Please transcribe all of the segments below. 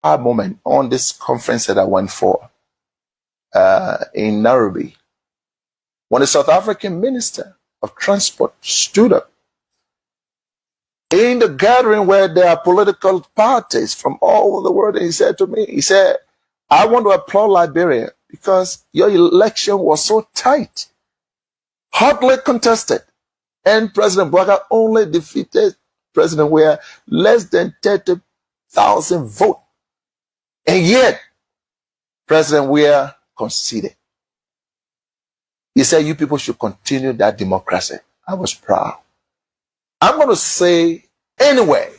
moment on this conference that I went for in Nairobi, when the South African Minister of Transport stood up in the gathering where there are political parties from all over the world, and he said to me, he said, I want to applaud Liberia because your election was so tight, hotly contested, and President Bouakai only defeated President Weah less than 30,000 votes. And yet, President Weah conceded. He said, you people should continue that democracy. I was proud. I'm going to say anyway,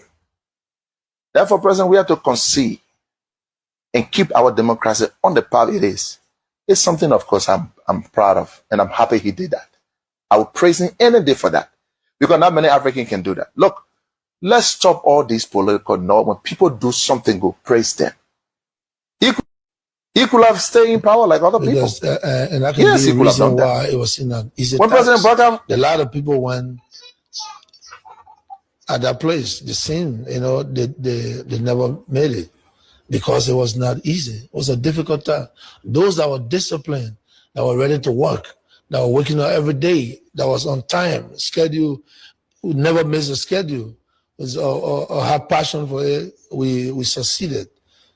therefore, President, we have to concede and keep our democracy on the path it is. It's something, of course, I'm proud of, and I'm happy he did that. I would praise him any day for that, because not many Africans can do that. Look, let's stop all these political norms. When people do something good, praise them. He could have stayed in power like other people. And I can yes, be the reason why it was in an easy when tax. President Bouakai, a lot of people went at that place, the same, you know, they never made it because it was not easy. It was a difficult time. Those that were disciplined, that were ready to work, that were working out every day, that was on time, schedule, who never miss a schedule, or had passion for it, we succeeded.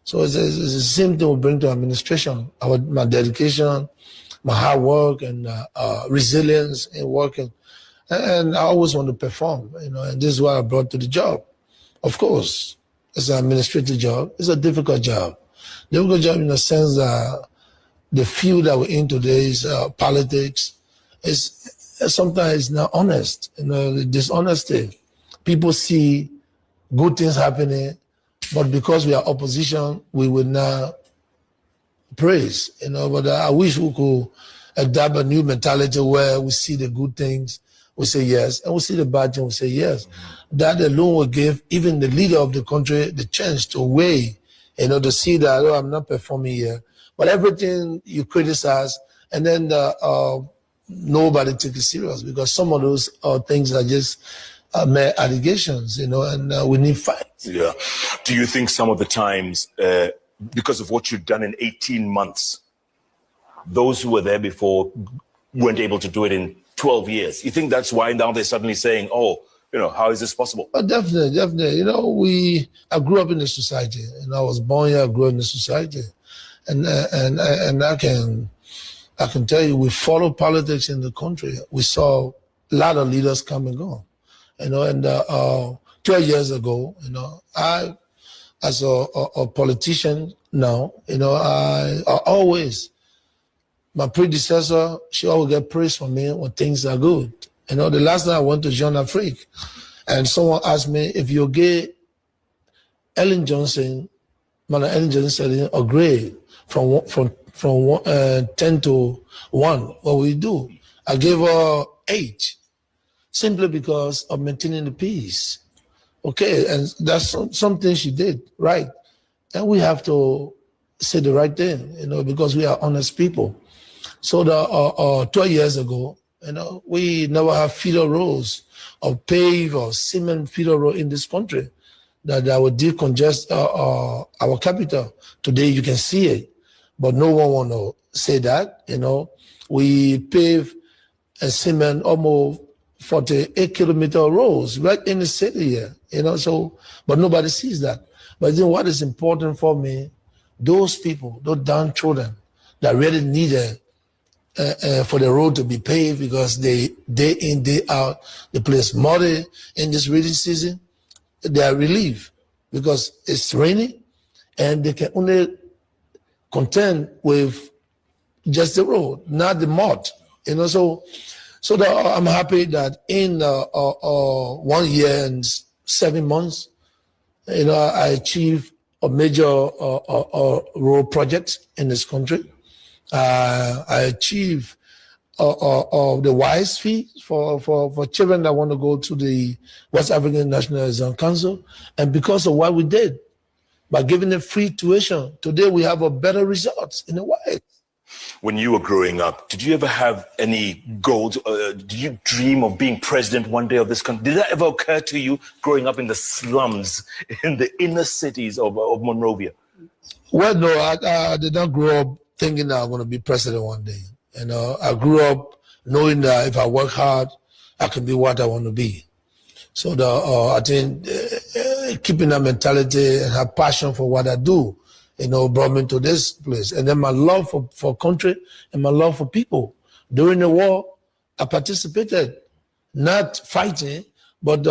So it's the same thing we bring to administration, my dedication, my hard work, and resilience in working. And I always want to perform, you know, and this is what I brought to the job. Of course, it's an administrative job. It's a difficult job. Difficult job in the sense that the field that we're in today is politics. Is sometimes not honest, you know, the dishonesty. People see good things happening, but because we are opposition, we will not praise, you know. But I wish we could adapt a new mentality where we see the good things, we say yes, and we see the bad things, we say yes. That alone will give even the leader of the country the chance to weigh, you know, to see that, oh, I'm not performing here. But everything you criticize, and then nobody take it serious, because some of those things are just mere allegations, you know, and we need fights. Yeah. Do you think some of the times, because of what you've done in 18 months, those who were there before weren't able to do it in 12 years? You think that's why now they're suddenly saying, oh, you know, how is this possible? Definitely, definitely. You know, I grew up in the society, and I was born here, I grew up in the society. And I can tell you, we follow politics in the country. We saw a lot of leaders come and go. You know, and 12 years ago, you know, I, as a politician now, you know, I always, my predecessor, she always get praise from me when things are good. You know, the last time I went to Jeune Afrique, and someone asked me, if you get Ellen Johnson said a grade from 10 to 1, what will you do? I gave her 8. Simply because of maintaining the peace. Okay, and that's something she did, right? And we have to say the right thing, you know, because we are honest people. So 12 years ago, you know, we never have feeder roads or pave or cement feeder road in this country that would decongest our capital. Today you can see it, but no one want to say that, you know. We pave and cement almost 48-kilometer roads right in the city here, you know, so, but nobody sees that. But then what is important for me, those people, those downtrodden that really need for the road to be paved because they, day in, day out, they place muddy in this rainy season, they are relieved because it's raining and they can only contend with just the road, not the mud, you know, so I'm happy that in 1 year and 7 months, you know, I achieved a major road project in this country. I achieved the WISE fee for children that want to go to the West African National Exam Council. And because of what we did, by giving them free tuition, today we have a better results in the WISE. When you were growing up, did you ever have any goals? Did you dream of being president one day of this country? Did that ever occur to you growing up in the slums, in the inner cities of Monrovia? Well, no, I did not grow up thinking that I'm going to be president one day. You know, I grew up knowing that if I work hard, I can be what I want to be. So I think keeping that mentality and have passion for what I do, you know, brought me to this place. And then my love for country and my love for people. During the war, I participated, not fighting, but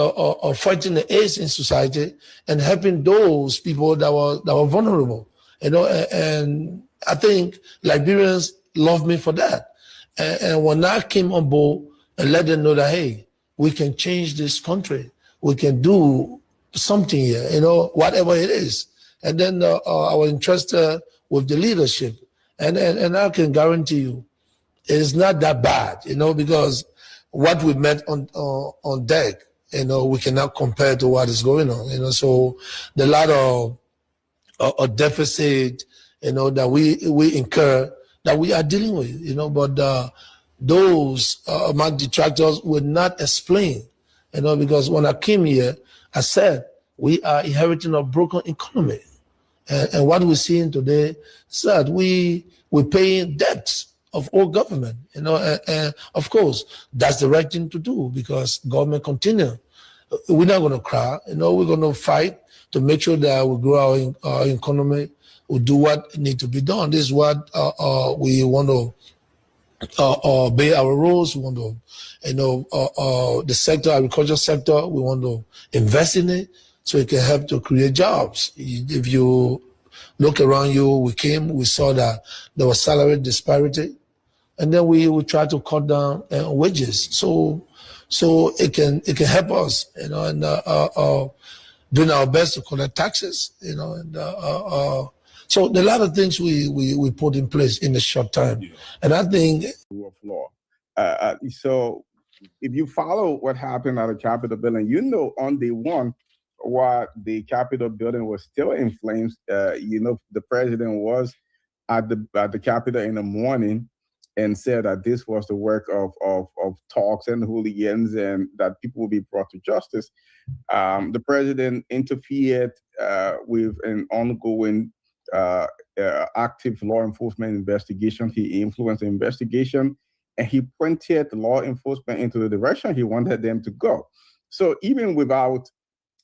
fighting the AIDS in society and helping those people that were vulnerable. You know, and I think Liberians love me for that. And when I came on board and let them know that, hey, we can change this country, we can do something here, you know, whatever it is. And then I was interested with the leadership. And I can guarantee you, it's not that bad, you know, because what we met on deck, you know, we cannot compare to what is going on, you know. So the lot of a deficit, you know, that we incur, that we are dealing with, you know, but those among detractors would not explain, you know, because when I came here, I said we are inheriting a broken economy, and what we're seeing today is that we're paying debts of all government, you know, and of course that's the right thing to do because government continue. We're not going to cry, you know, we're going to fight to make sure that we grow our economy, we do what need to be done. This is what we want to obey our rules. We want to, you know, the sector, agriculture sector, we want to invest in it so it can help to create jobs. If you look around you, we saw that there was salary disparity, and then we try to cut down wages. So it can help us, you know, and doing our best to collect taxes, you know, and so there are a lot of things we put in place in a short time, and I think Rule of law. So if you follow what happened at the Capitol building, you know on day one while the Capitol building was still in flames, you know the president was at the Capitol in the morning and said that this was the work of talks and hooligans and that people will be brought to justice. The president interfered with an ongoing active law enforcement investigation. He influenced the investigation and he pointed the law enforcement into the direction he wanted them to go. So even without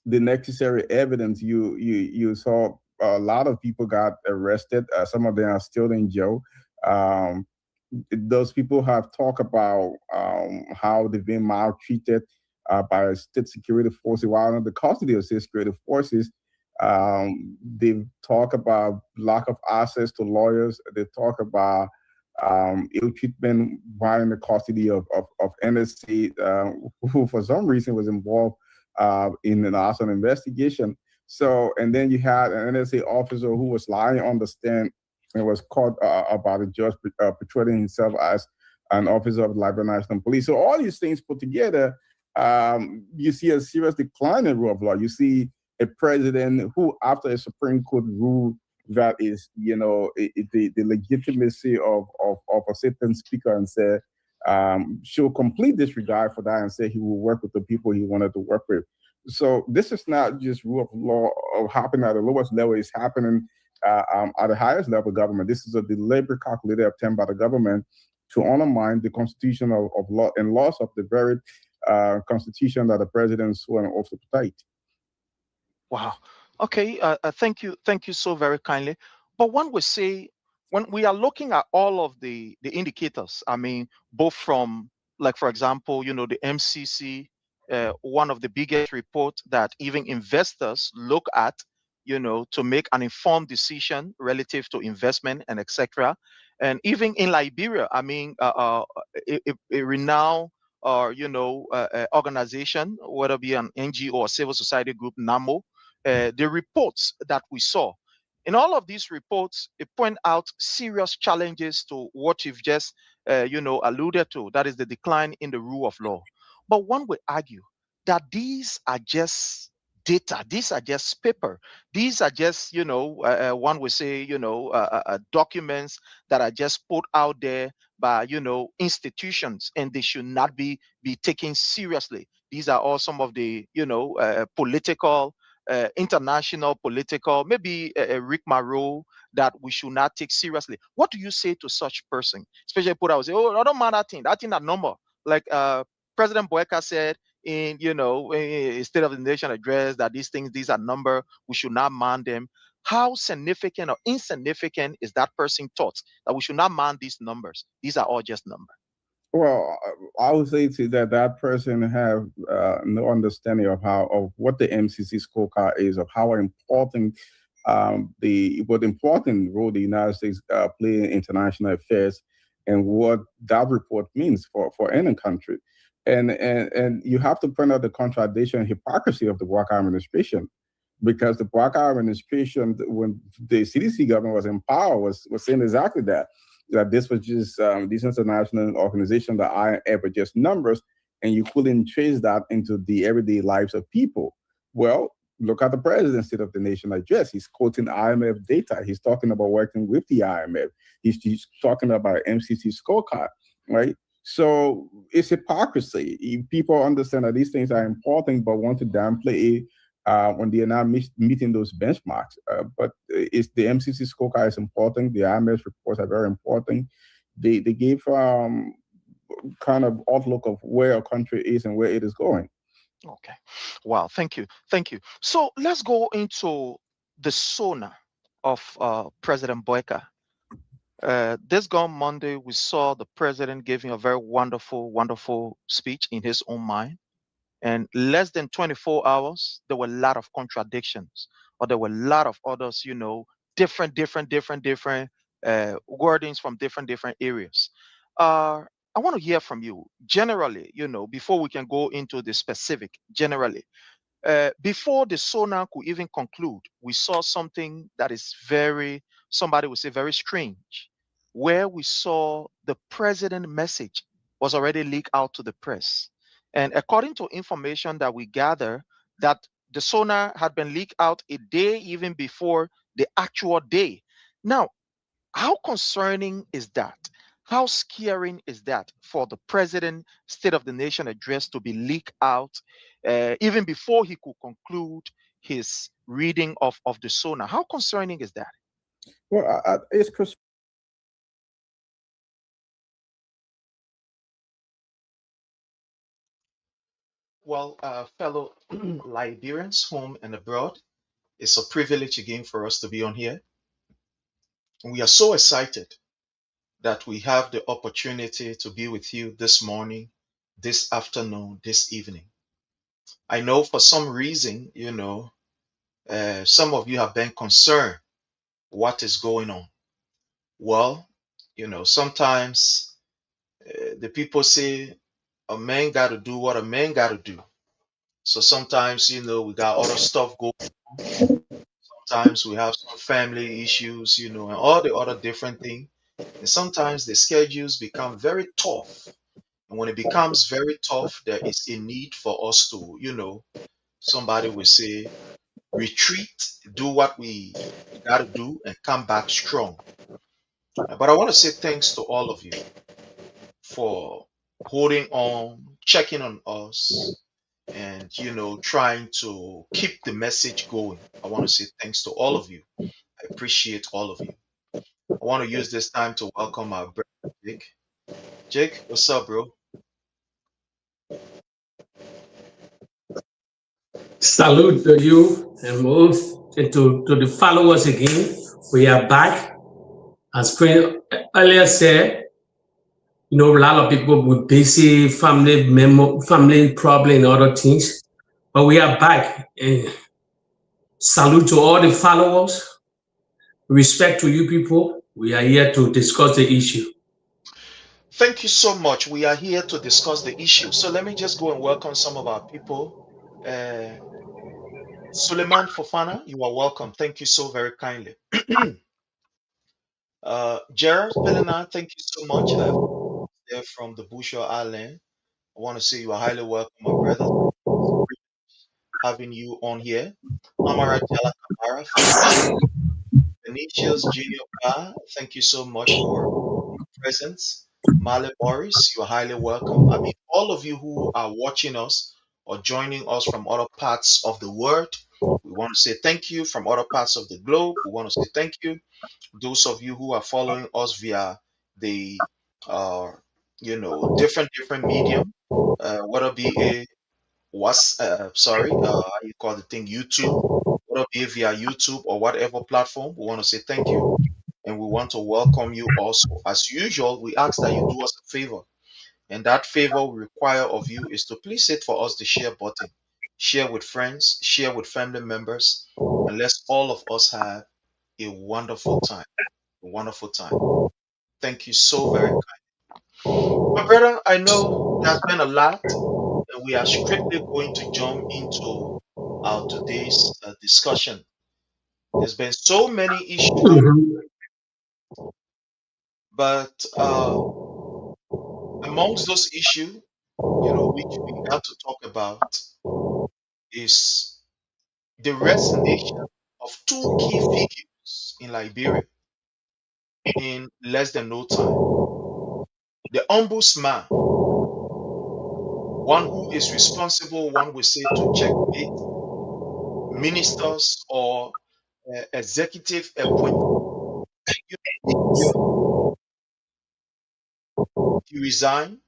the necessary evidence, you saw a lot of people got arrested. Some of them are still in jail. Those people have talked about how they've been maltreated by state security forces while under the custody of state security forces. They talk about lack of access to lawyers. They talk about ill treatment while in the custody of NSC, who for some reason was involved in an arson investigation. So, and then you had an NSA officer who was lying on the stand and was caught about a judge portraying himself as an officer of the Liberian National Police. So all these things put together, you see a serious decline in rule of law. You see a president who, after a Supreme Court rule that is, you know, the legitimacy of a sitting speaker and say, show complete disregard for that and say he will work with the people he wanted to work with. So this is not just rule of law happening at the lowest level, it's happening at the highest level of government. This is a deliberate calculated attempt by the government to undermine the constitution of law and laws of the very constitution that the president swore an oath to protect. Wow. Okay. Thank you. Thank you so very kindly. But one would say, when we are looking at all of the indicators, I mean, both from, like, for example, you know, the MCC, one of the biggest reports that even investors look at, you know, to make an informed decision relative to investment and etc. And even in Liberia, I mean, a renowned or, you know, organization, whether it be an NGO or civil society group, NAMO, the reports that we saw. In all of these reports, it point out serious challenges to what you've just, you know, alluded to. That is the decline in the rule of law. But one would argue that these are just data. These are just paper. These are just, you know, one would say, you know, documents that are just put out there by, you know, institutions, and they should not be taken seriously. These are all some of the, you know, political international political, maybe Rick Marot, that we should not take seriously. What do you say to such person? Especially put out say, oh, I don't mind that thing, that number. Like President Boyka said in State of the Nation address, that these are number, we should not mind them. How significant or insignificant is that person thoughts that we should not mind these numbers? These are all just numbers. Well, I would say to that person have no understanding of what the MCC scorecard is, of how important what important role the United States play in international affairs, and what that report means for any country. And you have to point out the contradiction and hypocrisy of the Walker administration, because the Walker administration, when the CDC government was in power, was saying exactly that this was just these international organizations, the IMF, were just numbers, and you couldn't trace that into the everyday lives of people. Well, look at the president State of the Nation address. He's quoting IMF data. He's talking about working with the IMF. He's talking about MCC scorecard, right? So it's hypocrisy. People understand that these things are important, but want to downplay it when they are not meeting those benchmarks. But it's the MCC scorecard is important. The IMF reports are very important. They give kind of outlook of where a country is and where it is going. Okay. Wow. Thank you. Thank you. So let's go into the SONA of President Boyka. This gone Monday, we saw the president giving a very wonderful, wonderful speech in his own mind. And less than 24 hours, there were a lot of contradictions, or there were a lot of others, different wordings from different areas. I want to hear from you generally, before we can go into the specific, generally. Before the SONA could even conclude, we saw something that is somebody would say very strange, where we saw the president message was already leaked out to the press. And according to information that we gather, that the SONA had been leaked out a day even before the actual day. Now, how concerning is that? How scaring is that for the president State of the Nation address to be leaked out even before he could conclude his reading of the SONA? How concerning is that? Well, it's Well, fellow Liberians, home and abroad, it's a privilege again for us to be on here. And we are so excited that we have the opportunity to be with you this morning, this afternoon, this evening. I know for some reason, some of you have been concerned what is going on. Well, sometimes the people say a man got to do what a man got to do. So sometimes, we got other stuff going on. Sometimes we have some family issues, and all the other different things. And sometimes the schedules become very tough. And when it becomes very tough, there is a need for us to, somebody will say, retreat, do what we got to do, and come back strong. But I want to say thanks to all of you for holding on, checking on us, and trying to keep the message going. I want to say thanks to all of you. I appreciate all of you. I want to use this time to welcome our brother Jake. Jake, what's up, bro? Salute to you and most and to the followers again. We are back. As Prince earlier said, a lot of people with busy family problem and other things. But we are back. And salute to all the followers. Respect to you people. We are here to discuss the issue. Thank you so much. We are here to discuss the issue. So let me just go and welcome some of our people. Suleiman Fofana, you are welcome. Thank you so very kindly. Gerard Pelena, thank you so much. They're from the Bushaw Island. I want to say you are highly welcome, my brother. Having you on here. Amara Jala Kamara, Vinicius Junior Bar, thank you so much for your presence. Male Morris, you are highly welcome. I mean, all of you who are watching us or joining us from other parts of the world. We want to say thank you. From other parts of the globe, we want to say thank you. Those of you who are following us via the different medium, whether it be a how you call the thing, YouTube, whether it be via YouTube or whatever platform, we want to say thank you. And we want to welcome you also. As usual, we ask that you do us a favor. And that favor we require of you is to please hit for us the share button. Share with friends, share with family members, and let's all of us have a wonderful time. A wonderful time. Thank you so very much. My brother, I know there's been a lot, and we are strictly going to jump into our today's discussion. There's been so many issues, but amongst those issues, which we have to talk about is the resignation of two key figures in Liberia in less than no time. The ombudsman, one who is responsible, one will say, to checkmate ministers or executive appointment. He resigned.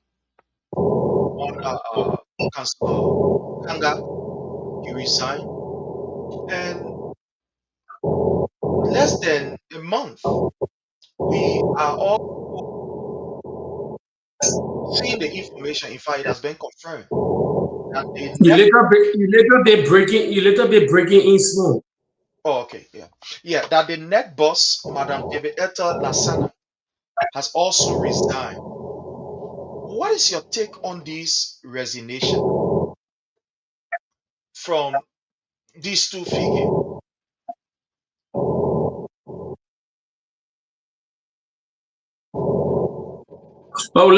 Councillor Kanga, he resigned. And less than a month, we are all seeing the information. In fact, it has been confirmed that you little bit breaking in small. Oh, okay, yeah. That the net boss, Madam David-Etta Lassana, has also resigned. What is your take on this resignation from these two figures? Well,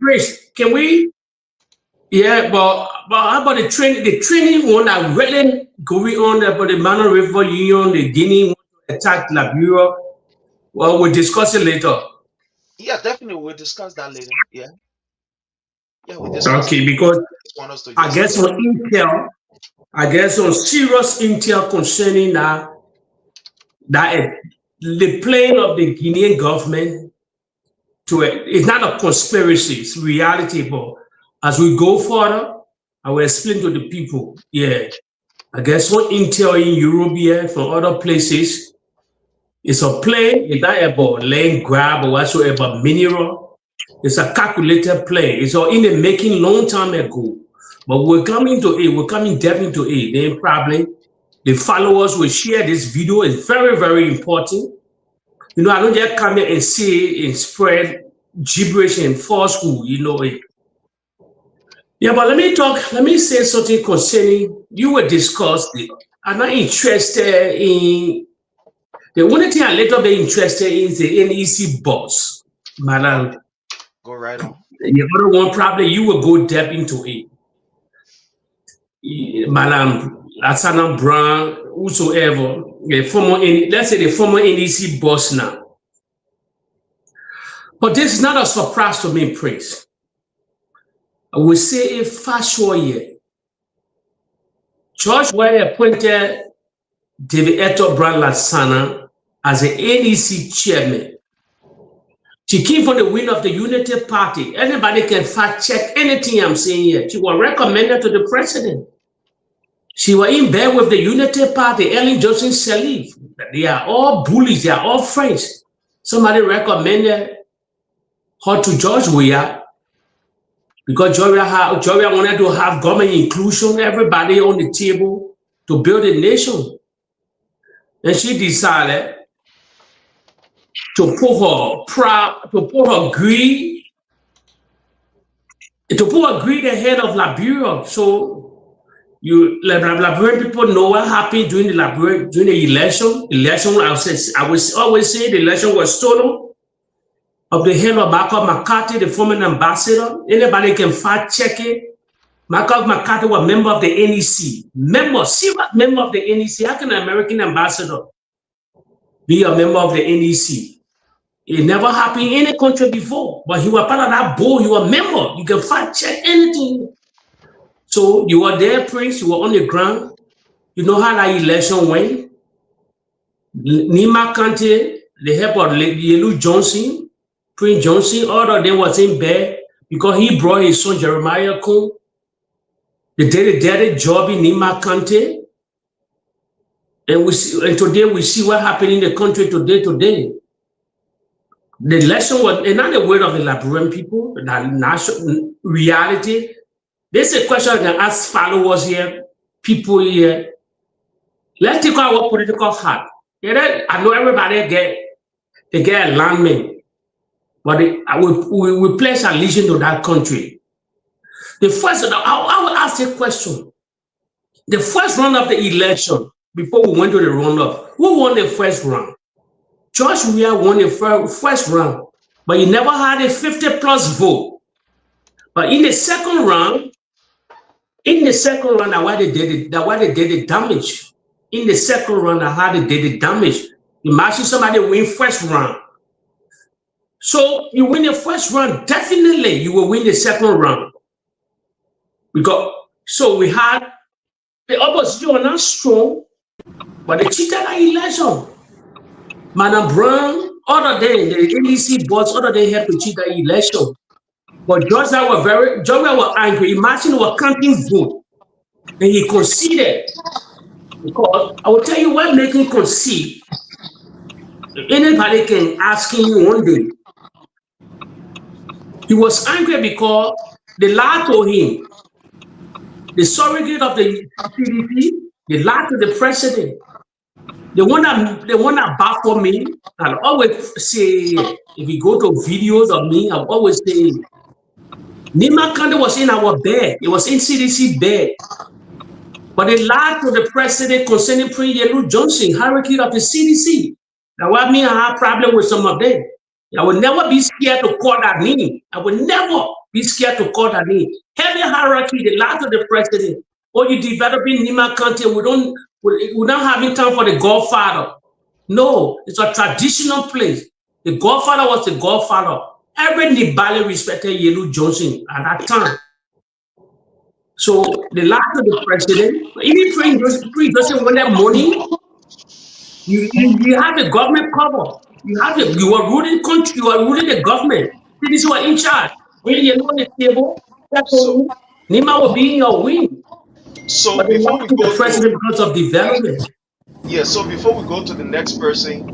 Chris, can we? Yeah, but how about the training? The training one that really going on about the Mano River Union, the Guinea want to attack Liberia. Well, we'll discuss it later. Yeah, definitely, we'll discuss that later. Yeah, we'll discuss. Okay, because I guess on intel, on serious intel concerning that the plan of the Guinean government it's not a conspiracy, it's reality. But as we go further, I will explain to the people. Yeah, I guess what intel in Europe from other places, it's a plan. It's not about land grab or whatsoever mineral. It's a calculated plan. It's all in the making long time ago. But we're coming to it. We're coming deep into it. Then probably the followers will share this video. It's very, very important. I don't just come here and say and spread gibberish and falsehood, it. Yeah, but let me say something concerning, you will discuss I'm not interested in, the only thing I'm a little bit interested in is the NEC boss, Madam. Go right on. The other one, probably you will go deep into it. Madam Lassana Brown, whosoever, let's say the former NEC boss now. But this is not a surprise to me, Prince. I will say a factual here. George Weah appointed David-Etta Brown Lassana as the NEC chairman. She came from the wing of the Unity Party. Anybody can fact check anything I'm saying here. She was recommended to the president. She was in bed with the Unity Party, Ellen Johnson Sirleaf. They are all bullies, they are all friends. Somebody recommended her to George Weah because George Weah wanted to have government inclusion, everybody on the table to build a nation. And she decided to put her greed ahead of Liberia. So Liberian people know what happened during the election. I would always say the election was stolen of the hand of Malcolm McCarthy, the former ambassador. Anybody can fact check it. Malcolm McCarthy was a member of the NEC. Serious member of the NEC. How can an American ambassador be a member of the NEC? It never happened in any country before, but he was part of that board. He was a member. You can fact check anything. So you were there, Prince. You were on the ground. You know how that election went. Nima Kante, the help of Yelu Johnson, Prince Johnson, all of them was in bed because he brought his son Jeremiah Kun. They did a dirty job in Nima Kante. And today we see what happened in the country today. The election was another word of the Liberian people, the national reality. There's a question I can ask followers here, people here. Let's take our political heart. I know everybody get alignment, but we pledge allegiance to that country. The first, I will ask a question. The first round of the election, before we went to the runoff, who won the first round? George Weah won the first round, but he never had a 50+ vote. But in the second round, that's why they did the damage. In the second round, that's how they did the damage. Imagine somebody win first round. So you win the first round, definitely you will win the second round. So we had the opposition were not strong, but they cheated our election. Madam Brown, other than the NDC boss, other than helped to cheat the election. But George was angry. Imagine he was counting vote. And he conceded. Because I will tell you what made him concede. Anybody can ask him one day. He was angry because they lied to him. The surrogate of the PDP, they lied to the president. The one that baffled me, I'll always say, if you go to videos of me, I'll always say, Nima Kante was in our bed. It was in CDC bed. But they lied to the president concerning Prince Yelu Johnson, hierarchy of the CDC. Now, what me, I have problem with some of them. I will never be scared to call that name. I will never be scared to call that name. Heavy hierarchy, they lied to the president. Or you developing Nima Kante, we're not having time for the Godfather. No, it's a traditional place. The Godfather was the Godfather. Every Nibali respected Yelu Johnson at that time. So the lied to the president. Even Prince Johnson won that money. You have the government cover. You are ruling country. You are ruling the government. These were in charge. When you on the table, So, Nima will be in your wing. so But they before lied we to go the president to because of development. so before we go to the next person,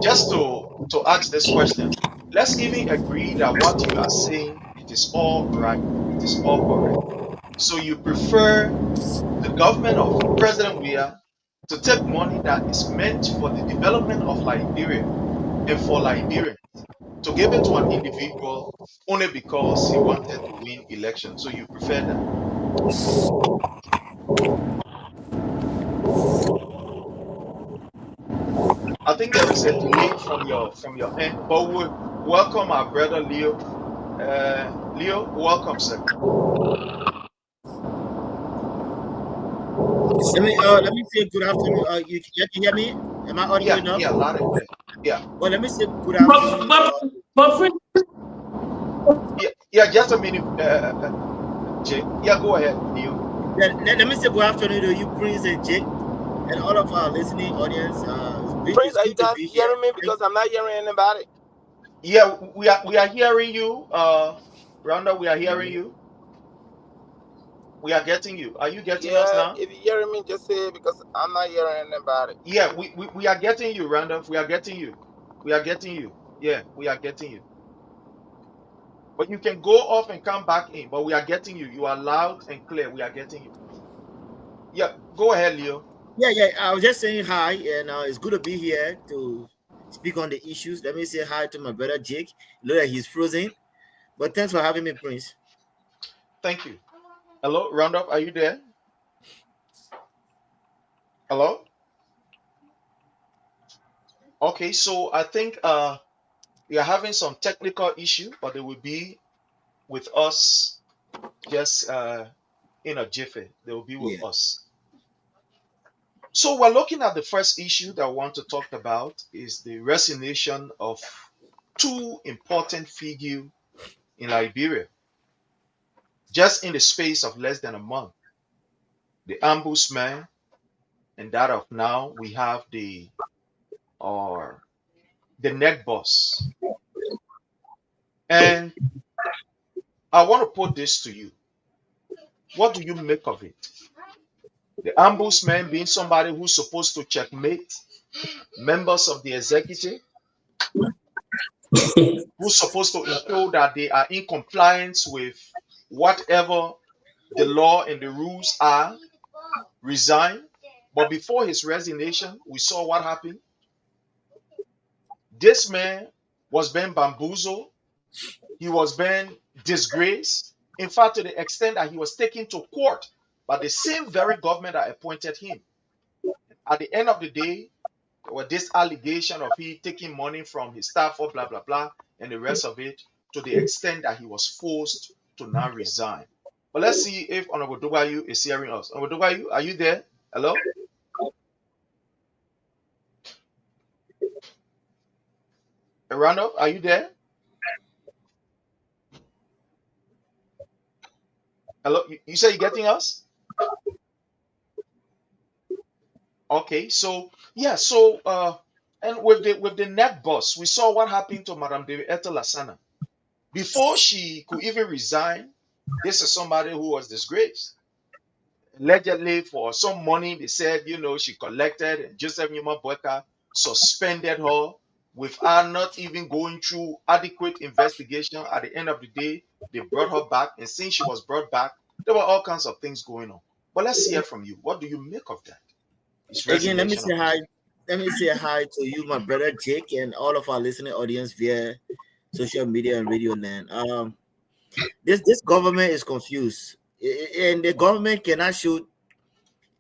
just to ask this question, let's even agree that what you are saying, it is all right, it is all correct. So you prefer the government of President Weah to take money that is meant for the development of Liberia and for Liberians to give it to an individual only because he wanted to win election. So you prefer that? I think there is a delay from your end, but we welcome our brother Leo. Leo, welcome, sir. Let me say good afternoon. You can hear me? Am I audible enough? Yeah, loud and clear. Yeah. Well, let me say good afternoon. Yeah, just a minute, Jake. Yeah, go ahead, Leo. Let me say good afternoon to you, Prince and Jake, and all of our listening audience. Prince, are you guys hearing me? Because I'm not hearing anybody. Yeah, we are hearing you. Rhonda, we are hearing you. We are getting you. Are you getting us now? If you're hearing me, just say it because I'm not hearing anybody. Yeah, we are getting you, Randolph. We are getting you. We are getting you. Yeah, we are getting you. But you can go off and come back in. But we are getting you. You are loud and clear. We are getting you. Yeah, go ahead, Leo. Yeah. I was just saying hi, and it's good to be here to speak on the issues. Let me say hi to my brother Jake. Look like he's frozen. But thanks for having me, Prince. Thank you. Hello, Randolph, are you there? Hello? Okay, so I think we are having some technical issue, but they will be with us just in a jiffy. They will be with us. So we're looking at the first issue that I want to talk about is the resignation of two important figures in Liberia. just in the space of less than a month, the ombudsman, and that of now we have the neck boss. And I want to put this to you. What do you make of it? The ombudsman being somebody who's supposed to checkmate members of the executive, who's supposed to ensure that they are in compliance with whatever the law and the rules are, resign. But before his resignation, we saw what happened. This man was being bamboozled. He was being disgraced. In fact, to the extent that he was taken to court by the same very government that appointed him. At the end of the day, there was this allegation of he taking money from his staff or blah, blah, blah, and the rest of it, to the extent that he was forced to now resign. But let's see if Honorable Dogbayu is hearing us. Honorable Dogbayu, are you there? Hello? Randolph, are you there? Hello? You say you're getting us? Okay, so yeah, and with the neck boss, we saw what happened to Madame Deviette Lassana. Before she could even resign, this is somebody who was disgraced. Allegedly for some money, they said, she collected, and Joseph Numa Boyka suspended her without not even going through adequate investigation. At the end of the day, they brought her back, and since she was brought back, there were all kinds of things going on. But let's hear from you. What do you make of that? Again, let me say hi. Let me say hi to you, my brother Jake, and all of our listening audience via social media and radio land. This government is confused, and the government cannot shoot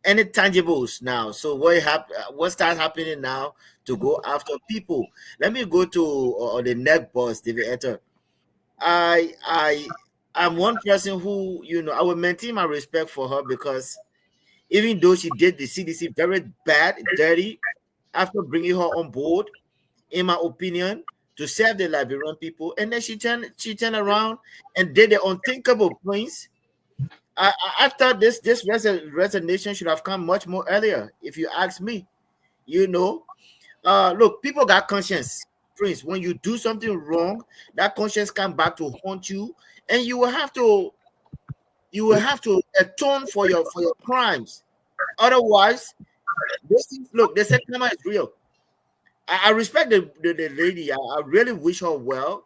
any tangibles now. So what starts happening now to go after people? Let me go to the neck boss, David Etter. I'm one person who, I will maintain my respect for her, because even though she did the CDC very bad, dirty, after bringing her on board, in my opinion, to serve the Liberian people, and then she turned around and did the unthinkable, Prince. I thought this resignation should have come much more earlier, if you ask me. Look, people got conscience, Prince. When you do something wrong, that conscience come back to haunt you, and you will have to atone for your crimes. Otherwise, look, they said karma is real. I respect the lady. I really wish her well.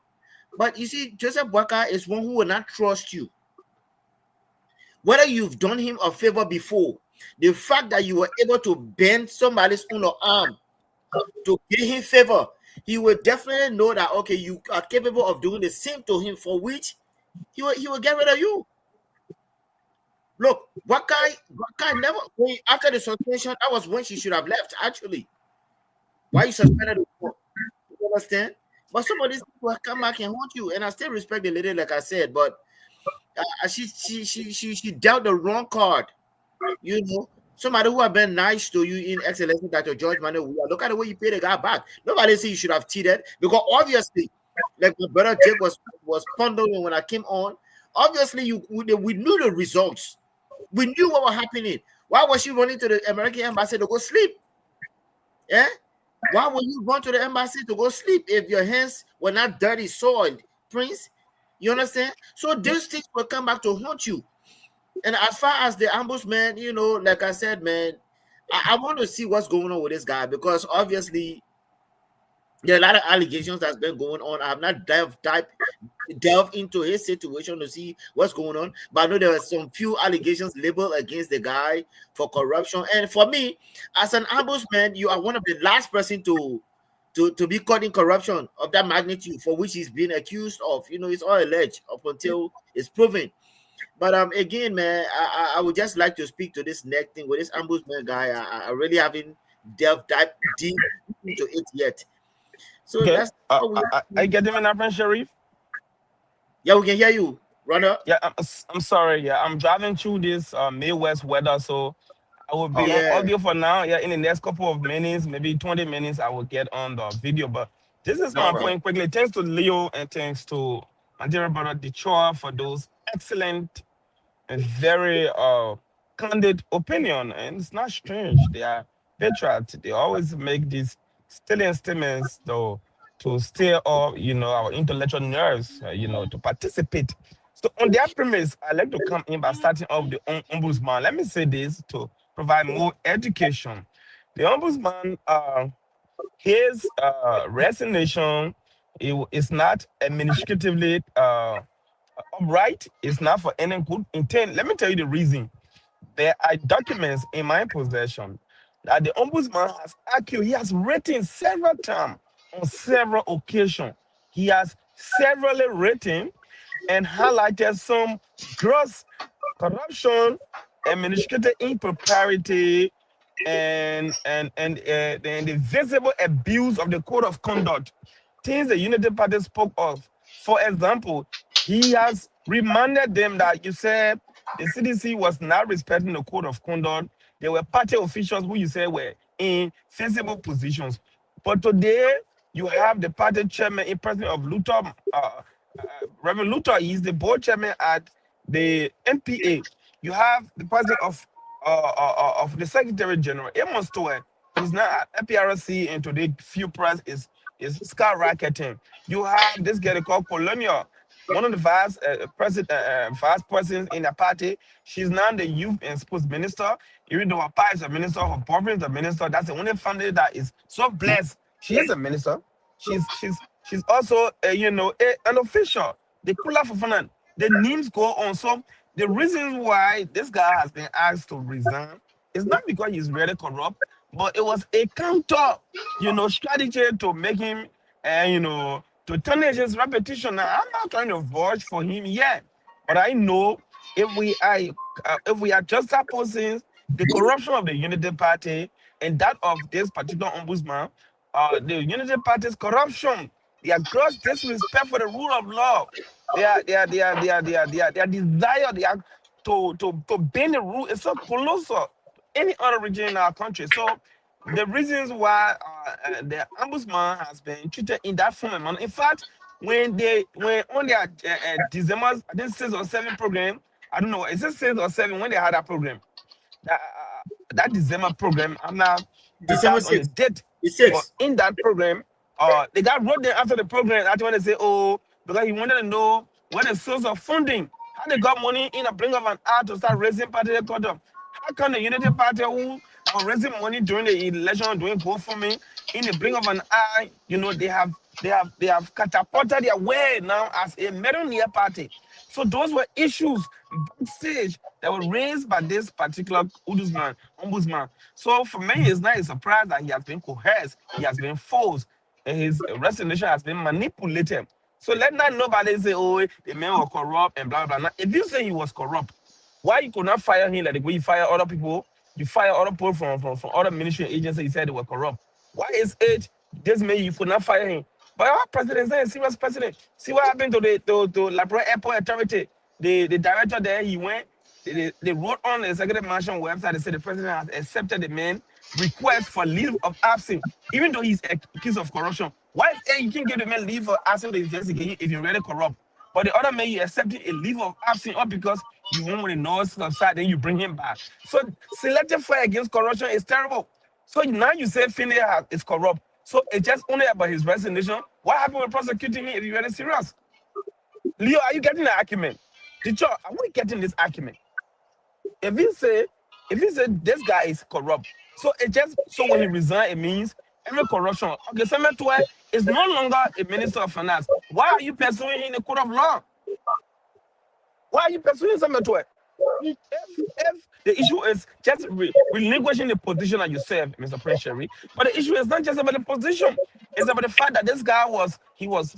But you see, Joseph Boyka is one who will not trust you. Whether you've done him a favor before, the fact that you were able to bend somebody's arm to give him favor, he will definitely know that, okay, you are capable of doing the same to him, for which he will get rid of you. Look, Boyka never, after the suspension, that was when she should have left, actually. Why you suspended her? You understand? But some of these people come back and haunt you, and I still respect the lady, like I said, but she dealt the wrong card. Somebody who have been nice to you in Excellency Dr. George Manuel, look at the way you pay the guy back. Nobody say you should have cheated, because obviously, like my brother Jake was pondering when I came on, obviously we knew the results. We knew what was happening. Why was she running to the American embassy to go sleep? Yeah? Why would you run to the embassy to go sleep if your hands were not dirty, soiled, Prince? You understand? So these things will come back to haunt you. And as far as the ombudsman, like I said, man, I want to see what's going on with this guy, because obviously there are a lot of allegations that's been going on. I have not delved into his situation to see what's going on, but I know there are some few allegations labeled against the guy for corruption. And for me, as an ombudsman, you are one of the last person to be caught in corruption of that magnitude, for which he's been accused of. It's all alleged up until it's proven. But again, man, I would just like to speak to this next thing with this ombudsman guy. I really haven't delved deep into it yet. So okay. That's I get him in Afrin Sharif. Yeah, we can hear you, Runner. Yeah, I'm sorry. Yeah, I'm driving through this Midwest weather, so I will be on audio for now. Yeah, in the next couple of minutes, maybe 20 minutes, I will get on the video. But this is my point quickly. Thanks to Leo and thanks to my dear brother Detroit for those excellent a very candid opinion, and it's not strange. They are patriots. They always make these stilling statements, though, to stir up, our intellectual nerves, to participate. So on that premise, I like to come in by starting off the ombudsman. Let me say this to provide more education. The ombudsman, his resignation is not administratively upright. It's not for any good intent. Let me tell you the reason. There are documents in my possession that the ombudsman has accused. He has written several times on several occasions. He has severally written and highlighted some gross corruption, administrative impropriety, and the visible abuse of the code of conduct, things the Unity Party spoke of. For example, he has reminded them that you said the CDC was not respecting the code of conduct. There were party officials who you said were in visible positions. But today, you have the party chairman in president of Luther, Reverend Luther. He's the board chairman at the NPA. You have the president of the Secretary General, Amos Toer. He's not at FPRC, and today few press is skyrocketing. You have this girl called Colonial, one of the vice presidents in the party. She's now the youth and sports minister. Even though her pa is a minister, her boyfriend is a minister. That's the only family that is so blessed. She is a minister. She's also an official. The Kula Fofana, the names go on. So the reason why this guy has been asked to resign is not because he's really corrupt, but it was a counter, strategy to make him, to tarnish his reputation. Now, I'm not trying to vouch for him yet, but I know if we are just opposing the corruption of the Unity Party and that of this particular ombudsman, the Unity Party's corruption, their gross disrespect for the rule of law, their desire to bend the rule is so colossal any other region in our country. So the reasons why the ombudsman has been treated in that form, in fact, when on their December, I think 6 or 7 program, I don't know, is it 6 or 7 when they had that program? That December program, I'm not December on the 6th. date. It's 6. But in that program, the guy wrote there after the program. That's when they say, because he wanted to know what the source of funding, how they got money in a blink of an hour to start raising party quota. How can the Unity Party who are raising money during the election, doing GoFundMe, in the blink of an eye, they have catapulted their way now as a millionaire party. So those were issues backstage that were raised by this particular ombudsman. So for me, it's not a surprise that he has been coerced, he has been forced, and his resignation has been manipulated. So let not nobody say, the man was corrupt and blah, blah, blah. If you say he was corrupt, why you could not fire him like the way you fire other people? You fire other people from other ministry agencies, you said they were corrupt. Why is it this man you could not fire him? But our president is a serious president. See what happened to the Labrador Airport Authority. The director there, he went, they wrote on the executive mansion website, they said the president has accepted the man request for leave of absence, even though he's accused of corruption. Why you can't give the man leave of absence to investigate if you're really corrupt? But the other man, you accepted a leave of absence all because you want the noise outside, then you bring him back. So selective fire against corruption is terrible. So now you say Finlay is corrupt. So it's just only about his resignation. What happened with prosecuting him if you're really serious? Leo, are you getting the argument? Teacher, are we getting this argument? If you say this guy is corrupt, so when he resigns, it means every corruption. Okay, Semetwe is no longer a minister of finance. Why are you pursuing him in the court of law? Why are you pursuing Semetwe? If the issue is just relinquishing the position that you serve, Mr. Prince Sherry, but the issue is not just about the position, it's about the fact that this guy was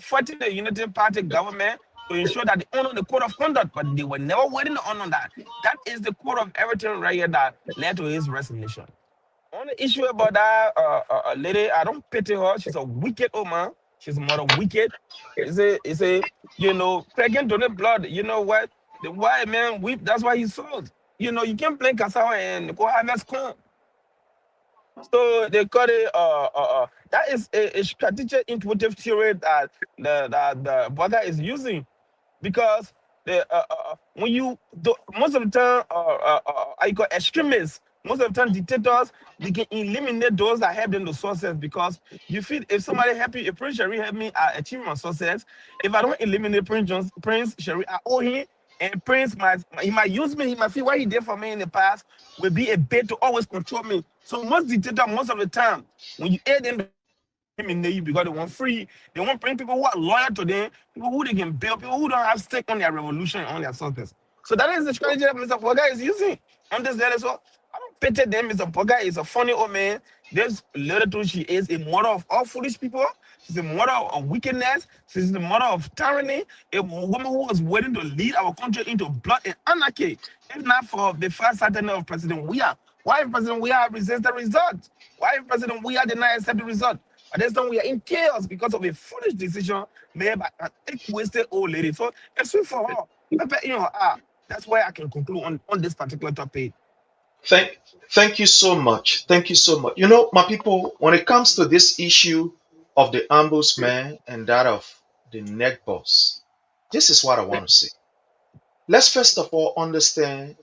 fighting the Unity Party government to ensure that they honor the code of conduct, but they were never willing to honor that. That is the core of everything right here that led to his resignation. On the issue about that lady, I don't pity her. She's a wicked old man. She's more wicked. It's a pregnant to the blood. You know what? The white man weep. That's why he sold. You can't play cassava and go harvest corn. So they call it that is a strategic intuitive theory that the brother is using, because when you do, most of the time, I got extremists. Most of the time, dictators, they can eliminate those that help them to success, because you feel if somebody help you, if Prince Sherry help me achieve my success, if I don't eliminate Prince Sherry, I owe him, and Prince he might use me, he might feel what he did for me in the past will be a bait to always control me. So most dictators, most of the time, when you aid them, eliminate you because they want free. They want bring people who are loyal to them, people who they can build, people who don't have stake on their revolution, on their success. So that is the strategy that Mr. Poga is using on this letter. So I don't pity them. Mr. Poga is a funny old man. There's little truth. She is a mother of all foolish people. She's a mother of wickedness. She's the mother of tyranny. A woman who was waiting to lead our country into blood and anarchy. If not for the first certainty of President Weah. Why President Weah resist the result? Why President Weah did not accept the result? At this time, we are in chaos because of a foolish decision made by an wasted old lady. So it's sweet for her. That's why I can conclude on this particular topic. Thank you so much. Thank you so much. You know, my people, when it comes to this issue of the ombudsman and that of the neck boss, this is what I want to say. Let's first of all understand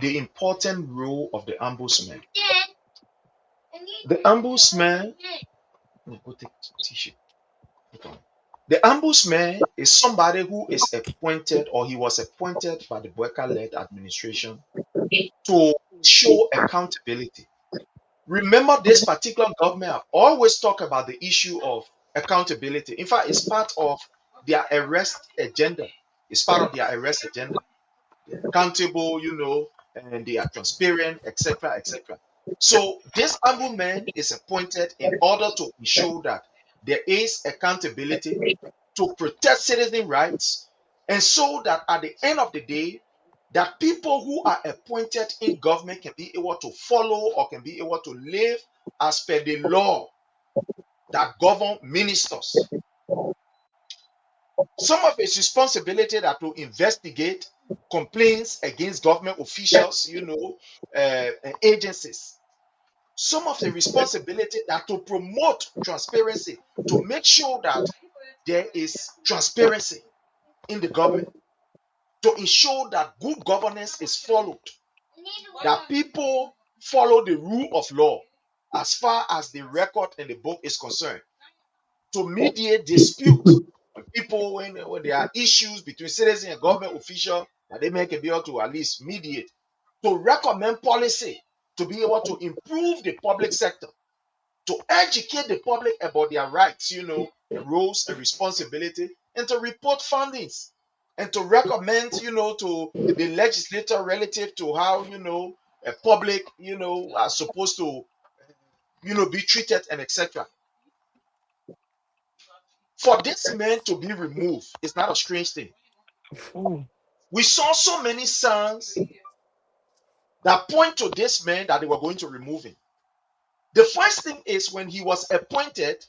the important role of the ombudsman. The ombudsman, go take tissue. The ombudsman is somebody who is appointed, or he was appointed by the Boyka-led administration to show accountability. Remember, this particular government always talk about the issue of accountability. In fact, it's part of their arrest agenda. It's part of their arrest agenda. They're accountable, you know, and they are transparent, etc., etc. So this ombudsman is appointed in order to ensure that there is accountability, to protect citizen rights, and so that at the end of the day, that people who are appointed in government can be able to follow or can be able to live as per the law that govern ministers. Some of its responsibility are to investigate complaints against government officials, you know, and agencies. Some of the responsibility are to promote transparency, to make sure that there is transparency in the government, to ensure that good governance is followed, that people follow the rule of law as far as the record in the book is concerned, to mediate disputes when people, when there are issues between citizens and government officials, that they may be able to at least mediate, to recommend policy, to be able to improve the public sector, to educate the public about their rights, you know, and roles and responsibility, and to report findings, and to recommend, you know, to the legislator relative to how, you know, a public, you know, are supposed to, you know, be treated and etc. For this man to be removed is not a strange thing. We saw so many signs that point to this man that they were going to remove him. The first thing is, when he was appointed,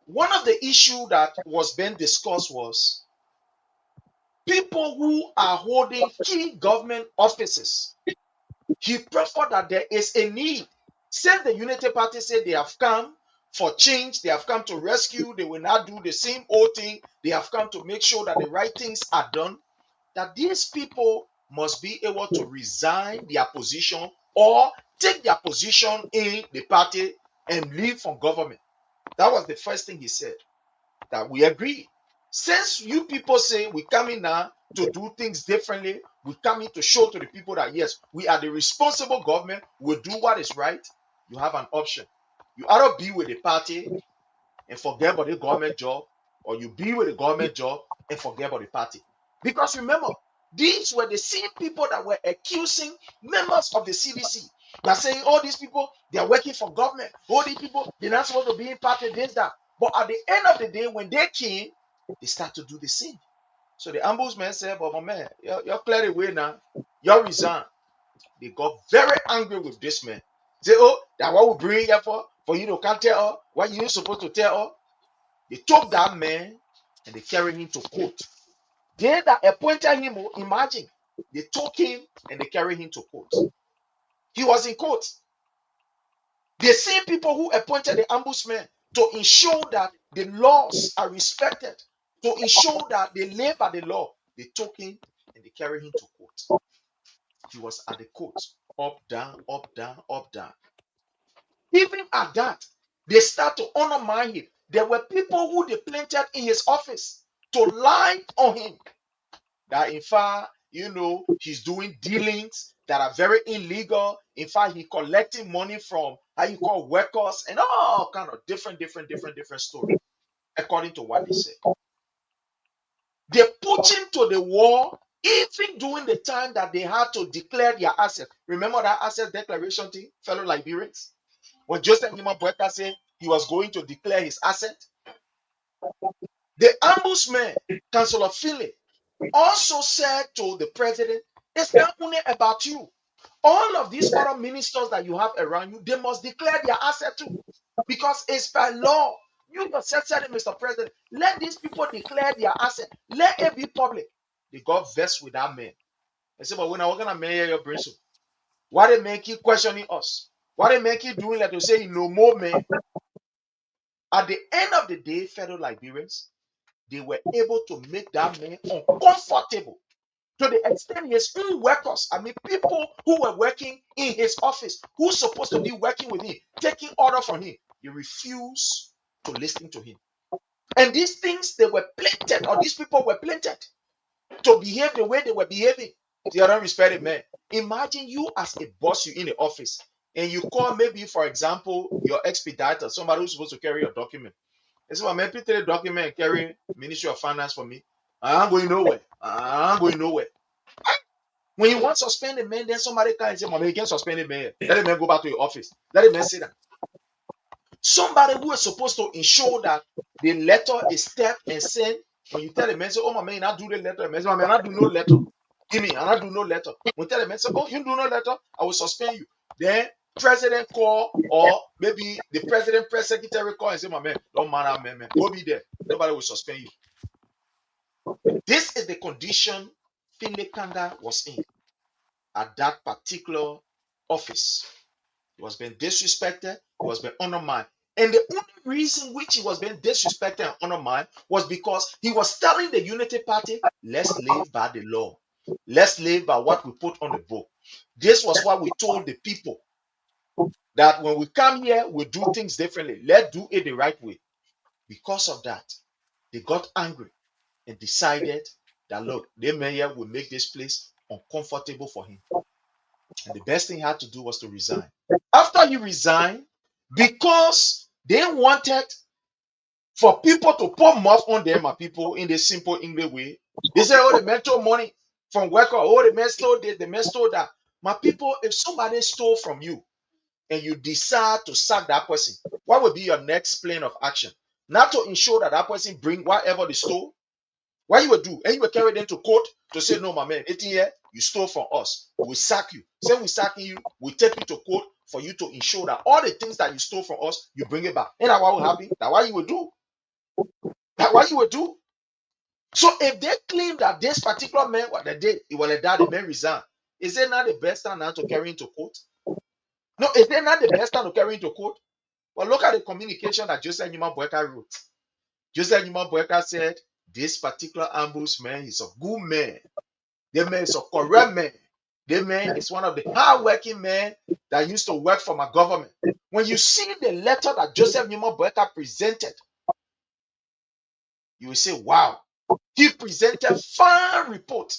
one of the issues that was being discussed was people who are holding key government offices. He preferred that there is a need. Since the Unity Party said they have come for change, they have come to rescue, they will not do the same old thing, they have come to make sure that the right things are done, that these people must be able to resign their position or take their position in the party and leave from government. That was the first thing he said, that we agree. Since you people say we come in now to do things differently, we come in to show to the people that yes, we are the responsible government, we'll do what is right, you have an option. You either be with the party and forget about the government job, or you be with the government job and forget about the party. Because remember, these were the same people that were accusing members of the CDC. They're saying, oh, these people, they are working for government. Oh, these people, they're not supposed to be in party, this, that. But at the end of the day, when they came, they start to do the same. So the ombudsman said, but my man, you're cleared away now. You're resigned. They got very angry with this man. Say, oh, that's what we bring here for you to can't tell her what you're supposed to tell her. They took that man and they carried him to court. They that appointed him, imagine, they took him and they carried him to court. He was in court. The same people who appointed the ombudsman to ensure that the laws are respected, to ensure that they live by the law, they took him and they carry him to court. He was at the court, up, down, up, down, up, down. Even at that, they start to undermine him. There were people who they planted in his office to lie on him that, in fact, he's doing dealings that are very illegal. In fact, he collecting money from workers and all kind of different stories, according to what they said. They put him to the wall even during the time that they had to declare their assets. Remember that asset declaration thing, fellow Liberians? When Joseph Nima Boyka said he was going to declare his asset, the ombudsman, Councillor Philip, also said to the president, it's not only about you. All of these other ministers that you have around you, they must declare their asset too. Because it's by law. You yourself said it, Mr. President. Let these people declare their asset. Let it be public. They got vexed with that man. They said, but when we're going to mayor your bristle, why they make you questioning us? Why they make you doing like to say no more, man? At the end of the day, fellow Liberians, they were able to make that man uncomfortable to the extent his own workers, people who were working in his office, who's supposed to be working with him, taking order from him, they refuse to listen to him. And these things, they were planted, or these people were planted to behave the way they were behaving. They don't respect it, man. Imagine you as a boss, you in the office, and you call maybe, for example, your expediter, somebody who's supposed to carry your document. They say, well, man, put the document and carry Ministry of Finance for me. I'm going nowhere. I'm going nowhere. When you want to suspend a man, then somebody can say, well, you can't suspend a man. Let the man go back to your office. Let the man sit down. Somebody who is supposed to ensure that the letter is stepped and sent. When you tell the man, say, oh, my man, I do the letter. The man say, my man, I do no letter. Give me, and I do no letter. When you tell the man, say, oh, you do no letter, I will suspend you. Then president call, or maybe the president press secretary call and say, my man, don't matter, man. Go be there. Nobody will suspend you. This is the condition Finlay Kanda was in at that particular office. He was being disrespected. He was being undermined. And the only reason which he was being disrespected and undermined was because he was telling the Unity Party, let's live by the law. Let's live by what we put on the book. This was what we told the people, that when we come here, we do things differently. Let's do it the right way. Because of that, they got angry and decided that, look, the mayor will make this place uncomfortable for him. And the best thing he had to do was to resign. After he resigned, because they wanted for people to pour mouth on them, my people, in the simple English way, they say, oh, the man stole money from worker. Oh, the man stole this, the man stole that. My people, if somebody stole from you and you decide to sack that person, what would be your next plan of action? Not to ensure that that person bring whatever they stole. What you would do? And you will carry them to court to say, no, my man, 18 years, you stole from us. We sack you. Say we sacking you, we take you to court for you to ensure that all the things that you stole from us, you bring it back. And that's what will happen. That's what you will do. That's what you will do. So if they claim that this particular man, what they did, it was like that, the man resigned. Is it not the best time now to carry into court? No, is it not the best time to carry into court? Well, look at the communication that Joseph Nima Boyka wrote. Joseph Nima Boyka said, this particular ombudsman is a good man. The man is a correct man. The man is one of the hard-working men that used to work for my government. When you see the letter that Joseph Nima Boyka presented, you will say, wow, he presented fine report.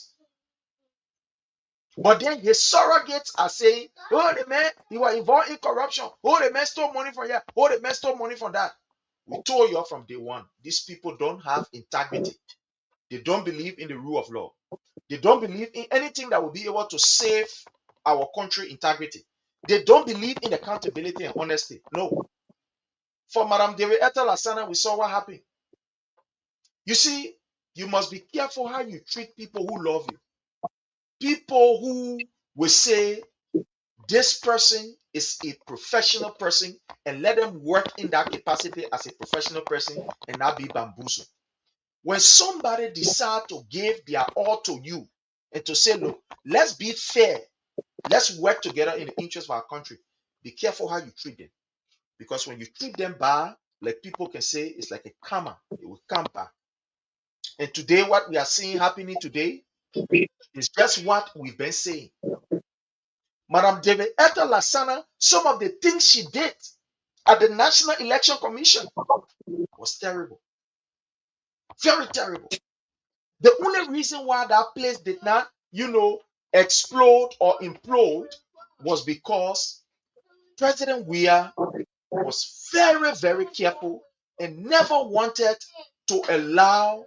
But then his surrogates are saying, oh, the man, he was involved in corruption. Oh, the man stole money from here. Oh, the man stole money from that. We told you from day one, these people don't have integrity. They don't believe in the rule of law. They don't believe in anything that will be able to save our country integrity. They don't believe in accountability and honesty. No. For Madam Dere-Ethel Asana, we saw what happened. You see, you must be careful how you treat people who love you. People who will say, this person is a professional person, and let them work in that capacity as a professional person and not be bamboozled. When somebody decides to give their all to you and to say, look, let's be fair, let's work together in the interest of our country, be careful how you treat them. Because when you treat them bad, like people can say, it's like a karma. It will come back. And today, what we are seeing happening today, It's just what we've been saying. Madam David Etta Lassana, some of the things she did at the National Election Commission was terrible. Very terrible. The only reason why that place did not, explode or implode was because President Weah was very, very careful and never wanted to allow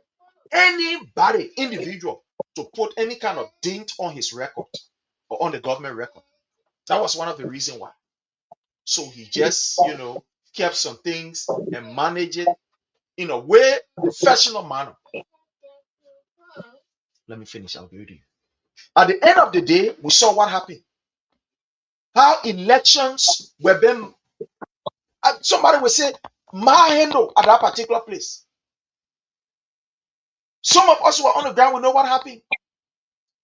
anybody, individual, to put any kind of dent on his record or on the government record. That was one of the reasons why. So he just, kept some things and managed it in a way, professional manner. Let me finish. I'll give it to you. At the end of the day, we saw what happened. How elections were being. Somebody will say, my handle at that particular place. Some of us who were on the ground, we know what happened.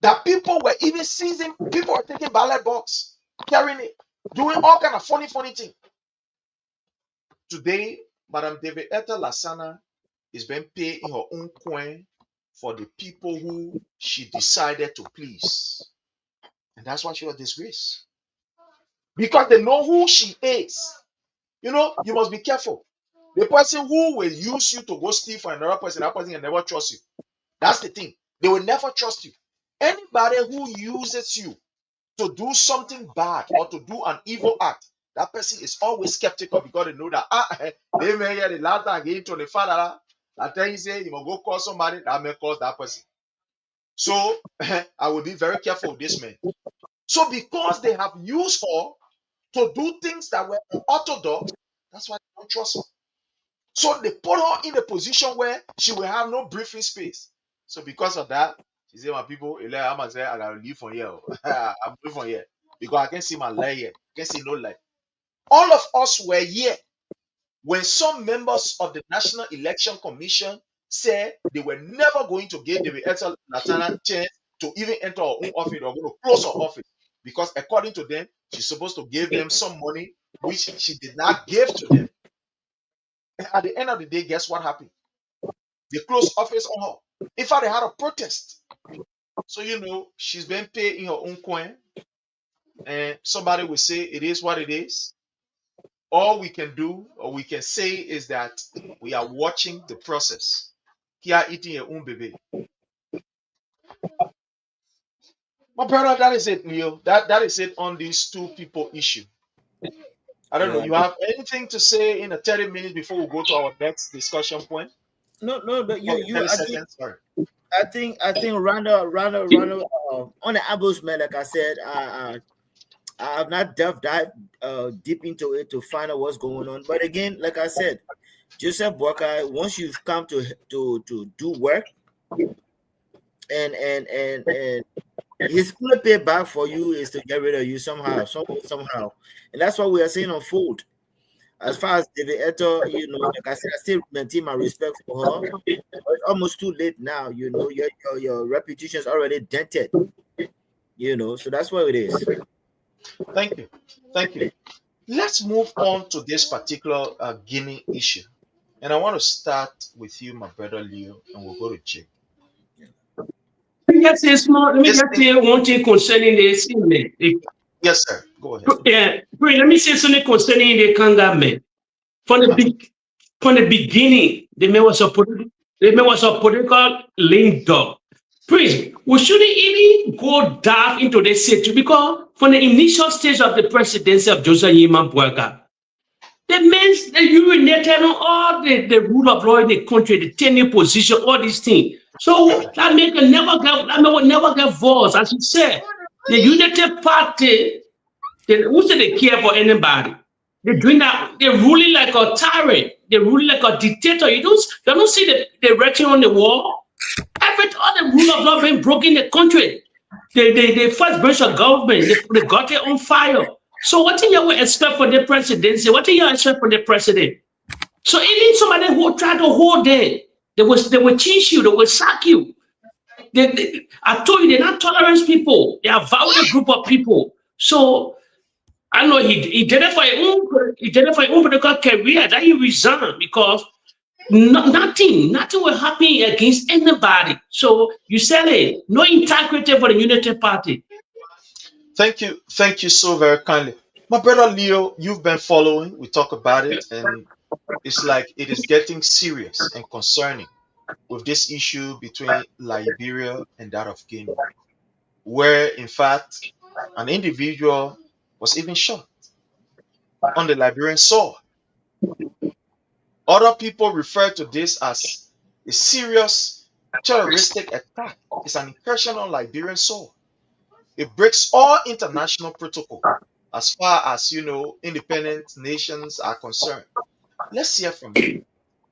That people were even seizing, people were taking ballot box, carrying it, doing all kind of funny things. Today, Madam David Etta Lassana is being paid in her own coin for the people who she decided to please. And that's why she was disgraced. Because they know who she is. You must be careful. The person who will use you to go steal for another person, that person will never trust you. That's the thing. They will never trust you. Anybody who uses you to do something bad or to do an evil act, that person is always skeptical because they know that they may hear the last time again to the father. I tell you, say you must go call somebody that may cause that person. So I will be very careful with this man. So because they have used her to do things that were unorthodox, that's why they don't trust her. So they put her in a position where she will have no breathing space. So because of that, she said, my people, I gotta leave from here. I'm leaving from here. Because I can't see my light here. I can't see no light. All of us were here when some members of the National Election Commission said they were never going to give David Etta Lassana a chance to even enter her own office or going to close her office. Because according to them, she's supposed to give them some money, which she did not give to them. And at the end of the day, guess what happened? They closed office on her. In fact, they had a protest. So, she's been paid in her own coin. And somebody will say it is what it is. All we can do or we can say is that we are watching the process. Here eating your own baby. My brother, that is it, Neil. That is it on these two people issue. I don't know. You have anything to say in 30 minutes before we go to our next discussion point? No, but I think Randall on the ambushment, like I said, I have not dived deep into it to find out what's going on. But again, like I said, Joseph Boakai, once you've come to do work and his fully pay back for you is to get rid of you somehow. And that's what we are seeing unfold. As far as David Etta, like I said, I still maintain my respect for her. But it's almost too late now, your reputation is already dented. So that's what it is. Thank you. Let's move on to this particular Guinea issue. And I want to start with you, my brother Leo, and we'll go to Jake. Let me just say one thing concerning this. Yes, sir. Go ahead. Yeah, let me say something concerning the Kangame. From the beginning, the man was a political link up. Please, we shouldn't even go dark into this situation because from the initial stage of the presidency of Joseph Yeman Boakai, the men they urinated on all the rule of law in the country, the tenure position, all these things. So that man will never get votes. As you said, the United Party, who said they care for anybody? They're doing that, they're ruling like a tyrant, they're ruling like a dictator. You don't see the writing on the wall. All the rule of law being broken in the country. The first branch of government, they got it on fire. So what do you expect for the presidency? What do you expect for the president? So even somebody who try to hold them, they will teach you, they will sack you. I told you, they're not tolerant people. They are violent group of people. So I know he did it for his own political career. That he resigned because nothing will happen against anybody. So you said it, no integrity for the Unity Party. Thank you so very kindly. My brother Leo, you've been following, we talk about it, and it's like it is getting serious and concerning with this issue between Liberia and that of Guinea, where in fact an individual was even shot on the Liberian soil. Other people refer to this as a serious terroristic attack. It's an incursion on Liberian soil. It breaks all international protocol as far as independent nations are concerned. Let's hear from you.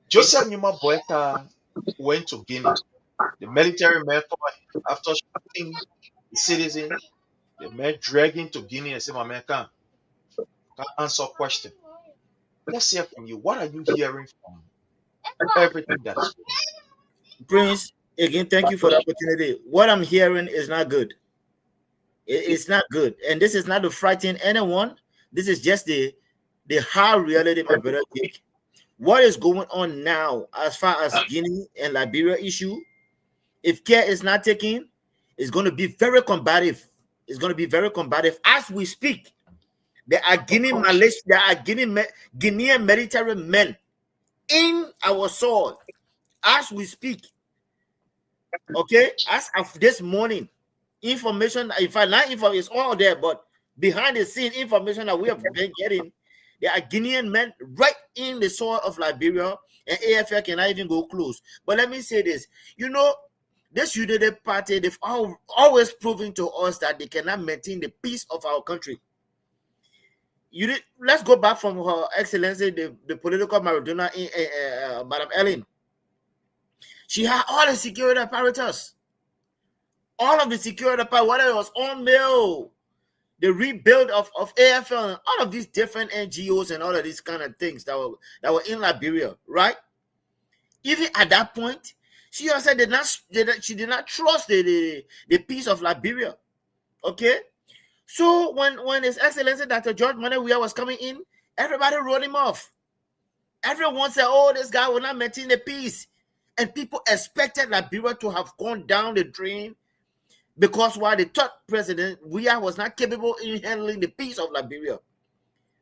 Joseph Numa Boyka went to Guinea. The military men after shooting the citizen, the men dragging to Guinea and say, "My man can't answer question." Let's hear from you. What are you hearing from everything that is going on? Prince, again, thank you for the opportunity. What I'm hearing is not good. It's not good. And this is not to frighten anyone. This is just the hard reality, my brother Dick. What is going on now as far as Guinea and Liberia issue, if care is not taken, it's going to be very combative. It's going to be very combative as we speak. There are Guinean Malaysia, there are Guinean military men in our soil as we speak. Okay, as of this morning, information, in fact, not info is all there, but behind the scene information that we have been getting, there are Guinean men right in the soil of Liberia, and AFL cannot even go close. But let me say this, this Unity Party, they've always proven to us that they cannot maintain the peace of our country. Let's go back from Her Excellency, the political Maradona, Madam Ellen. She had all the security apparatus. All of the security apparatus, whether it was on mail, the rebuild of AFL, and all of these different NGOs and all of these kind of things that were in Liberia, right? Even at that point, she also did not trust the peace of Liberia. Okay? So when His Excellency Dr. George Manneh Weah was coming in, everybody wrote him off. Everyone said, "Oh, this guy will not maintain the peace." And people expected Liberia to have gone down the drain because while the third president, Weah, was not capable in handling the peace of Liberia.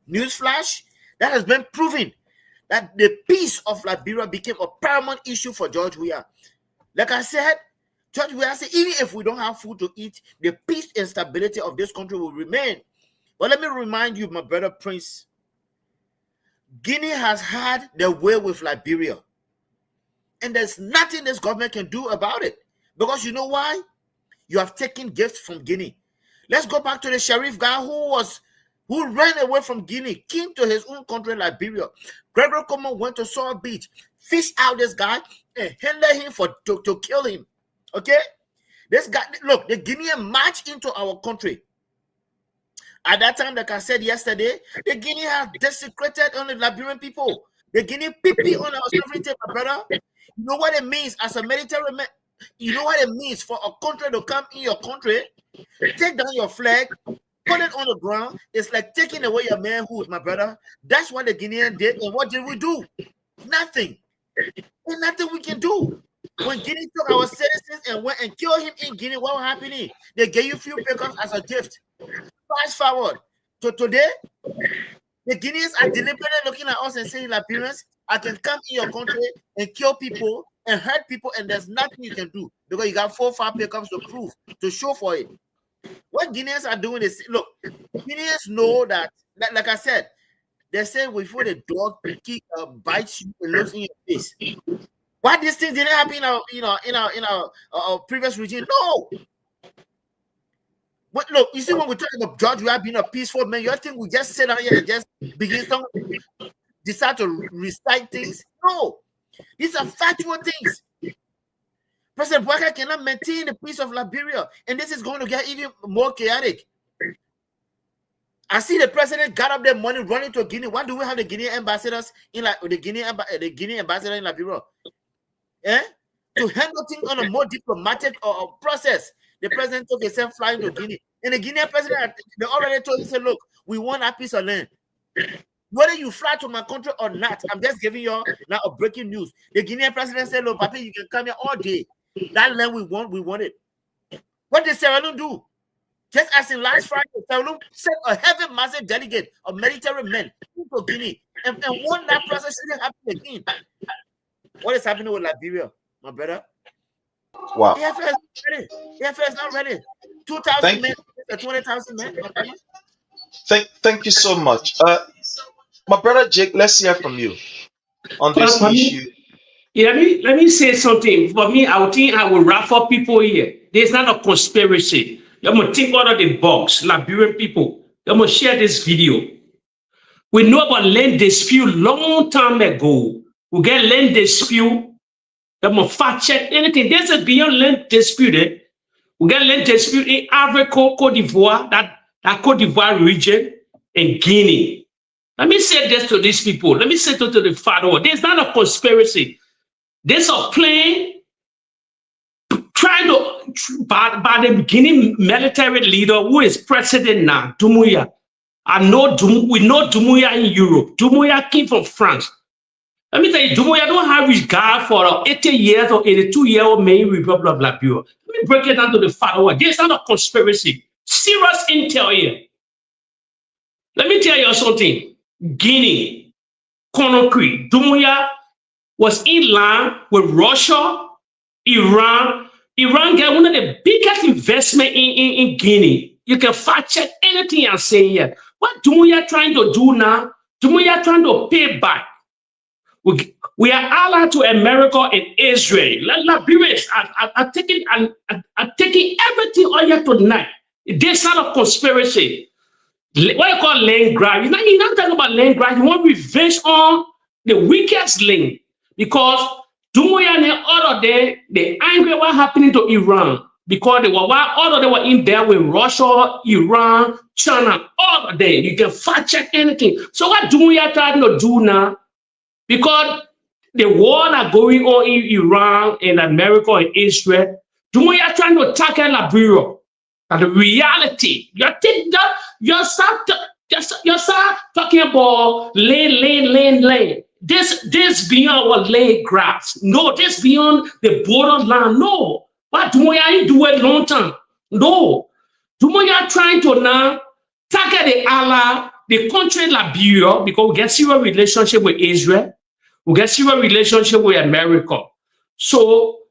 Newsflash, that has been proven that the peace of Liberia became a paramount issue for George Weah. Like I said, George Weah said, even if we don't have food to eat, the peace and stability of this country will remain. But let me remind you, my brother Prince, Guinea has had their way with Liberia. And there's nothing this government can do about it. Because you know why? You have taken gifts from Guinea. Let's go back to the sheriff guy who ran away from Guinea, came to his own country, Liberia. Gregory Coleman went to Saw Beach, fished out this guy, and handed him to kill him. Okay? This guy, look, the Guinean marched into our country. At that time, like I said yesterday, the Guinea have desecrated on the Liberian people. The Guinea pee on our sovereignty, my brother. You know what it means as a military man? You know what it means for a country to come in your country, take down your flag, put it on the ground? It's like taking away your manhood, my brother. That's what the Guinean did. And what did we do? Nothing. There's nothing we can do. When Guinea took our citizens and went and killed him in Guinea, what was happening? They gave you few papers as a gift. Fast forward to today, the Guineans are deliberately looking at us and saying, Liberians, I can come in your country and kill people and hurt people, and there's nothing you can do because you got 4 or 5 papers to prove, to show for it. What Guineans are doing is, look, Guineans know that like I said, they say before the dog bites you and looks in your face. Why these things didn't happen in our previous regime? No. But look, you see, when we talk about George Weah being a peaceful man, you think we just sit down here and just begin to decide to recite things? No. These are factual things. President Boyka cannot maintain the peace of Liberia, and this is going to get even more chaotic. I see the president got up their money running to Guinea. Why do we have the Guinean ambassadors in the Guinea ambassador in Liberia? To handle things on a more diplomatic process. The president took himself flying to Guinea. And the Guinean president, they already told him, said, look, we want our piece of land. Whether you fly to my country or not, I'm just giving you now a breaking news. The Guinean president said, "Look, Papi, you can come here all day. That land we want it." What did Sierra Leone do? Just as in last Friday, Sierra Leone sent a heavy, massive delegate of military men to Guinea, and one that process shouldn't happen again. What is happening with Liberia, my brother? Wow. EFA is not ready. 2,000 men, 20,000 men. Thank you so much. My brother Jake, let's hear from you on this issue. Yeah, let me say something. For me, I would think I will raffle people here. There's not a conspiracy. I'm going to think out of the box, Liberian people. I'm going to share this video. We know about land dispute long time ago. We get land dispute. I'm going to fact check anything. There's a beyond land dispute. We get land dispute in Africa, Cote d'Ivoire, that Cote d'Ivoire region, and Guinea. Let me say this to these people. Let me say to the father. There's not a conspiracy. There's a plan trying to, by the Guinea military leader who is president now, Doumbouya. We know Doumbouya in Europe. Doumbouya came from France. Let me tell you, Doumbouya don't have regard for 80 years or 82-year-old main Republic of Liberia. Let me break it down to the father. There's not a conspiracy. Serious intel here. Let me tell you something. Guinea, Conakry, Doumbouya was in line with Russia, Iran. Iran got one of the biggest investment in Guinea. You can fact check anything I'm saying here. What Doumbouya trying to do now? Doumbouya trying to pay back. We are allied to America and Israel. Liberians are taking everything on here tonight. There's not a conspiracy. What you call land grab? You're not talking about land grab. You want revenge on the weakest link. Because Doumbouya and all of them, they angry what happening to Iran. Because all of them were in there with Russia, Iran, China, all of them. You can fact check anything. So what Doumbouya trying to do now? Because the war that going on in Iran and America and Israel, Doumbouya trying to tackle Liberia. And the reality, you start talking about land. This beyond our land grabs. No, this beyond the borderland. No. What Doumbouya ain't do it long time. No. Doumbouya trying to now tackle the ally, the country Liberia, because we get serious relationship with Israel. We get serious relationship with America. So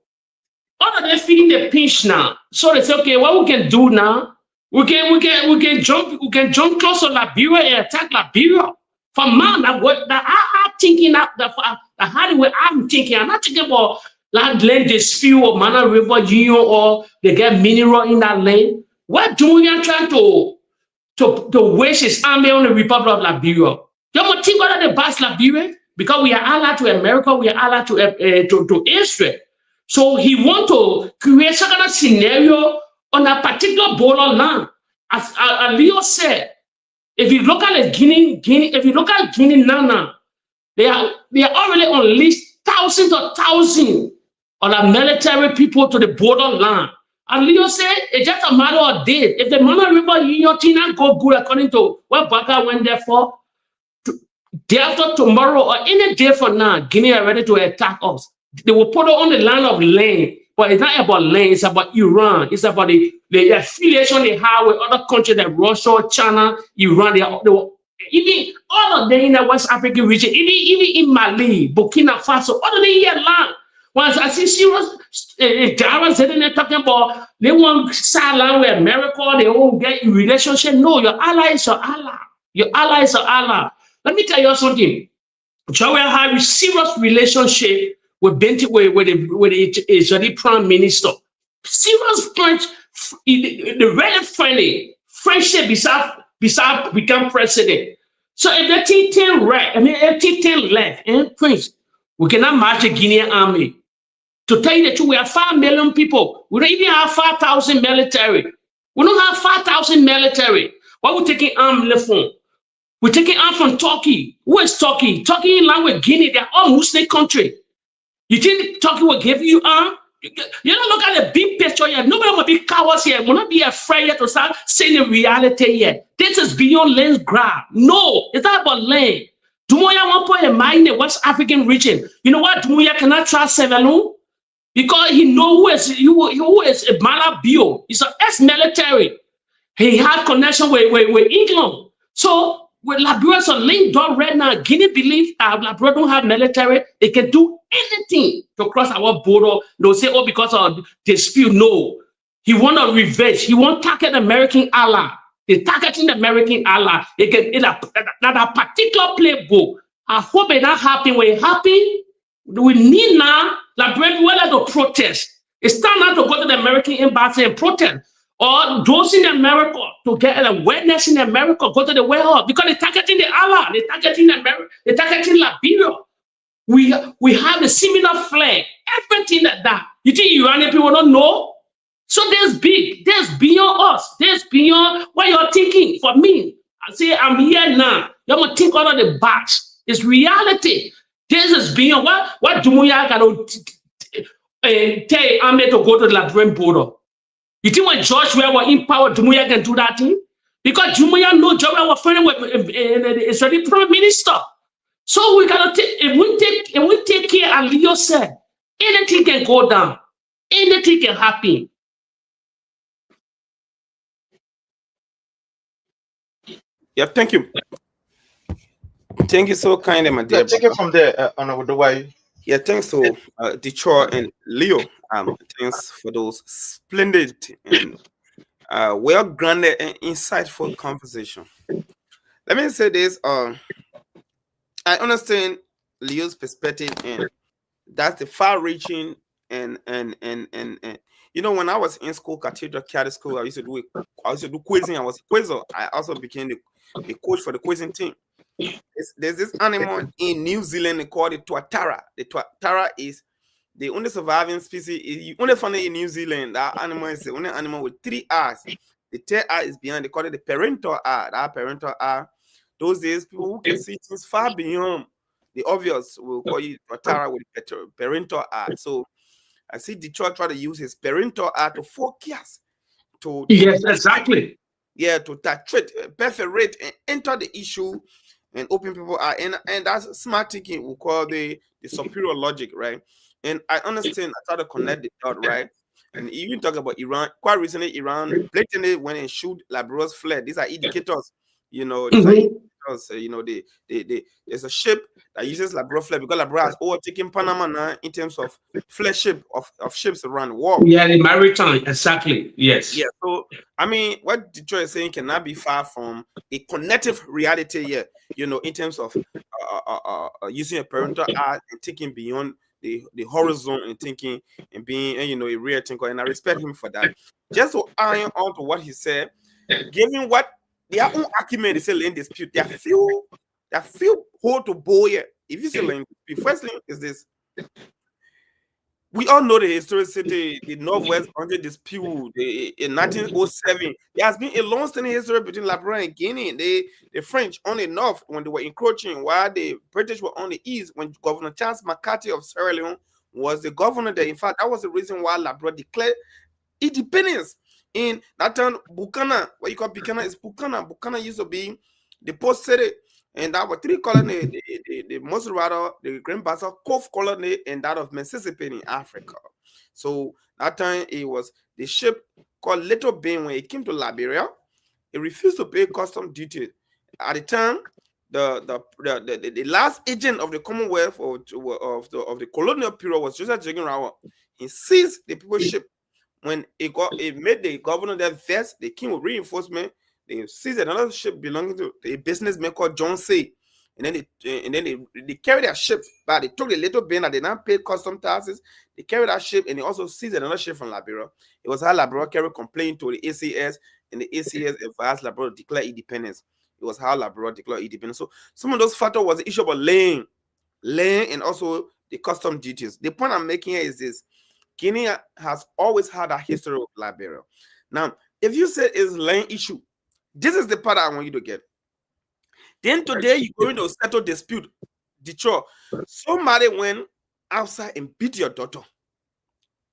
all of them feeling the pinch now. So they say, okay, what we can do now? We can jump close to Liberia and attack Liberia. For man, I'm thinking I'm thinking. I'm not thinking about land dispute or Mana River Union or they get mineral in that land. What Doumbouya trying to waste his army on the Republic of Liberia? You want to think about the past Liberia? Because we are allied to America, we are allied to Israel. So he want to create some kind of scenario on a particular borderland. As Leo said, if you look at Guinea, if you look at Guinea now, they are already unleashed thousands of the military people to the borderland. And Leo said it's just a matter of days. If the Mana River Union thing go good according to what Baka went there for, day after tomorrow or any day from now, Guinea are ready to attack us. They will put it on the line of land, but it's not about land, it's about Iran. It's about the affiliation they have with other countries like Russia, China, Iran. Even all of them in the West African region, even in Mali, Burkina Faso, all of them here land. Once I see serious Jara sitting there talking about they want to side with America, they won't get in relationship. No, your ally is your ally. Your ally is your ally. Let me tell you something. Joel have a serious relationship with the Israeli Prime Minister. Serious French, the very friendly friendship beside become president. So if the T10 right, if T10 left and Prince, we cannot match the Guinean army. To tell you the truth, we have 5 million people. We don't even have 5,000 military. We don't have 5,000 military. Why we taking arm left from? We're taking arm from Turkey. Who is Turkey? Turkey in line with Guinea. They're all Muslim country. You think Turkey will give you arm? You don't look at the big picture here. Nobody will be cowards here. Will not be afraid to start saying the reality here. This is beyond land grab. No, it's not about land. Dumuya won't put a mind in the West African region. You know what? Dumuya cannot trust Sevelun because he knows who is a Malabio. He's an ex-military. He had connection with England. So with Liberia's a link door right now, Guinea believe that Liberia don't have military. They can do anything to cross our border. They'll say, oh, because of dispute. No. He want a revenge. He want target American ally. They targeting the American ally. They can in a particular playbook. I hope it not happen. When it happen, we need now Liberia to protest. It's time now to go to the American embassy and protest. Or those in America to get a witness in America, go to the warehouse because they're targeting the ally, they're targeting America, they're targeting Liberia. We have a similar flag, everything like that. You think Iranian people don't know? So there's beyond us, there's beyond what you're thinking. For me, I say I'm here now. You're gonna think out of the box. It's reality. This is beyond what Dumuya can tell Ahmed to go to the Liberian border. You think when George was in power, Dumuya can do that thing? Because Dumuya knows George was friendly with the Israeli Prime Minister. So we gotta take if we take care, and Leo said, anything can go down, anything can happen. Yeah, thank you. Thank you so kindly, my dear. Yeah, take it from there, Honorable Way. Yeah, thanks to Detroit and Leo. Thanks for those splendid and well-grounded and insightful conversation. Let me say this. I understand Leo's perspective, and that's the far-reaching and you know, when I was in school, Cathedral Cadet School, I used to do quizzing. I was a quizzer. I also became the coach for the quizzing team. There's this animal in New Zealand, they call it tuatara. The tuatara is the only surviving species. You only find it in New Zealand. That animal is the only animal with 3 eyes. The third eye is behind. They call it the parental eye. That parental eye. Those days, people who can see things far beyond the obvious will call you tuatara with parental eye. So I see Detroit try to use his parental eye to focus. Yes, exactly. Yeah, to titrate, perforate, and enter the issue and open people are and that's smart thinking we call the superior logic, right? And I understand, I try to connect the dot, right? And even talk about Iran. Quite recently, Iran blatantly went and shoot Liberia's flag. These are indicators, you know. These are indicators, you know. There's a ship that uses Liberia flag because Liberia has overtaken Panama now in terms of flag ship of ships around the world. Yeah, the maritime, exactly. Yes. Yeah. So I mean, what Detroit is saying cannot be far from a connective reality here. You know, in terms of using a parental eye and thinking beyond the horizon and thinking and being, you know, a real thinker, and I respect him for that. Just to iron on to what he said, given what their own argument is a land dispute, there are few hold to bow here. If you say land dispute, first thing is this. We all know the historicity, the Northwest Boundary dispute in 1907. There has been a long-standing history between Liberia and Guinea. The French on the north when they were encroaching, while the British were on the east when Governor Charles McCarthy of Sierra Leone was the governor there. In fact, that was the reason why Liberia declared independence. In that time, Buchanan, what you call Buchanan is Buchanan. Buchanan used to be the post city. And that were 3 colonies, the Mosurado, the Grand Bassa, Cove colony, and that of Mississippi in Africa. So that time it was the ship called Little Ben. When it came to Liberia, it refused to pay custom duty. At the time, the last agent of the Commonwealth of the colonial period was Joseph Jegan-Rawa. He seized the people's ship. When it made the governor there vest, they came with reinforcement. They seized another ship belonging to a businessman called John Say, and then they carried that ship back. They took the Little Ben that they now paid custom taxes. They carried that ship and they also seized another ship from Liberia. It was how Liberia carried complaint to the ACS, and the ACS advised Liberia to declare independence. It was how Liberia declared independence. So some of those factors was the issue about laying, and also the custom duties. The point I'm making here is this: Guinea has always had a history of Liberia. Now, if you say it's land issue, this is the part I want you to get. Then today you're going to settle dispute. Detroit, somebody went outside and beat your daughter.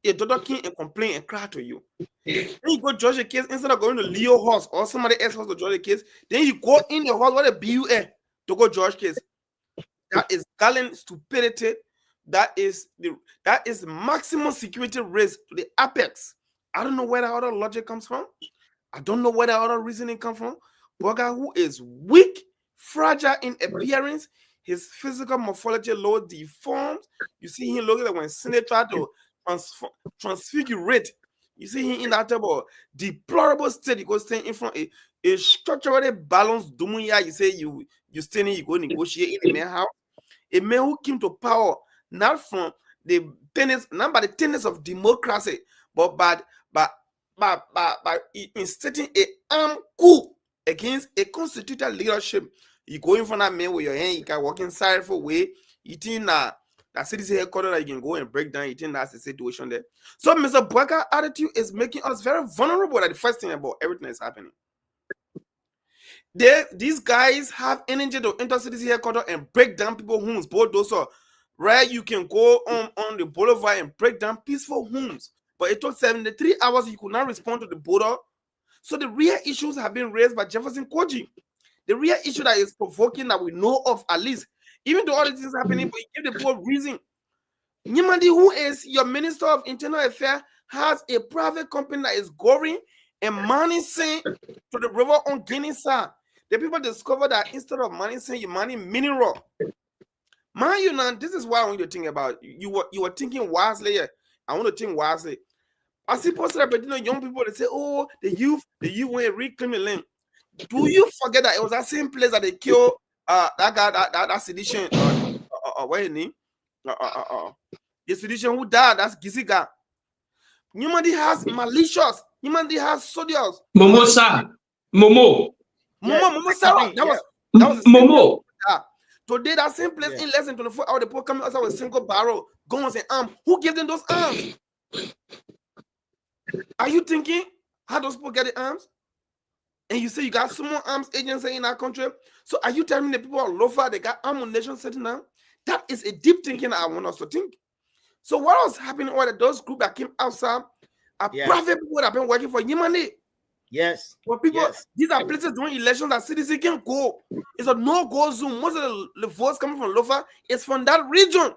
Your daughter came and complained and cried to you. Then you go judge the case instead of going to Leo house or somebody else house to judge the case. Then you go in your house where the BUA to go judge case. That is gallant stupidity. That is maximum security risk to the apex. I don't know where the other logic comes from. I don't know where the other reasoning comes from. Burger, who is weak, fragile in appearance, his physical morphology low deformed. You see him looking like when Senate tried to transfigurate. You see him in that deplorable state. You go stand in front of a structurally balanced Dumuya. You say you standing, you go negotiate in the man house. A man who came to power not from the tenets, not by the tenets of democracy, but by instituting a armed coup against a constituted leadership. You go in front of that man with your hand, you can walk inside for way. You think that citizen headquarters that you can go and break down. You think that's the situation there. So Mr. Bouakar's attitude is making us very vulnerable. At the first thing about everything that's happening. These guys have energy to enter citizen headquarters and break down people's homes, bulldozer. Right, you can go on the boulevard and break down peaceful homes. But it took 73 hours. You could not respond to the border. So the real issues have been raised by Jefferson Koji. The real issue that is provoking that we know of, at least, even though all this is happening, but you give the poor reason. Nyimandi, who is your Minister of Internal Affairs, has a private company that is going and money sent to the river on Guinea side. The people discovered that instead of money sent, you money mineral. Man, you know, this is what I want you to think about. You were thinking wisely. I want to think wisely. I see posted up, young people that say, "Oh, the youth want to reclaim the land." Do you forget that it was that same place that they killed that guy, that sedition? What his name? The sedition who died. That's Giziga. Humanity has malicious. Humanity has soldiers. Momo. Sarah. That was Momo. Today, that same place in less than 24 hours, the people coming outside with a single barrel, guns and arms. Who gave them those arms? Are you thinking how those people get the arms? And you say you got small arms agency in our country. So are you telling me the people of Lofa, they got ammunition sitting down? That is a deep thinking I want us to think. So what was happening was that those groups that came outside are private people that have been working for Yimane. Yes. For people, these are places during elections that citizens can go. It's a no-go zone. Most of the votes coming from Lofa is from that region.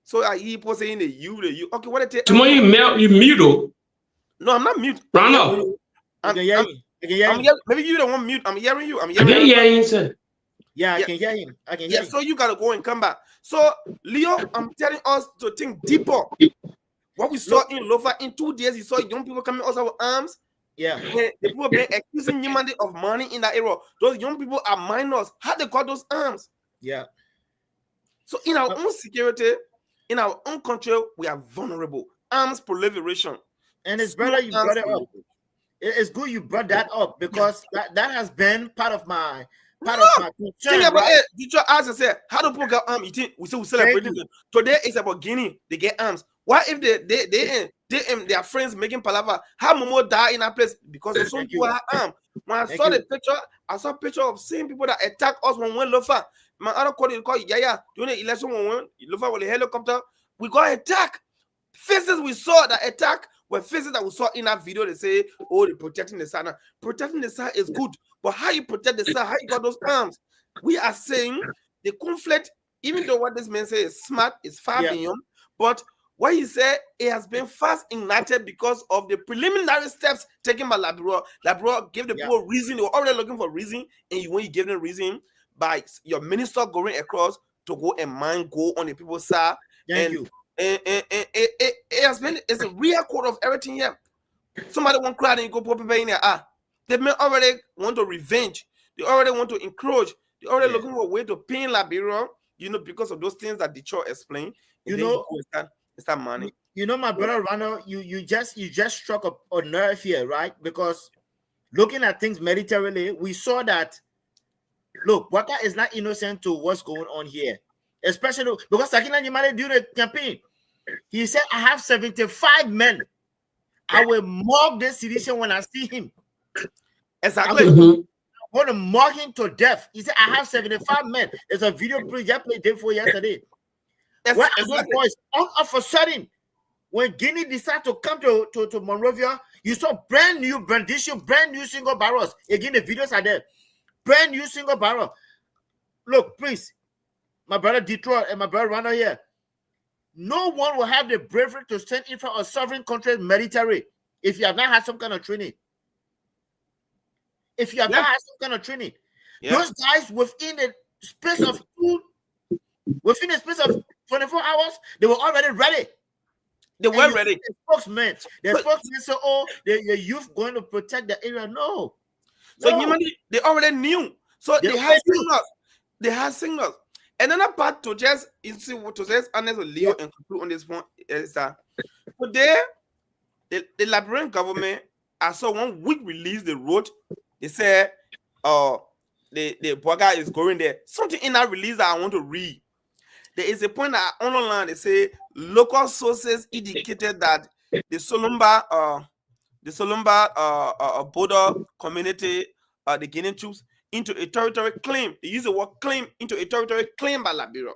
So I hear people saying the you. Okay, what I tell Tomorrow you mute. No, I'm not mute. Run up. Maybe you don't want mute. I'm hearing you. I can hear you, sir. Yeah, I can hear him. I can hear him. So you gotta go and come back. So Leo, I'm telling us to think deeper. What we saw in Lofa in 2 days, you saw young people coming outside with arms. Yeah. The people been accusing Yimande of money in that area. Those young people are minors. How they got those arms? Yeah. So in our own security, in our own country, we are vulnerable. Arms proliferation. And it's better you brought it up. It's good you brought that up because that has been part of my concern. Think about right? it. You just ask and say, how do people get arms? You think we celebrate them. Today it's about Guinea. They get arms. Why if they are friends making palaver? How Momo die in that place? Because of some people have arms. When I saw the picture, I saw a picture of same people that attack us when we went Lofa. My other colleague called Yaya during the election when we went Lofa with a helicopter. We got attacked. Faces we saw that attack were faces that we saw in that video. They say, oh, they're protecting the side. Now, protecting the side is good, but how you protect the side? How you got those arms? We are saying the conflict, even though what this man says is smart, is far beyond, but what he said, it has been fast ignited because of the preliminary steps taken by Labrador. Labrador gave the people reason. They were already looking for reason, and when you give them reason by your minister going across to go and mine gold on the people's side. Thank you. It has been, it's a real core of everything here. Somebody won't cry and you go put people in there. They may already want to revenge. They already want to encroach. They're already looking for a way to pain Liberia, because of those things that Detroit explained. It's that money. My brother Ronald, you just struck a nerve here, right? Because looking at things militarily, we saw that, look, Waka is not innocent to what's going on here. Especially because Sakina Nyimande during the campaign, he said, I have 75 men. I will mock this sedition when I see him. Exactly. I'm going to mock him to death. He said, I have 75 men. There's a video I played day for yesterday. Well, boys, all of a sudden, when Guinea decided to come to Monrovia, you saw brand new single barrels. Again, the videos are there. Brand new single barrel. look, please, my brother Detroit and my brother Rana here. No one will have the bravery to stand in front of a sovereign country military if you have not had some kind of training. If you have not had some kind of training, those guys within the space of 24 hours, they were already ready. They were ready. The spokesman said, "Oh, the youth going to protect the area." No. So they already knew. So they had signals. They had signals. Another part to just honest with Leo and conclude on this point is that today the Liberian government, I saw 1 week release they wrote. They said, the Boga is going there. Something in that release that I want to read. There is a point that online they say local sources indicated that the Solomba border community, the Guinean troops, into a territory claim. They use the word claim into a territory claim by Liberia.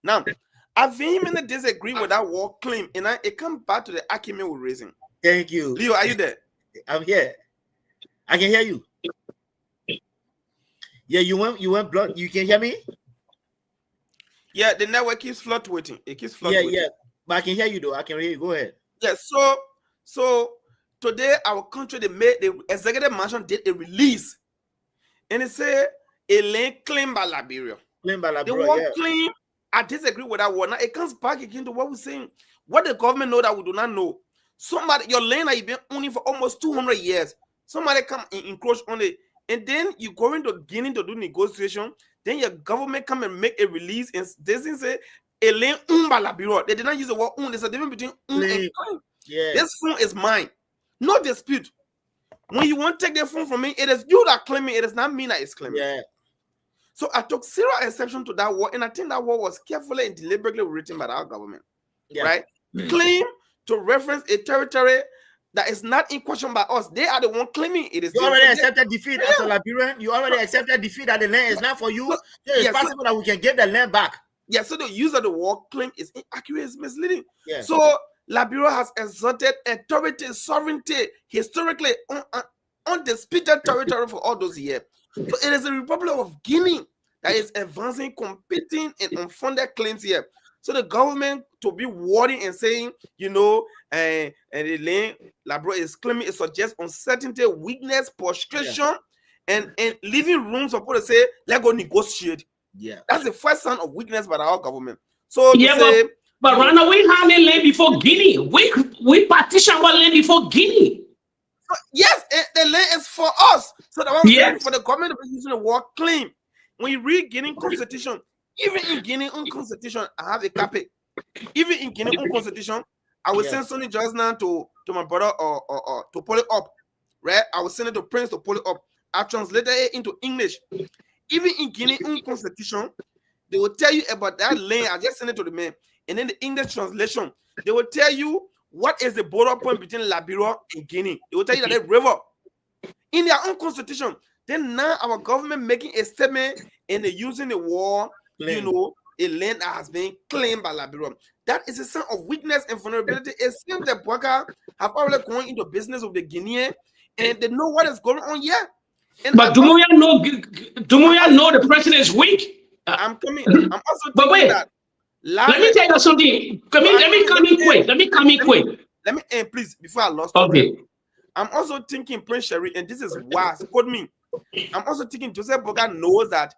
Now, I vehemently disagree with that word claim, and it comes back to the argument we're raising. Thank you. Leo, are you there? I'm here. I can hear you. Yeah, you went blood. You can hear me? Yeah, the network keeps fluctuating. It keeps fluctuating. Yeah. But I can hear you though. I can hear you. Go ahead. Yeah, so today our country, the executive mansion did a release. And it said a land claimed by Liberia. The word claim, I disagree with that word. Now it comes back again to what we're saying. What the government know that we do not know. Somebody, your land that you've been owning for almost 200 years. Somebody come and encroach on it. And then you go into Guinea to do negotiation. Then your government come and make a release. And they didn't say a land owned by Liberia. They did not use the word own. There's a difference between own and claim. Yeah. This phone is mine. No dispute. When you want to take the phone from me, it is you that claim it. It does not mean that it's claiming. Yeah. So I took zero exception to that word, and I think that word was carefully and deliberately written by our government. Yeah. Right? Claim to reference a territory that is not in question by us. They are the one claiming it is. You already accepted defeat as a Liberian. You already accepted defeat that the land is not for you. So it's possible that we can get the land back. Yeah. So the use of the word claim is inaccurate, it's misleading. Yeah. So Liberia has exerted authority, sovereignty, historically undisputed territory for all those years. So it is the Republic of Guinea that is advancing, competing, and unfunded claims here. So the government to be worrying and saying, and the land Liberia is claiming, it suggests uncertainty, weakness, frustration, and leaving room for people to say, let's go negotiate. Yeah. That's the first sign of weakness by our government. So but Rana, we had a land before Guinea. We partition our land before Guinea. Yes, the land is for us. So the one for the government to be using the word claim. When you read Guinea constitution, even in Guinea constitution, I have a copy. Even in Guinea constitution, I will send Sonny just now to my brother or to pull it up. Right? I will send it to Prince to pull it up. I translated it into English. Even in Guinea constitution, they will tell you about that land. I just sent it to the man. And then the English translation, they will tell you what is the border point between Liberia and Guinea. They will tell you that the river in their own constitution. Then now our government making a statement and they're using the word, a land that has been claimed by Liberia. That is a sign of weakness and vulnerability. It seems that Boga have already gone into business with the Guinean and they know what is going on here. But Dumuya know the president is weak. I'm coming. I'm also thinking that. Let me tell you something. Let me come in quick. Let me please before I lost. Okay. I'm also thinking Prince Sherry, and this is why quote me. I'm also thinking Joseph Boga knows that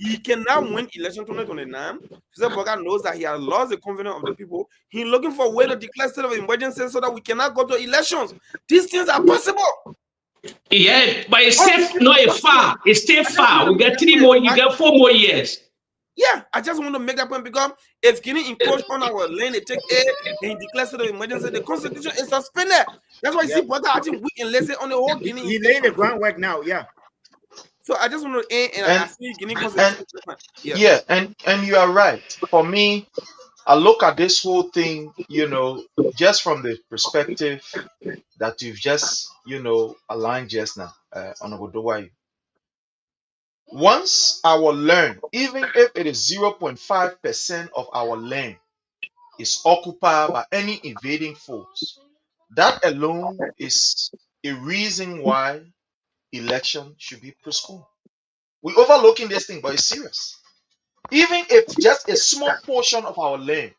he cannot win election 2029. Joseph Boga knows that he has lost the confidence of the people. He's looking for a way to declare state of emergency so that we cannot go to elections. These things are possible. Yeah, but it's far. It's still far. We get 3 more. You get 4 more years. Yeah, I just want to make that point because if Guinea encroach on our land, they take air and declare state of emergency, the constitution is suspended. That's why you see Boga acting weak and let's say on the whole Guinea. He laying the groundwork now, yeah. So I just want to end and I see Guinea constitution. And you are right. For me, I look at this whole thing, just from the perspective that you've just, aligned just now, on Ogodowayo. Once our land, even if it is 0.5% of our land, is occupied by any invading force, that alone is a reason why election should be postponed. We're overlooking this thing, but it's serious. Even if just a small portion of our land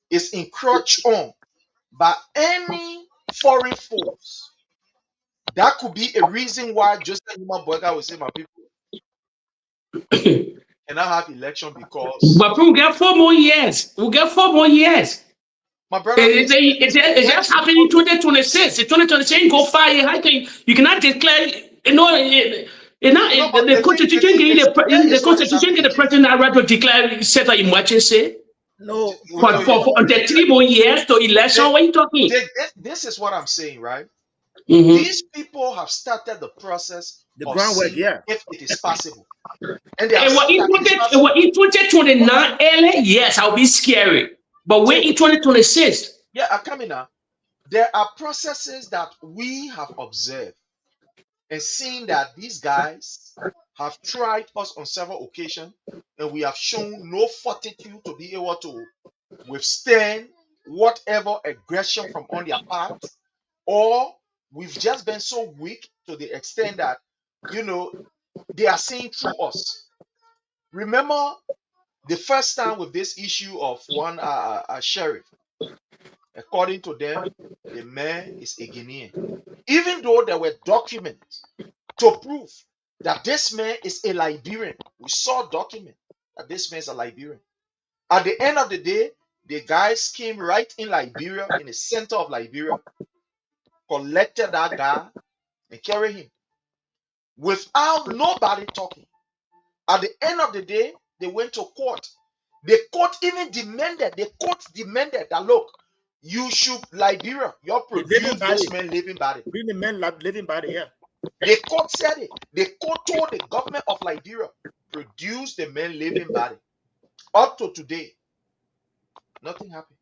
is encroached on by any foreign force, that could be a reason why Joseph Numa Boyka will say, my people cannot have election because But we'll get 4 more years. We'll get 4 more years. my brother, It's just happening in 2026. In 2026, go 5 years. How can you cannot declare? You know, the constitution gave the constitution gave the president the right to declare set an emergency. No, For the 3 more years to election. What are you talking? This is what I'm saying, right? Mm-hmm. These people have started the process the of groundwork, seeing yeah. if it is possible. And they are It was saying in that it's possible. 2029 early. Yes, I'll be scary. But we're in 2026. Yeah, I'm coming now. There are processes that we have observed and seen that these guys have tried us on several occasions, and we have shown no fortitude to be able to withstand whatever aggression from on their part, or we've just been so weak to the extent that, you know, they are seeing through us. Remember the first time with this issue of one sheriff. According to them, the man is a Guinean. Even though there were documents to prove that this man is a Liberian, we saw documents that this man is a Liberian. At the end of the day, the guys came right in Liberia, in the center of Liberia, collected that guy and carried him without nobody talking. At the end of the day, they went to court. The court even demanded, that look, you should Liberia, you produce this man living body. Bring the man living body, yeah. The court said it. The court told the government of Liberia, produce the man living body. Up to today, nothing happened.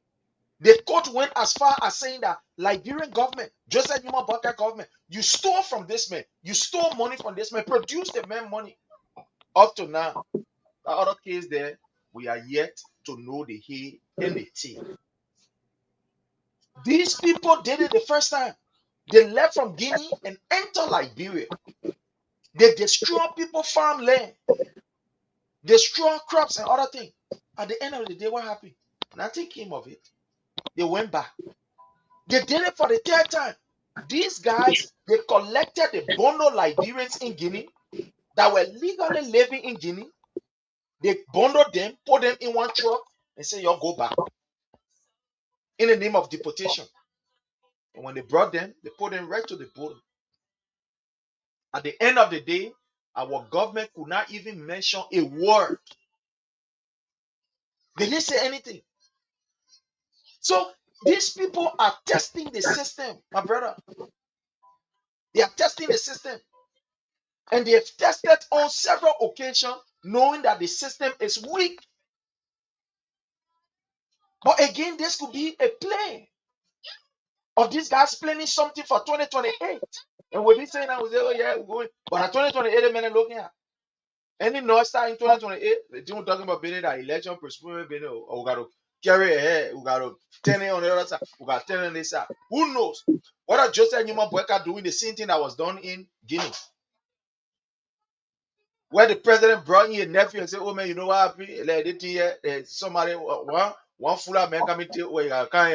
The court went as far as saying that Liberian government, Joseph Numa Boyka government, you stole from this man, you stole money from this man, produce the man money. Up to now, the other case there, we are yet to know the hay and the tea. These people did it the first time. They left from Guinea and entered Liberia. They destroy people's farmland, destroy crops and other things. At the end of the day, what happened? Nothing came of it. They went back. They did it for the third time. These guys, they collected the Bondo Liberians in Guinea that were legally living in Guinea. They bundled them, put them in one truck, and say, y'all go back. In the name of deportation. And when they brought them, they put them right to the border. At the end of the day, our government could not even mention a word. They didn't say anything. So these people are testing the system, my brother. They are testing the system. And they have tested on several occasions, knowing that the system is weak. But again, this could be a play of these guys planning something for 2028. And we'll be saying that we say, oh yeah, we're going. But at 2028, the men are looking at. Any North Star in 2028, the team talking about being that election postponement, we got to carry ahead, we got to 10 on the other side, we got 10 on this side. Who knows? What are Joseph Numa Boyka doing the same thing that was done in Guinea? Where the president brought in a nephew and said, oh man, you know what happened? Like, this year, somebody, one fuller man coming to, oh, you got come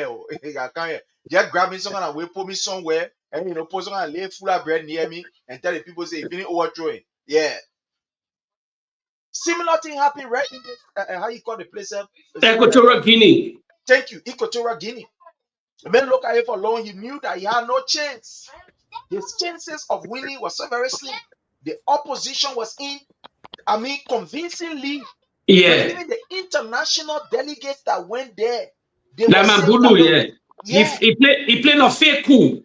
here. Just grab me something and wait, put me somewhere, and you know, put something and lay fuller bread near me and tell the people, say, if you need overthrowing. Yeah. Similar thing happened right in this, how you call the place? Equatorial Guinea. Thank you, Equatorial Guinea. The man looked at it for long, he knew that he had no chance. His chances of winning was so very slim. The opposition was convincingly. Yeah. Even the international delegates that went there, they Like were Mabulu, yeah. He played a fake coup.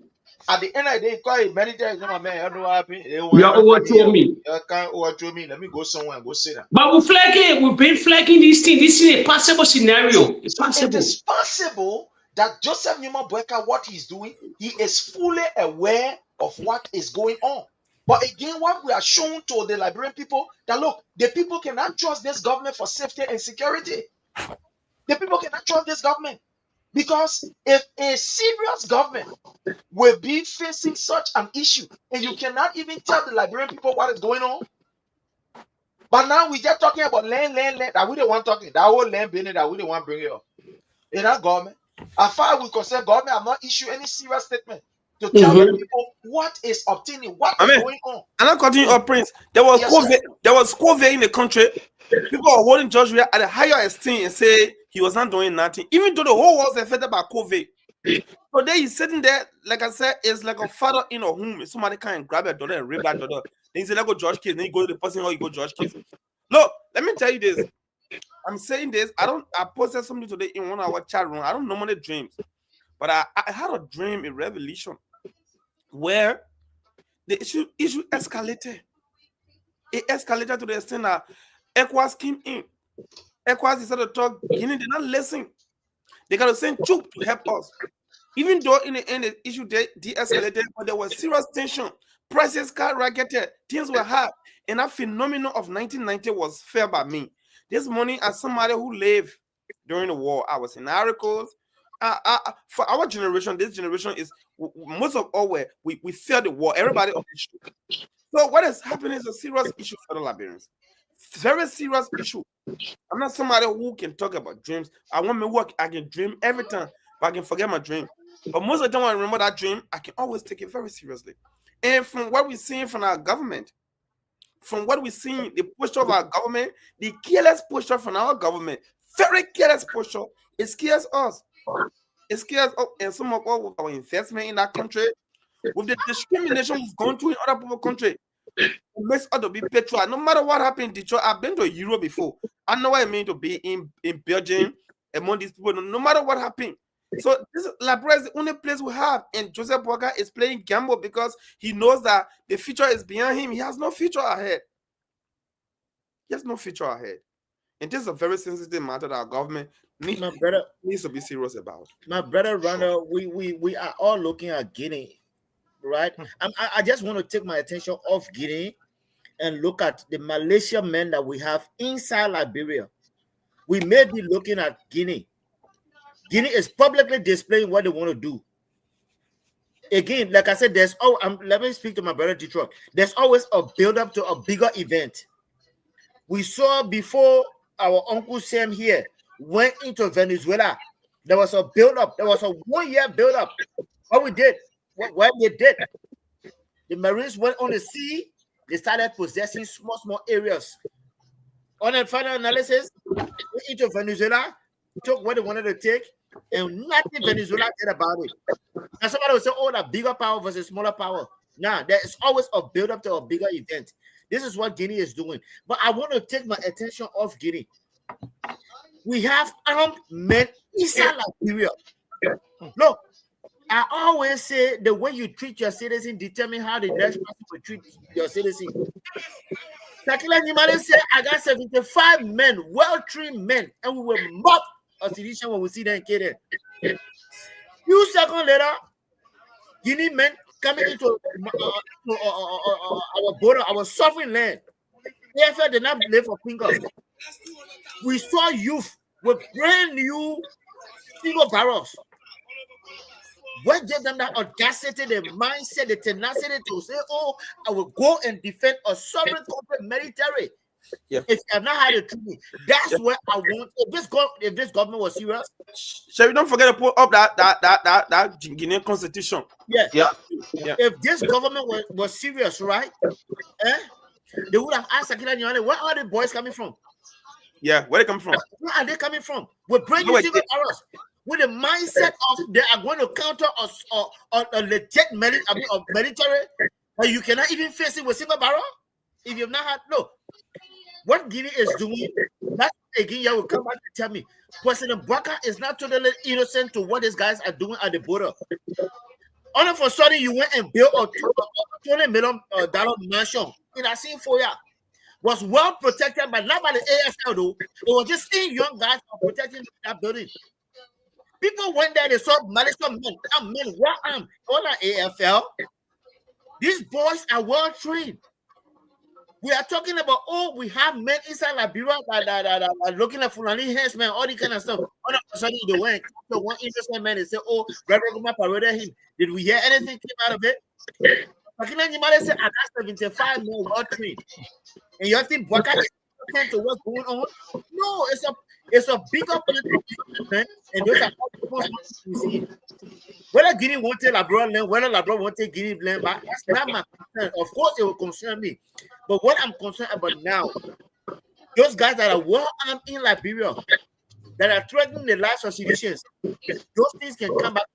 At the end of the day, quite many times, man, I know what happened. You overthrow me. You can't overthrow me. Let me go somewhere and go sit down. But we've been flagging this thing. This is a possible scenario. It's possible. It is possible that Joseph Numa Boyka, what he's doing, he is fully aware of what is going on. But again, what we are shown to the Liberian people, that look, the people cannot trust this government for safety and security. The people cannot trust this government. Because if a serious government will be facing such an issue, and you cannot even tell the Liberian people what is going on, But now we just talking about land. That we don't want talking. That whole land business that we don't want bring it up. In our government, as far as we concern government, have not issued any serious statement to tell the people what is obtaining, what is going on. And I'm cutting up, Prince. There was Yes, COVID. sir. There was COVID in the country. People are holding George Weah at a higher esteem and say he was not doing nothing, even though the whole world was affected by COVID. So there he's sitting there, like I said, it's like a father in a home. If somebody can grab a daughter and rape that daughter, then he say, "Let's go George case." Then you go to the person, "Oh, you go George case." Look, let me tell you this. I'm saying this. I posted something today in one of our chat room. I don't normally dream, but I had a dream, a revelation, where the issue escalated. It escalated to the extent that ECOWAS came in. ECOWAS decided to talk. Guinea did not listen. They got to send troops to help us. Even though in the end the issue de-escalated, but there was serious tension. Prices skyrocketed. Things were hard. And that phenomenon of 1990 was felt by me. This morning, as somebody who lived during the war, I was in articles. For our generation, this generation is most of all where we felt the war. Everybody on the street. So what is happening is a serious issue for the Liberians. Very serious issue. I'm not somebody who can talk about dreams. I want me work. I can dream every time, but I can forget my dream. But most of the time when I remember that dream, I can always take it very seriously. And from what we're seeing from our government, the posture of our government, the careless posture from our government, very careless posture, it scares us. It scares us, and some of us with our investment in that country, with the discrimination we've gone through in other people's country. It makes us to be patriotic. No matter what happened in Detroit, I've been to Europe before. I know what it means to be in Belgium among these people. No matter what happened. So this Liberia is the only place we have, and Joseph Boakai is playing gamble because he knows that the future is behind him. He has no future ahead. He has no future ahead. And this is a very sensitive matter that our government needs to be serious about. My brother Randall, we are all looking at Guinea, right? I just want to take my attention off Guinea and look at the Malaysia men that we have inside Liberia. We may be looking at Guinea. Guinea is publicly displaying what they want to do. Again, like I said, let me speak to my brother Detroit. There's always a build-up to a bigger event. We saw before our Uncle Sam here went into Venezuela. There was a build-up. There was a 1 year build-up. What we did, what they did, the Marines went on the sea. They started possessing small areas. On the final analysis, went into Venezuela, took what they wanted to take, and nothing Venezuela did about it. And somebody will say, "Oh, that bigger power versus smaller power." Nah, there is always a build-up to a bigger event. This is what Guinea is doing. But I want to take my attention off Guinea. We have armed men inside Liberia. Look, I always say the way you treat your citizen determine how the next person will treat your citizen. Sakila Nimale said, "I got 75 men, well-trained men, and we will mob a situation when we see them kidding." Few seconds later, Guinea men coming into our border, our sovereign land. AFL did not live for finger. We saw youth with brand new single barrels. What gave them that audacity, the mindset, the tenacity to say, "Oh, I will go and defend a sovereign country military." Yeah. If you have not had a treaty, that's where I want. If this government was serious, Shall we don't forget to put up that Guinean constitution? yeah. Yeah. If this government was serious, right? They would have asked Sakila Nyane, "Where are the boys coming from? Yeah, where they come from? Where are they coming from? With brand new single arrows, with the mindset of they are going to counter us a legit military, and you cannot even face it with single barrel. If you've not had what Guinea is doing, that again, you will come back and tell me President Boakai is not totally innocent to what these guys are doing at the border. All of a sudden, you went and built a $20 million mansion in a scene for you. Was well protected, but not by the AFL though. It was just young guys protecting that building. People went there, they saw Malaysian men, well armed, all the AFL. These boys are well trained. We are talking about, we have men inside Liberia that are looking at Fulani henchmen, all this kind of stuff. All of a sudden, they went to one innocent man and said, "Oh, Reverend Guma paraded him." Did we hear anything came out of it? But anybody say I got 75 men well trained, and you think Baka tend to what's going on? No, it's a bigger plan, and those are all you see. Whether Guinea wanted LeBron land, whether LeBron wanted Guinea land, but that's not my concern. Of course, it will concern me. But what I'm concerned about now, those guys that are well armed in Liberia, that are threatening the lives of citizens, those things can come back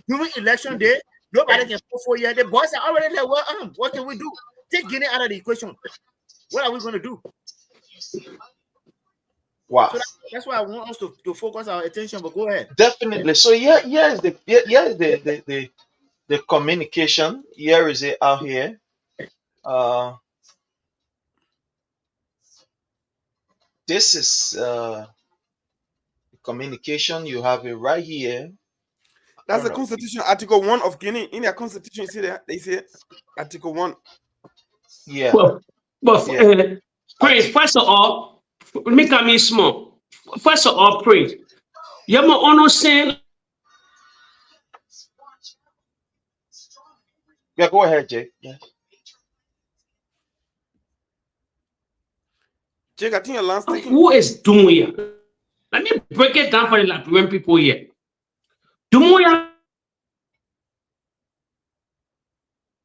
during election day. Nobody can vote for you. The boys are already well armed. What can we do? Take Guinea out of the equation. What are we going to do? Wow. So that's why I want us to focus our attention. But go ahead. Definitely. So here's the communication. Here is it out here. This is communication. You have it right here. That's the Constitution, Article 1 of Guinea. In their Constitution, you see that they say Article 1. Yeah. But Prince, first of all, make me small. First of all, Prince, you're my honor saying. Yeah, go ahead, Jake. Yeah. Jake, I think your last thing. Who is Dumuya? Let me break it down for the Liberian people here. Dumuya,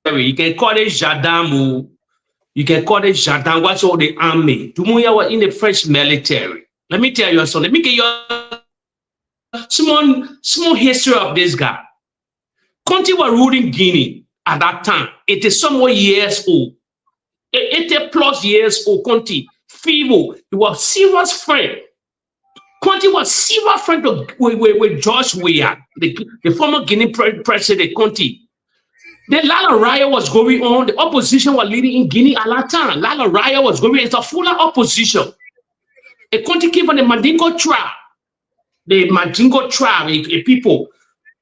you can call it Jardin, you can call it Jardin, what's all the army. Dumuya was in the French military. Let me tell you something. Let me give you small history of this guy. Conti was ruling Guinea at that time. It is somewhat years old. 80 plus years old, Conti. Feeble. He was serious friend. Conti was serious friend with George Weah, the former Guinea president, Conti. Then Lala Raya was going on. The opposition was leading in Guinea at that time. Lala Raya was going. It's a full opposition. A Conti came from the Mandingo tribe. The Mandingo tribe, a people.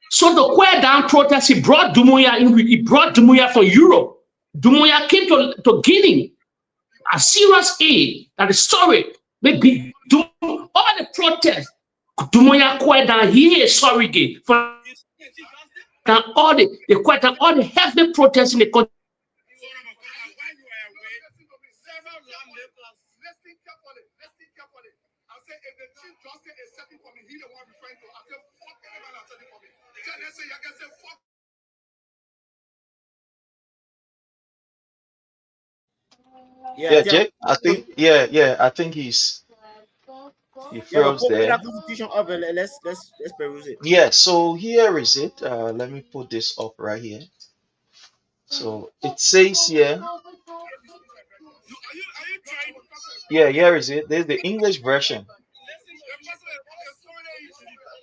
So the quiet down protest, he brought Dumuya in. He brought Dumuya from Europe. Dumuya came to Guinea. A serious aid that is sorry. Maybe all the protests. Dumuya quiet down. He is sorry gay for all the quiet down all the heavy protests in the country. Yeah, Jake. I think I think he feels there. Let's peruse it. Yeah, so here is it. Let me put this up right here. So it says here. Yeah, here is it. There's the English version.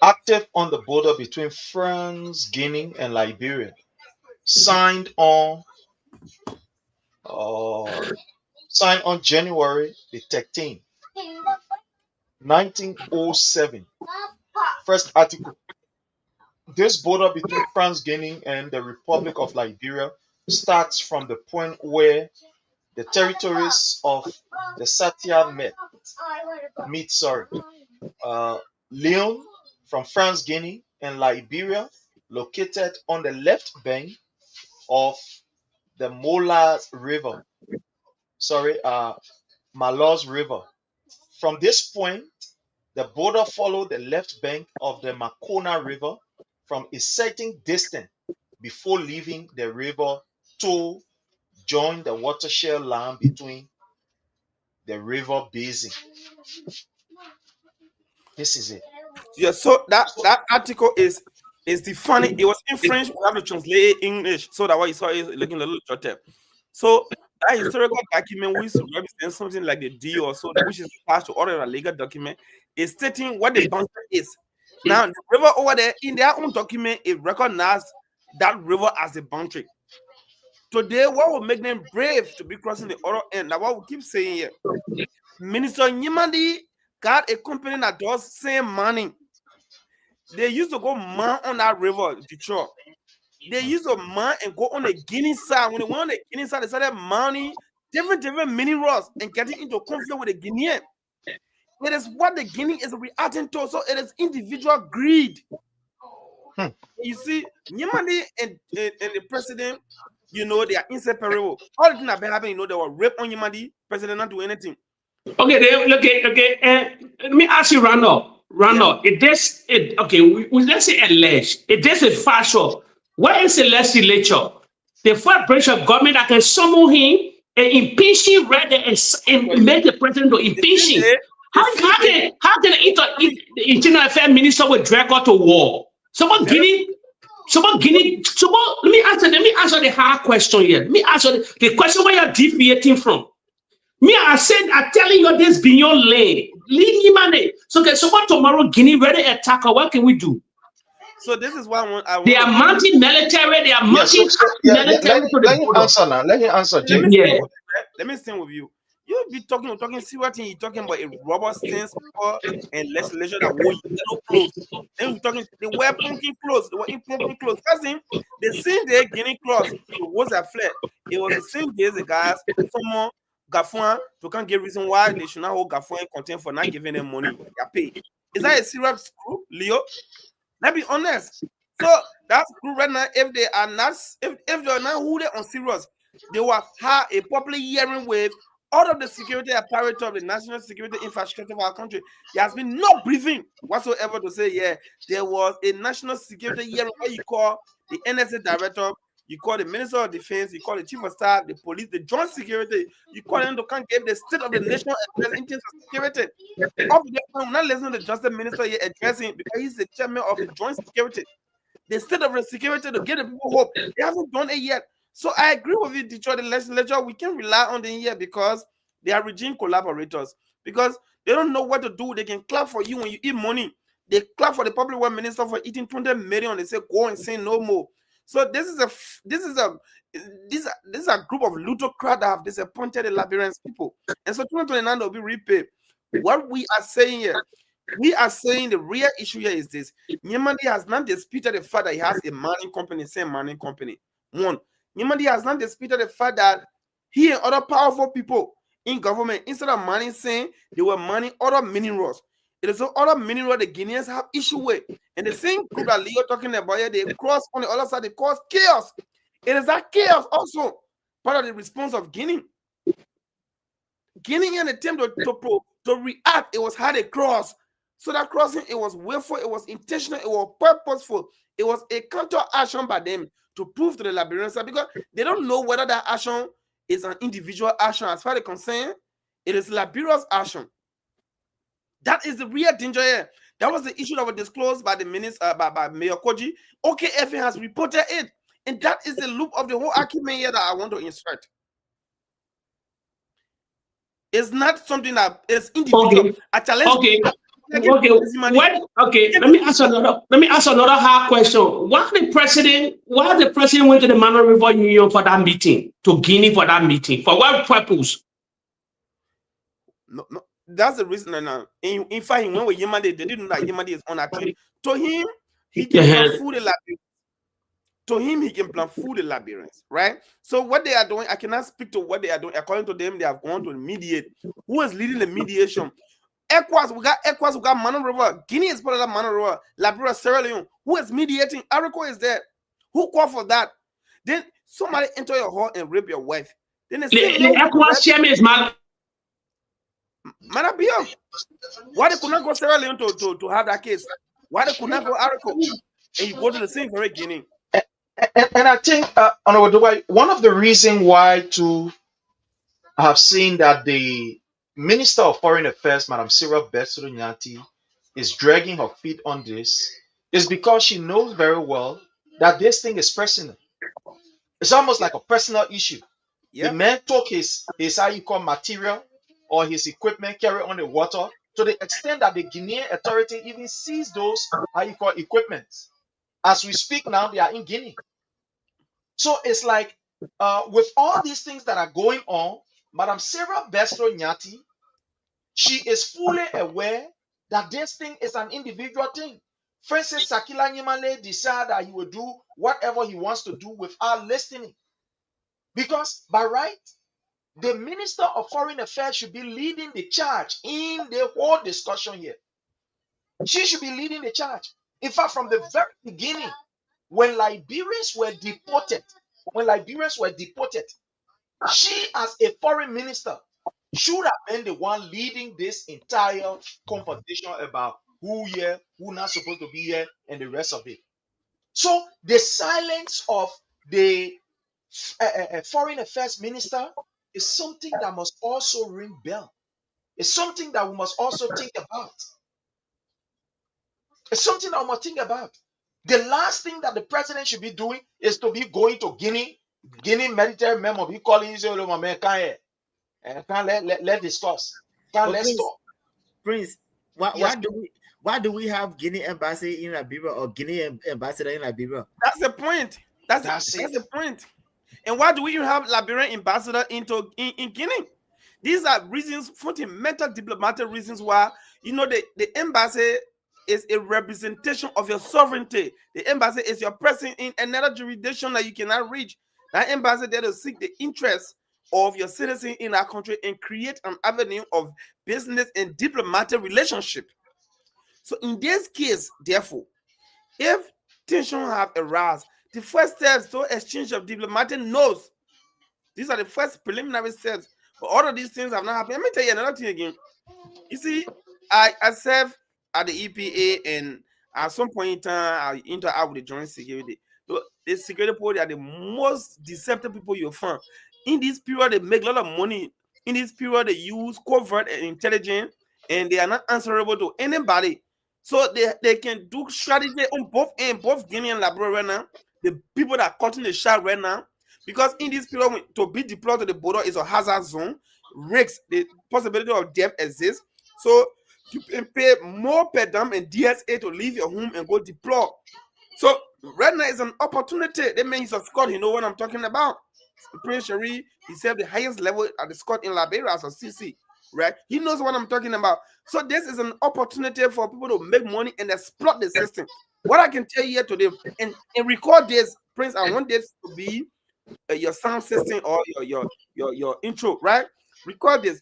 Active on the border between France, Guinea, and Liberia. Signed on January the 13th, 1907. First article. This border between France, Guinea, and the Republic of Liberia starts from the point where the territories of the Satia meet. Leon from France, Guinea, and Liberia, located on the left bank of the Malos River. From this point, the border followed the left bank of the Makona River from a certain distance before leaving the river to join the watershed line between the river basin. This is it. Yeah, so that article is defining. It was in French. We have to translate it in English, so that what you saw is looking a little shorter. So that historical document, which represents something like the D or so, which is attached to other legal document, is stating what the boundary is. Now, the river over there, in their own document, it recognizes that river as the boundary. Today, what will make them brave to be crossing the other end? Now, what we keep saying here, Minister Nyimandi got a company that does same money. They used to go mine on that river, Detroit. They used to mine and go on the Guinea side. When they went on the Guinea side, they started mining different minerals and getting into conflict with the Guinean. It is what the Guinea is reacting to. So it is individual greed. You see, Nyimandi and the president, You know, they are inseparable. All the things that been happening, you know, they were rape on Yimandi, president not do anything. Okay. Let me ask you, Randall. If this, let's say alleged. If this is factual, where is the legislature, the full branch of government that can summon him and impeach him rather and make the president to impeach him? How can the internal affairs minister will drag out to war? Let me answer the hard question here. Let me answer the question where you're deviating from. I'm telling you this beyond lane. Leave me money. So what tomorrow Guinea ready attack, what can we do? So this is what I want. They are mounting military. They are mounting military. Let him answer now. Let him answer, Jimmy. Let me stand with you. You be talking, see what you're talking about a rubber stance and legislation that wore yellow clothes. Then you're talking, they wear pumpkin clothes. They were in pumpkin clothes. First thing, the same day Guinea clothes, it was a flat. It was the same day the guys, someone Gafouan to can't give reason why they should not hold Gafouan content for not giving them money. They pay. Is that a serious screw, Leo? Let's be honest. So that screw right now, if they are not, if they are not who they on serious, they will have a popular hearing wave. Out of the security apparatus of the national security infrastructure of our country, there has been no briefing whatsoever to say, yeah, there was a national security hearing where you call the NSA director, you call the Minister of Defense, you call the Chief of Staff, the police, the joint security, you call them to come give the state of the nation address in terms of security. Obviously, I'm not listening to the Justice Minister yet addressing because he's the chairman of the joint security. The state of the security to give the people hope. They haven't done it yet. So I agree with you, Detroit, the legislature, we can rely on them here because they are regime collaborators. Because they don't know what to do. They can clap for you when you eat money. They clap for the public works minister for eating 20 million. They say go and say no more. So this is a group of plutocrats that have disappointed the Liberians people. And so 2029 will be repaid. What we are saying here, we are saying the real issue here is this. Nyamandi has not disputed the fact that he has a mining company, same mining company. One. Nyamandi has not disputed the fact that he and other powerful people in government, instead of mining, saying they were mining other minerals. It is other minerals the Guineans have issue with. And the same group that Leo talking about here, they cross on the other side, they cause chaos. It is that chaos also part of the response of Guinea. Guinea in attempt to react, it was how they cross. So that crossing, it was willful, it was intentional, it was purposeful. It was a counter action by them to prove to the Liberians because they don't know whether that action is an individual action. As far as they're concerned, it is Liberia's action. That is the real danger here. That was the issue that was disclosed by the minister, by Mayor Koji. OKFA has reported it. And that is the loop of the whole argument here that I want to insert. It's not something that is individual. Let me ask another hard question. Why the president went to the Mano River Union for that meeting, to Guinea for that meeting? For what purpose? No, that's the reason. In fact, he went with Yimandi. They didn't know that Yimandi is on actually. To him, he can plan food the Liberians. To him, he can plan food the Liberians, right? So what they are doing, I cannot speak to what they are doing. According to them, they have gone to mediate. Who is leading the mediation? ECOWAS, we got Mano River. Guinea is part of that Mano River. Liberia, Sierra Leone. Who is mediating? Arico is there. Who called for that? Then somebody enter your hall and rape your wife. Then they say, the ECOWAS chairman is Manabio. Why they could not go Sierra Leone to have that case? Why they could not go Arico? And you go to the same very Guinea. And I think, Honorable Dwight, one of the reasons why I have seen that the Minister of Foreign Affairs, Madam Sarah Betsoro Nyati, is dragging her feet on this is because she knows very well that this thing is personal. It's almost like a personal issue. The man took his how you call material or his equipment carried on the water to the extent that the Guinean authority even seized those how you call equipment. As we speak now, they are in Guinea. So it's like with all these things that are going on, Madam Sarah Betsoro Nyati, she is fully aware that this thing is an individual thing. Francis Sakila Nyimale decided that he will do whatever he wants to do without listening. Because by right, the Minister of Foreign Affairs should be leading the charge in the whole discussion here. She should be leading the charge. In fact, from the very beginning, when Liberians were deported, when Liberians were deported. She, as a foreign minister, should have been the one leading this entire conversation about who here, who not supposed to be here, and the rest of it. So the silence of the foreign affairs minister is something that must also ring bell. It's something that we must also think about. It's something that we must think about. The last thing that the president should be doing is to be going to Guinea military memo, be calling Israel, my man, can't let discuss. Can't But let's talk. Prince, Yes. why do we have Guinea embassy in Liberia or Guinea ambassador in Liberia? That's the point. That's it. the point. And why do we even have Liberian ambassador in Guinea? These are reasons, fundamental diplomatic reasons why, you know, the embassy is a representation of your sovereignty. The embassy is your presence in another jurisdiction that you cannot reach. That embassy there to seek the interests of your citizen in our country and create an avenue of business and diplomatic relationship. So in this case, therefore, if tension have arisen, the first steps to exchange of diplomatic notes. These are the first preliminary steps. But all of these things have not happened. Let me tell you another thing again. You see, I serve at the EPA, and at some point in time, I interact with the joint security. So the security people are the most deceptive people you'll find. In this period, they make a lot of money. In this period, they use covert and intelligence, and they are not answerable to anybody. So they can do strategy on both ends, both Guinea and Liberia right now. The people that are cutting the shot right now, because in this period, to be deployed to the border is a hazard zone. Risks, the possibility of death exists. So you can pay more per diem and DSA to leave your home and go deploy. So right now is an opportunity. That means he's a Scot. You know what I'm talking about. Prince Cherie, he served the highest level at the Scot in Liberia as a CC. Right? He knows what I'm talking about. So this is an opportunity for people to make money and exploit the system. What I can tell you here today, and record this, Prince, I want this to be your sound system or your intro, right? Record this.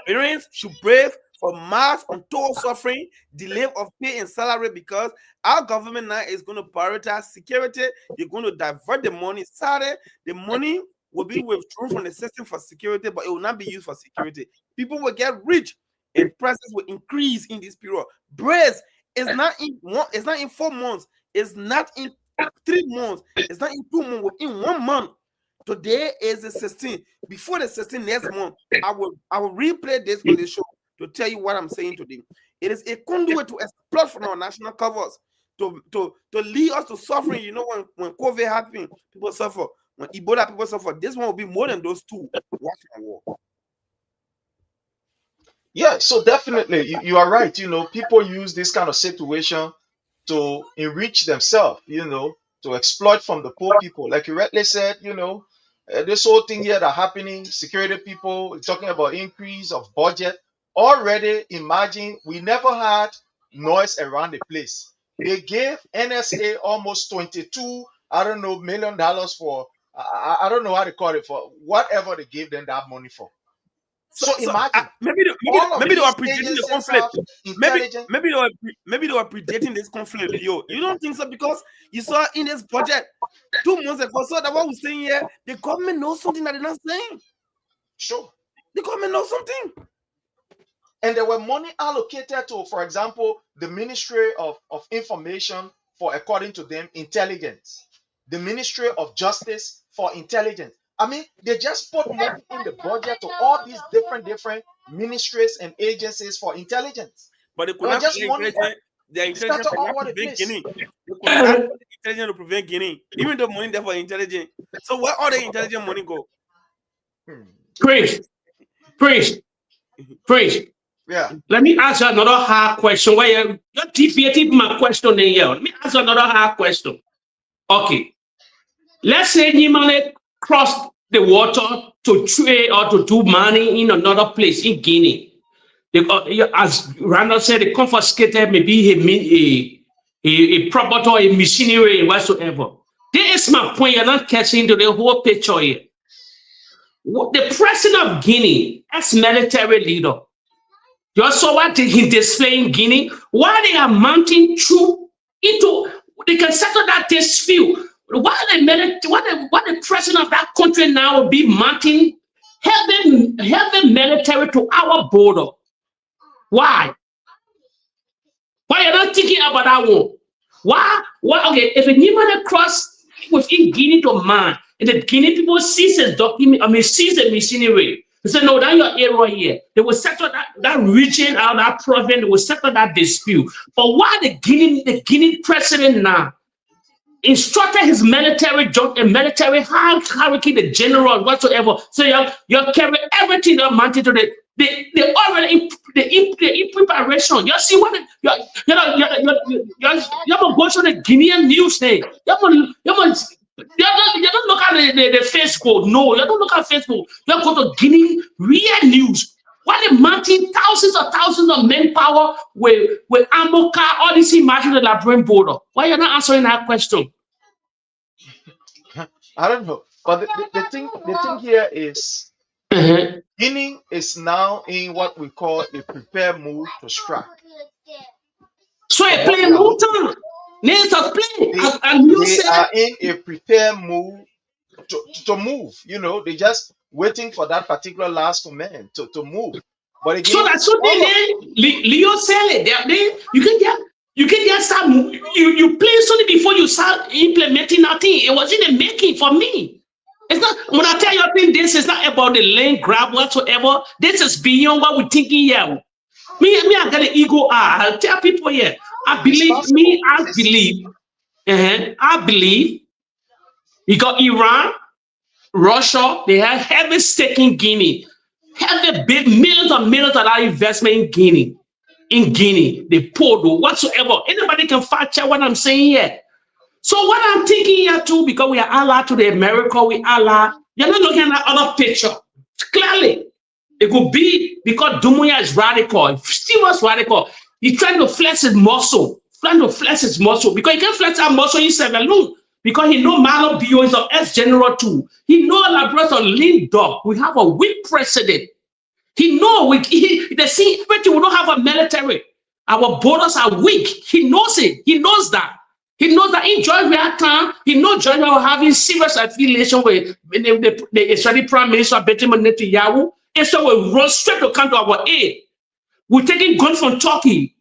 Liberians should brave for mass untold suffering, delay of pay and salary, because our government now is going to prioritize security. They're going to divert the money. Sorry, the money will be withdrawn from the system for security, but it will not be used for security. People will get rich and prices will increase in this period. Brace is not in 4 months. It's not in 3 months. It's not in 2 months. Within 1 month. Today is the 16th. Before the 16th next month, I will replay this on the show to tell you what I'm saying today. It is a conduit to exploit from our national covers to lead us to suffering. You know, when COVID happened, people suffer. When Ebola, people suffer. This one will be more than those two. Watch my war. Yeah, so definitely you are right. You know, people use this kind of situation to enrich themselves, you know, to exploit from the poor people. Like you rightly said, you know, this whole thing here that happening, security people talking about increase of budget. Already imagine we never had noise around the place. They gave NSA almost $22 million for I don't know how to call it, for whatever they gave them that money for. So imagine maybe they were predicting the conflict. Maybe they were predicting this conflict. Yo, you don't think so? Because you saw in this budget 2 months ago. So that what we're saying here, the government knows something that they're not saying. Sure, the government knows something. And there were money allocated to, for example, the Ministry of Information for, according to them, intelligence. The Ministry of Justice for intelligence. I mean, they just put money in the budget to all these different ministries and agencies for intelligence. But they could not just their intelligence to prevent Guinea. They could not intelligence to prevent Guinea. Even the money there for intelligence. So where all the intelligence money go? Preach. Yeah. Let me ask you another hard question. Why you're deviating my question in here? Let me ask you another hard question. Okay. Let's say Nimale crossed the water to trade or to do money in another place in Guinea. As Randall said, they confiscated maybe a property or a machinery and whatsoever. There is my point. You're not catching into the whole picture here. The president of Guinea, as military leader, you saw what he displayed in Guinea. Why they are mounting troops into, they can settle that dispute. why the president of that country now will be mounting heavy military to our border? Why? Why you're not thinking about that one? Why? Okay, if anybody cross within Guinea to man, and the Guinea people seize the document, seize the machinery. They say, no, that's your area here. They will settle that region out, that province, they will settle that dispute. But why the Guinea president now instructed his military hierarchy, the general, whatsoever. So you carry everything that mounted to the already in preparation. You see what you go to the Guinean news thing. You don't look at the Facebook. No, you don't look at Facebook. You go to Guinea real news. Why they mounting thousands of manpower with ammo car, all this imagine the Liberian border? Why you're not answering that question? I don't know. But the thing here is Guinea is now in what we call a prepare move to strike. So they play no time. They are in a prepare move to move. You know, they just waiting for that particular last command to move. But again, so that's what Leo said it. You can just start. You play something before you start implementing nothing. It was in the making for me. It's not when I tell you this is not about the land grab whatsoever. This is beyond what we're thinking here. Me, I got an ego. I'll tell people here. I believe. You got Iran, Russia. They have heavy stake in Guinea. Have the big millions of dollar investment in Guinea. In Guinea, the Podo, whatsoever. Anybody can fact check what I'm saying here. So what I'm thinking here too, because we are allied to the America, we allied. You're not looking at that other picture. Clearly, it could be because Doumbouya is radical. Steve was radical. He's trying to flex his muscle. Because he can't flex that muscle himself alone. Because he know Malo Bio is an ex-general too. He know Labrador lean dog. We have a weak president. He know they see we don't have a military. Our borders are weak. He knows it. He knows that. He knows that in Georgia time, he knows Georgia are having serious affiliation with the Israeli Prime Minister Benjamin Netanyahu. And so we run straight to come to our aid. We're taking guns from Turkey.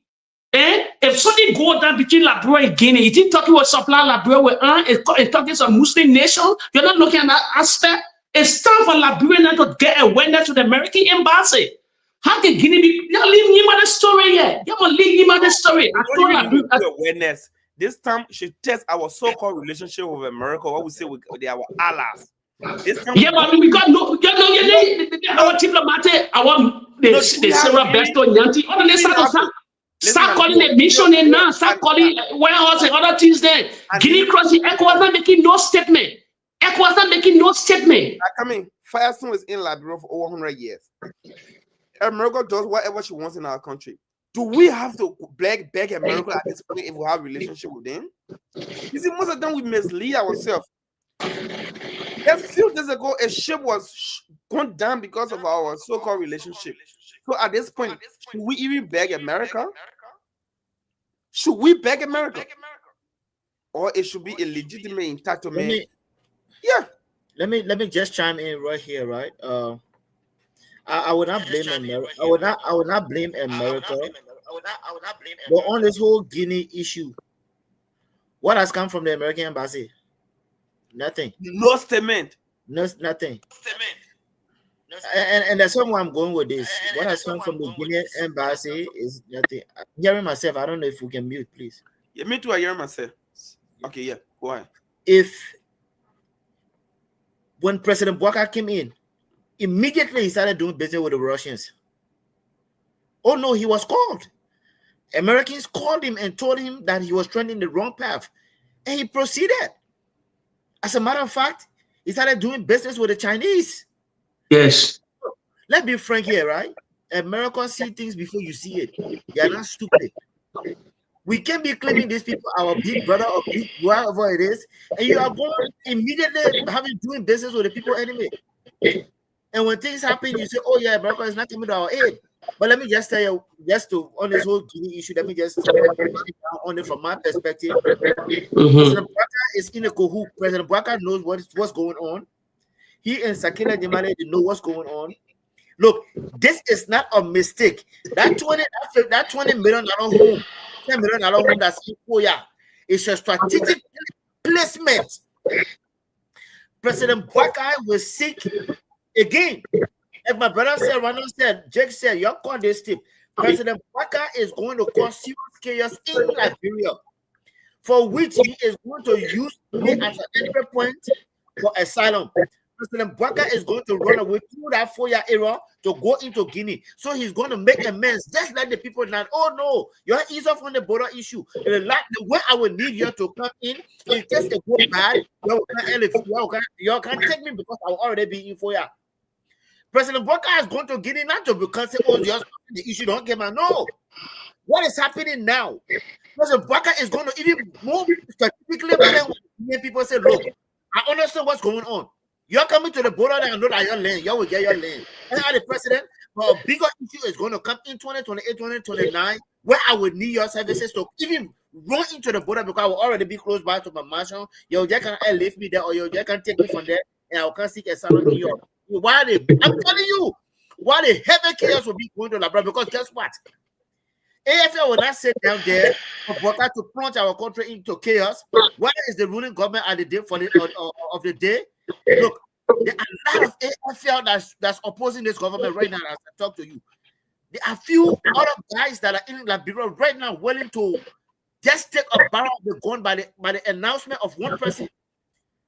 If something goes down between Liberia and Guinea, you think Turkey will supply Liberia with and Turkey is a Muslim nation? You're not looking at that aspect. It's time for Liberia to get awareness to the American embassy. How can Guinea be? You're leaving him on the story yet. You're going to leave him on the story. I told Liberia. Awareness. This time should test our so-called relationship with America. What we say they are our allies. Yeah, but we got no. Our diplomatic, the Sarah Besto Nyanti. Oh, they start calling the mission in now. Start calling warehouse and other things there. Guinea crossing. ECOWAS not making no statement. ECOWAS not making no statement. Firestone is in Liberia for over 100 years. America does whatever she wants in our country. Do we have to beg America at this point if we have a relationship with them? You see, most of the time we mislead ourselves. A few days ago, a ship was gone down because of our so-called relationship. So at this point, should we even beg America? Should we beg America? Or it should be a legitimate entitlement? Yeah. Let me just chime in right here, right? I would not blame America. I would not blame America. But on this whole Guinea issue, what has come from the American embassy? Nothing. No statement. No, nothing. And that's somewhere I'm going with this. What has come from the Guinean embassy is nothing. I'm hearing myself. I don't know if we can mute, please. Yeah, me too. I hear myself. Okay, yeah. Go ahead. When President Bouakai came in, immediately he started doing business with the Russians. Oh no, he was called. Americans called him and told him that he was trending the wrong path. And he proceeded. As a matter of fact, he started doing business with the Chinese. Yes. Let's be frank here, right? Americans see things before you see it. They are not stupid. We can't be claiming these people our big brother or big whoever it is, and you are going immediately doing business with the people enemy. And when things happen, you say, "Oh yeah, America is not coming to our aid." But let me just tell you, on this whole Guinea issue, let me just on it from my perspective. President Bouakai is in a cahoot. President Bouaka knows what's going on. He and Sakina Jemale, they know what's going on. Look, this is not a mistake. That $20 million home, $10 million home that's in Koya is a strategic placement. President Bouaka will seek again. Like my brother said, Ronald said, Jake said, your call this tip. President Bouaka is going to cause serious chaos in Liberia, for which he is going to use it as an entry point for asylum. President Bouaka is going to run away through that 4-year era to go into Guinea. So he's going to make amends. Just like the people now, oh no, you're ease off on the border issue. The way I will need you to come in, in case it goes bad, you can't take me because I'll already be in 4 years. President Bouaka is going to Guinea not to because oh, just the issue don't come out. No. What is happening now? President Bouaka is going to even more strategically when people say, look, I understand what's going on. You're coming to the border and know that your land, you will get your land. And the president, a bigger issue is going to come in 2028, 2029, where I will need your services to even run into the border because I will already be close by to my mansion. You just can't leave me there or you just can't take me from there and I can seek asylum in York. I'm telling you, why the heavy chaos will be going to Labrador because guess what? AFL will not sit down there for Bouaka to plunge our country into chaos. Where is the ruling government at the day of the day? Look, there are a lot of AFL that's opposing this government right now as I talk to you. There are few other guys that are in Liberia right now willing to just take a barrel of the gun by the announcement of one person.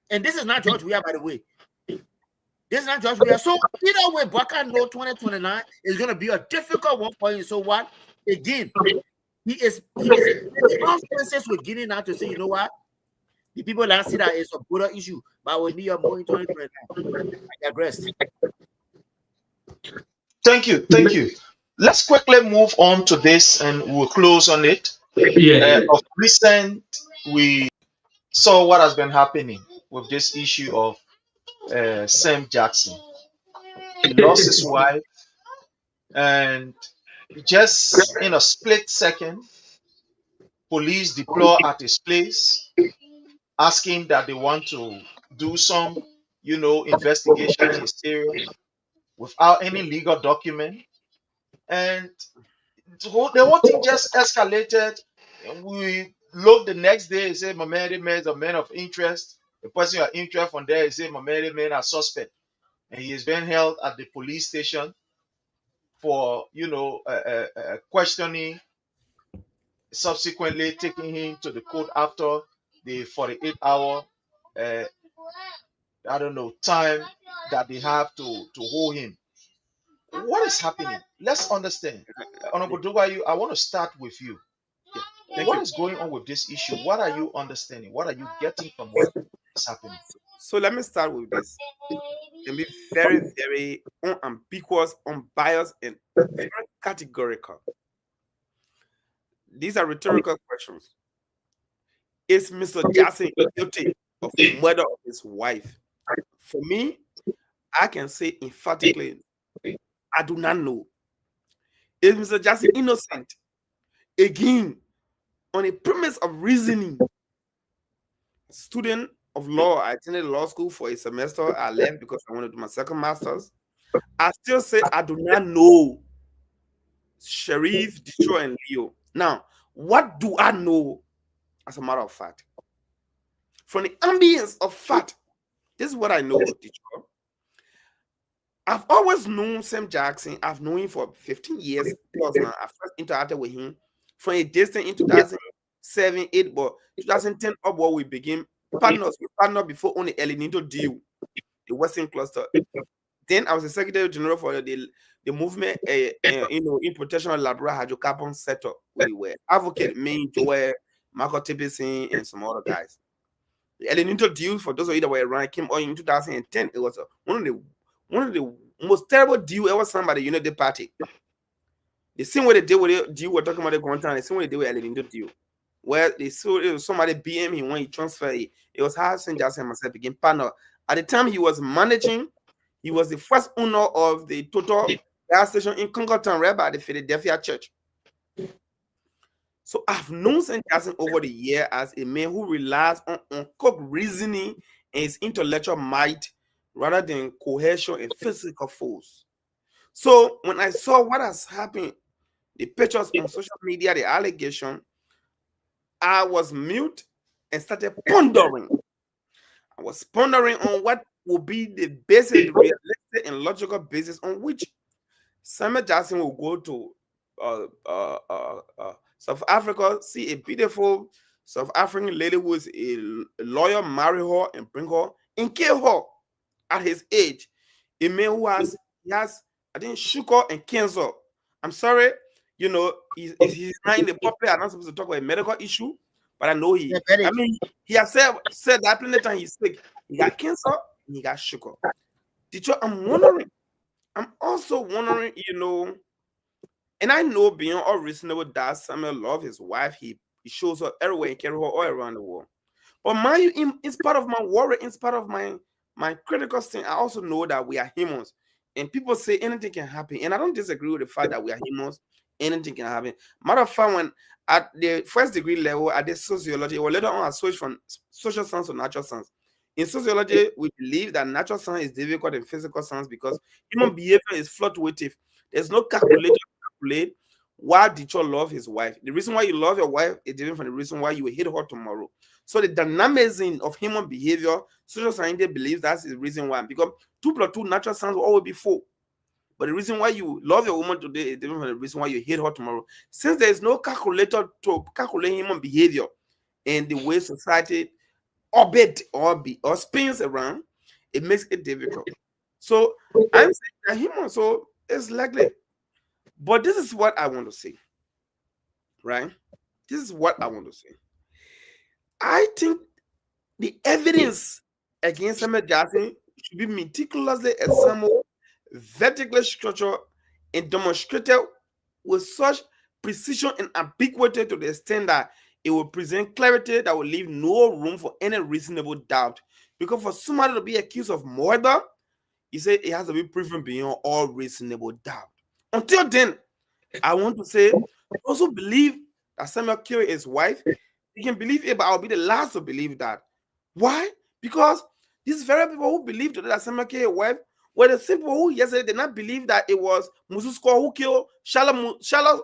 And this is not George Weah, by the way. This is not George Weah. So either way, Bouaka know 2029 is going to be a difficult one for you. So what? Again, he is conferences with Guinea now to say, you know what? The people that see that it's a border issue, but we need more in 2029. I digress. Thank you. Let's quickly move on to this and we'll close on it. Of recent, we saw what has been happening with this issue of Sam Jackson. He lost his wife, and just in a split second, police deploy at his place, asking that they want to do some, investigation in his area without any legal document. And the whole thing just escalated. We looked the next day and said, Mamadi man is a man of interest. The person of interest from there is saying, Mamadi man are suspect. And he is being held at the police station for, questioning, subsequently taking him to the court after the 48-hour, time that they have to hold him. What is happening? Let's understand. Honorable Dubayu, I want to start with you. What is going on with this issue? What are you understanding? What are you getting from what is happening? So let me start with this. And be very, very unambiguous, unbiased, and very categorical. These are rhetorical questions. Is Mr. Jackson guilty of the murder of his wife? For me, I can say emphatically, I do not know. Is Mr. Jackson innocent? Again, on a premise of reasoning, student of law, I attended law school for a semester. I left because I wanted to do my second master's. I still say I do not know Sheriff, Detroit, and Leo. Now, what do I know as a matter of fact? From the ambience of fact, this is what I know of Detroit. I've always known Sam Jackson. I've known him for 15 years plus now. I first interacted with him from a distance in 2007, 8, but 2010 upward we became partners. We partnered before on the El Nido deal, the Western Cluster. Then I was the Secretary General for the movement, in protection of Labrador hydrocarbon sector. We were advocate, me, Joel, Marco Tippison, and some other guys. The El Nido deal, for those of you that were around, came on in 2010. It was one of the most terrible deal ever signed by the United Party. The same way they deal with the deal we're talking about the Guantanamo, the same way they deal with El Nido deal, where they saw it was somebody BM him when he transferred it. It was Hassan Jackson and myself became partner. At the time he was managing, he was the first owner of the Total gas station in Concortown, right by the Philadelphia Church. So I've known Samuel Jackson over the year as a man who relies on uncooked reasoning and his intellectual might rather than coercion and physical force. So when I saw what has happened, the pictures on social media, the allegation, I was mute and started pondering. I was pondering on what would be the basis, the realistic and logical basis on which Samuel Jackson will go to South Africa, see a beautiful South African lady who is a lawyer, marry her and bring her and kill her at his age. A man who has I think sugar and cancer. I'm sorry, you know, he's not in the public. I'm not supposed to talk about a medical issue, but I know he has said that plenty of times he's sick. He got cancer and he got sugar. Teacher, I'm also wondering, you know, and I know beyond all reasonable that Samuel loves his wife. He shows her everywhere and carry her all around the world. But in spite of my worry, in spite of my critical thing, I also know that we are humans. And people say anything can happen. And I don't disagree with the fact that we are humans. Anything can happen. Matter of fact, when at the first degree level, I did sociology, or later on I switched from social science to natural science. In sociology, we believe that natural science is difficult than physical science because human behavior is fluctuative. There's no calculator to calculate why did you love his wife. The reason why you love your wife is different from the reason why you will hate her tomorrow. So the dynamism of human behavior, social science believes that's the reason why. Because 2 + 2 natural science will always be 4. But the reason why you love your woman today is different from the reason why you hate her tomorrow. Since there is no calculator to calculate human behavior and the way society orbit or spins around, it makes it difficult. So I'm saying that human, so it's likely. But this is what I want to say, right? This is what I want to say. I think the evidence against Samuel Jackson should be meticulously examined, vertically structured, and demonstrated with such precision and ambiguity to the extent that it will present clarity that will leave no room for any reasonable doubt. Because for somebody to be accused of murder, he said it has to be proven beyond all reasonable doubt. Until then, I want to say, those who believe that Samuel killed his wife, you can believe it, but I'll be the last to believe that. Why? Because these very people who believe today that Samuel killed his wife were the same people who yesterday did not believe that it was Mususko who killed Shala.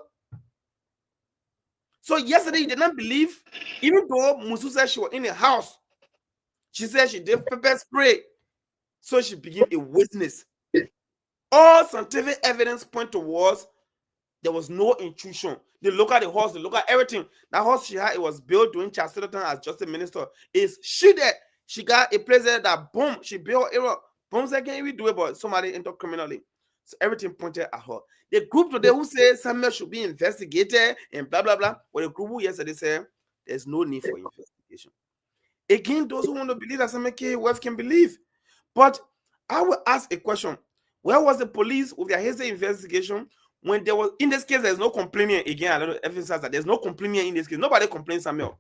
So yesterday you did not believe, even though Musu said she was in the house, she said she did pepper spray, so she became a witness. All scientific evidence point towards there was no intrusion. They look at the horse, they look at everything. That horse she had, it was built during Charles Sutherland as justice minister. Is she there? She got a place there that boom, she built it up. Boom, they can't even do it, but somebody entered criminally. So everything pointed at her. The group today who says Samuel should be investigated and blah blah blah. Well, the group who yesterday said there's no need for investigation. Again, those who want to believe that Samuel K. West can believe. But I will ask a question. Where was the police with their hasty investigation when there was, in this case, there's no complaining? Again, I don't emphasize that there's no complaining in this case. Nobody complains, Samuel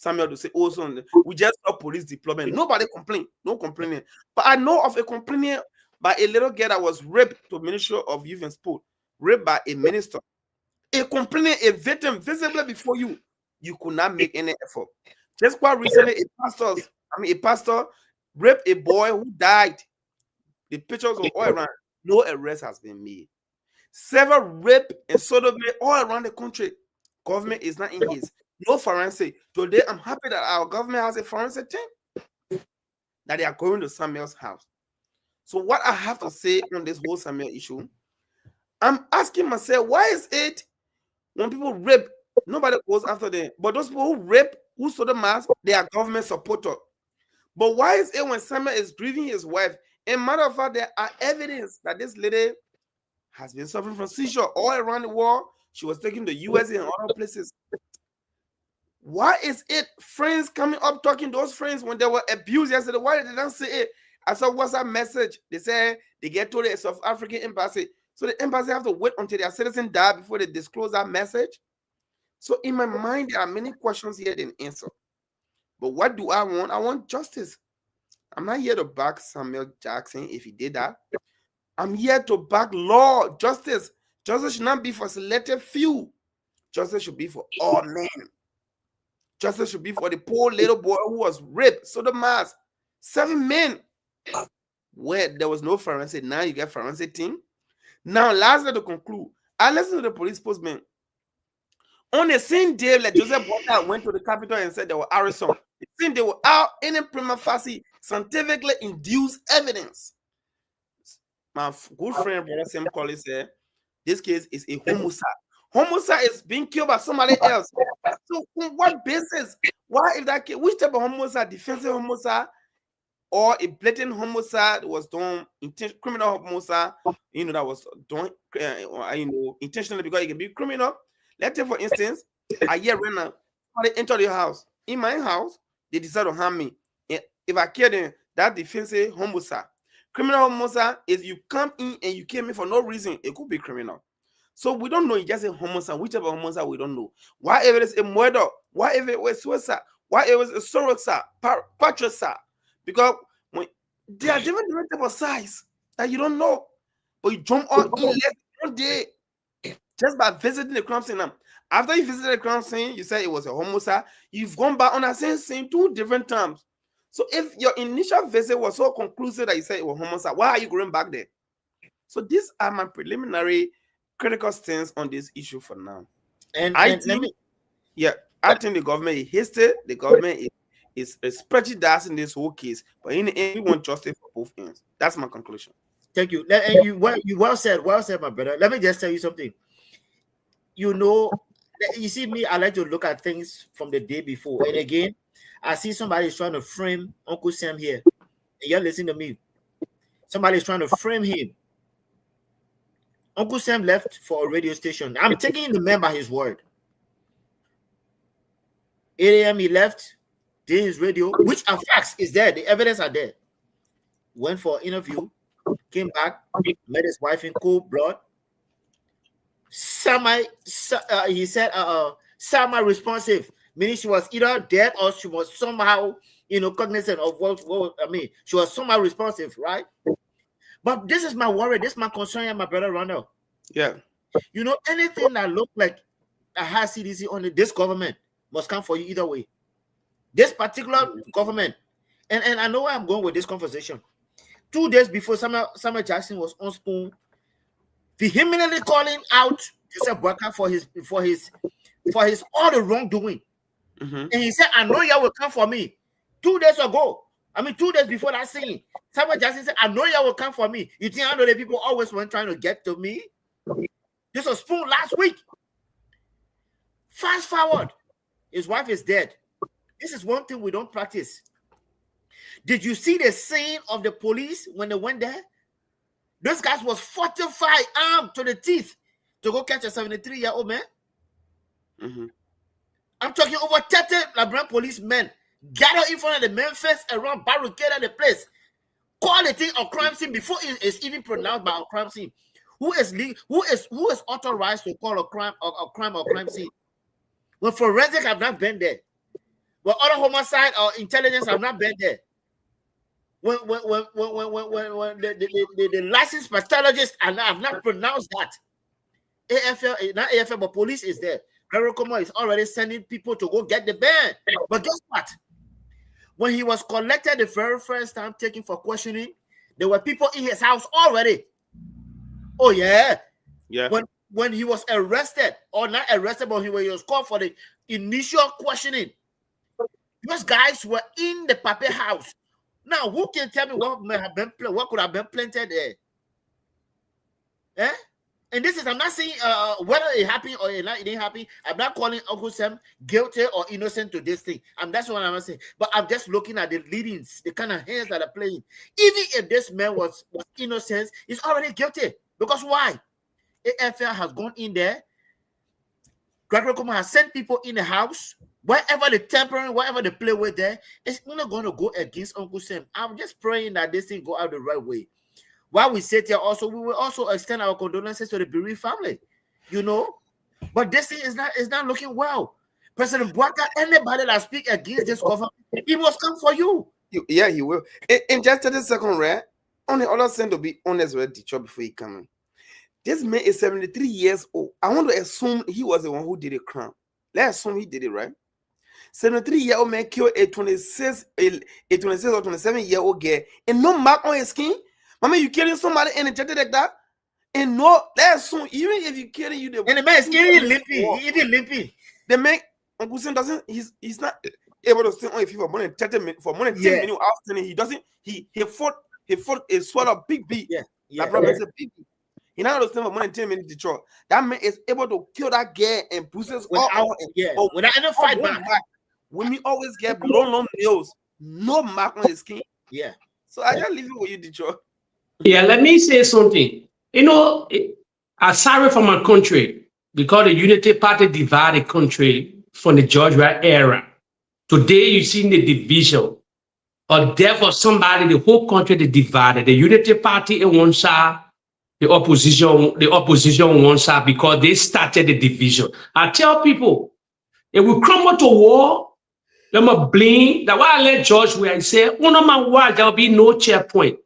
to say, oh, son, we just saw police deployment. Nobody complained, no complaining. But I know of a complaining by a little girl that was raped to Ministry of Youth and Sport, raped by a minister. A complaining, a victim visibly before you, you could not make any effort. Just quite recently, a pastor raped a boy who died. The pictures of all around, no arrest has been made. Several rape and sodomy all around the country. Government is not in his. No forensic. Today, I'm happy that our government has a forensic team that they are going to Samuel's house. So what I have to say on this whole Samuel issue, I'm asking myself, why is it when people rape, nobody goes after them? But those people who rape, who sodomize, they are government supporter. But why is it when Samuel is grieving his wife? And matter of fact, there are evidence that this lady has been suffering from seizure all around the world. She was taken to the US and other places. Why is it friends coming up talking to those friends when they were abused yesterday? Why did they not say it? I saw WhatsApp message. They say they get to the South African embassy. So the embassy have to wait until their citizen die before they disclose that message. So in my mind, there are many questions here than answer. But what do I want? I want justice. I'm not here to back Samuel Jackson if he did that. I'm here to back law, justice. Justice should not be for selected few. justice should be for all men. Justice should be for the poor little boy who was raped, sodomized. 7 men. Where there was no forensic, now you get forensic team. Now, lastly, to conclude, I listened to the police spokesman. On the same day, like Joseph Boakai went to the Capitol and said they were arrested. It seemed they were out in a prima facie, scientifically induced evidence. My good friend, Brother Sam Collins, said this case is a homicide. Homicide is being killed by somebody else. So, on what basis? Why, if that case, which type of homicide? Defensive homicide or a blatant homicide was done, criminal homicide, that was done, intentionally because it can be criminal. Let's say, for instance, a year right now, somebody entered your house. In my house, they decide to harm me. If I kill them, that defensive homicide. Criminal homicide is you come in and you kill me for no reason. It could be criminal. So we don't know. It's just a homicide. Which type of homicide we don't know. Why if it is a murder? Why if it was suicide? Why if it was a suicide, patricide? Because when there are different type of size that you don't know, but you jump on in less one day just by visiting the crime scene. Now, after you visited the crime scene, you said it was a homicide. You've gone back on that same scene 2 different times. So if your initial visit was so conclusive that you said it was homicide, why are you going back there? So these are my preliminary critical stance on this issue for now. I think the government is hasty. The government is prejudicing this whole case, but in the end, we want justice for both ends. That's my conclusion. Thank you. And you well said, my brother. Let me just tell you something. You see me, I like to look at things from the day before. And again, I see somebody is trying to frame Uncle Sam here. And you're listening to me. Somebody is trying to frame him. Uncle Sam left for a radio station. I'm taking the man by his word. 8 a.m. he left, did his radio, which are facts, is there. The evidence are there. Went for an interview, came back, met his wife in cold blood. He said, semi-responsive, meaning she was either dead or she was somehow, cognizant of what she was somehow responsive, right? But this is my worry, this is my concern, my brother Ronald. Yeah. Anything that look like a high CDC on this government must come for you either way. This particular government, and I know where I'm going with this conversation. 2 days before Samuel Jackson was on Spoon, vehemently calling out Joseph Boakai for his all the wrongdoing. And he said, I know y'all will come for me. 2 days ago, 2 days before that scene, Samuel Jackson said, I know y'all will come for me. You think I know the people always went trying to get to me? This was Spoon last week. Fast forward, his wife is dead. This is one thing we don't practice. Did you see the scene of the police when they went there? Those guys was fortified, armed to the teeth to go catch a 73-year-old man. I'm talking over 30 LeBron policemen gathered in front of the Memphis around, barricaded the place. Call the thing a crime scene before it is even pronounced by a crime scene. Who is authorized to call a crime scene? When forensic have not been there. When other homicide or intelligence have not been there. When the licensed pathologists have not pronounced that. Not AFL, but police is there. Gregory Como is already sending people to go get the ban. But guess what? When he was collected the very first time taken for questioning, there were people in his house already. Oh, yeah. Yeah. When he was arrested, or not arrested, but he was called for the initial questioning, those guys were in the Pape house. Now, who can tell me what could have been planted there? And this is, I'm not saying whether it happened or it didn't happen. I'm not calling Uncle Sam guilty or innocent to this thing. That's what I'm saying. But I'm just looking at the leadings, the kind of hands that are playing. Even if this man was innocent, he's already guilty. Because why? AFL has gone in there. Gregory Como has sent people in the house. Wherever the tampering, wherever they play with there, it's not going to go against Uncle Sam. I'm just praying that this thing go out the right way. While we sit here also, we will also extend our condolences to the bereaved family, But this thing is not looking well. President Boakai, anybody that speak against this government, he must come for you. Yeah, he will. And just 30 seconds, right? On the other side, to be honest with Detroit before he come in. This man is 73 years old. I want to assume he was the one who did the crime. Let's assume he did it, right? 73-year-old man killed a 26 or 27-year-old girl and no mark on his skin. Mama, you killing somebody energetic like that? And no, let's assume even if you killing you, and the man is killing limpy. He even limpy. The man, Uncle Sam doesn't. He's not able to stay on a feet for more than 30 minutes. For more than 10 minutes after he doesn't. He fought a swallow of big beat. That brother is a big beat. He not understand for more than 10 minutes. Detroit. That man is able to kill that girl and bruises without any fight back. Women always get long nails, no mark on his skin. Yeah. So I just leave it with you, Detroit. Yeah, let me say something. You know, I'm sorry for my country because the Unity Party divided the country from the George Weah era. Today, you see the division. Or therefore, somebody, the whole country, they divided. The Unity Party on one side, the opposition on one side, because they started the division. I tell people, if we crumble to war, let me blame. That's why I let George Weah say, "One of my words, there will be no checkpoint."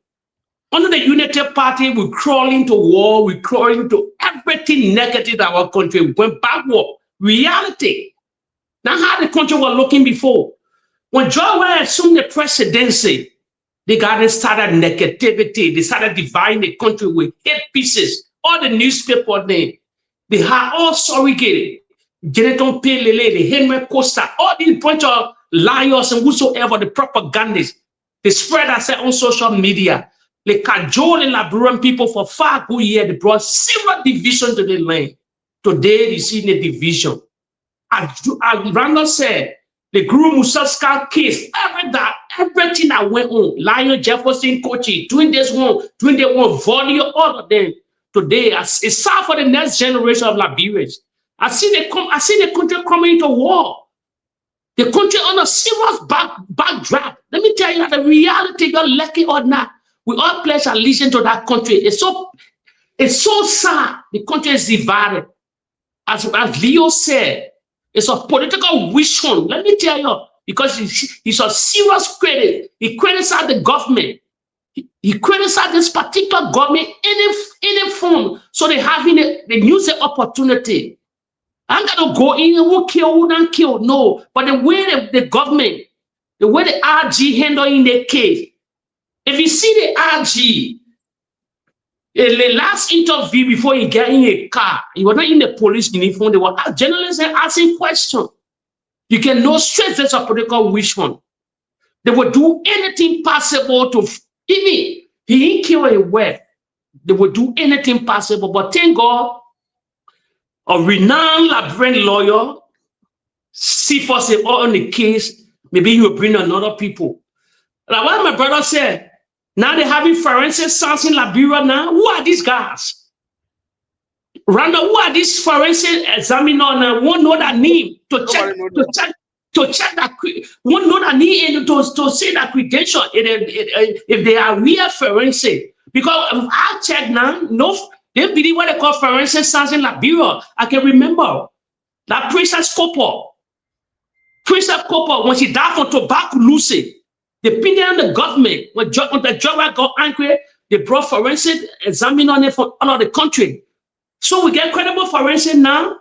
Under the Unity Party, we crawl into war, we crawl into everything negative in our country. We went backward. Reality. Now, how the country was looking before. When George Weah assumed the presidency, they got started negativity. They started dividing the country with hate pieces. All the newspaper name. They had all surrogated. Geneton Pelele, the Henry Costa, all these bunch of liars and whosoever, the propagandists. They spread ourselves on social media. They cajole and Liberian people for 5 good years. They brought serious division to the land. Today, you see the division. As Randall said, the Guru Musaska case, everything that went on, Lion Jefferson coaching, doing this one, volley, all of them. Today, it's sad for the next generation of Liberians. I see the country coming into war. The country on a serious backdrop. Let me tell you the reality, you're lucky or not. We all pledge allegiance to that country. It's so sad. The country is divided. As Leo said, it's a political vision. Let me tell you, because he's a serious critic. He criticized the government. He criticized this particular government in any form. So they having the use the opportunity. I'm gonna go in and who kill, who don't kill. No, but the way the government, the way the RG handling the case. If you see the RG, the last interview before he get in a car, he was not in the police uniform. They were journalists asking questions. You can know straight there's a political vision. They would do anything possible to, even he ain't kill a word. They would do anything possible. But thank God, a renowned Liberian lawyer, see for say on the case, maybe he will bring another people. Like what my brother said, now they're having forensic science in Liberia now. Who are these guys? Randall, who are these forensic examiners now? Won't know that name to check that. Won't know that name and to say that credential if they are real forensic. Because I check now, no, they believe what they call forensic science in Liberia. I can remember that Princess Copper, when she died from tuberculosis. Depending on the government, when the judge got angry, they brought forensic examiner on it from all of the country. So we get credible forensic now.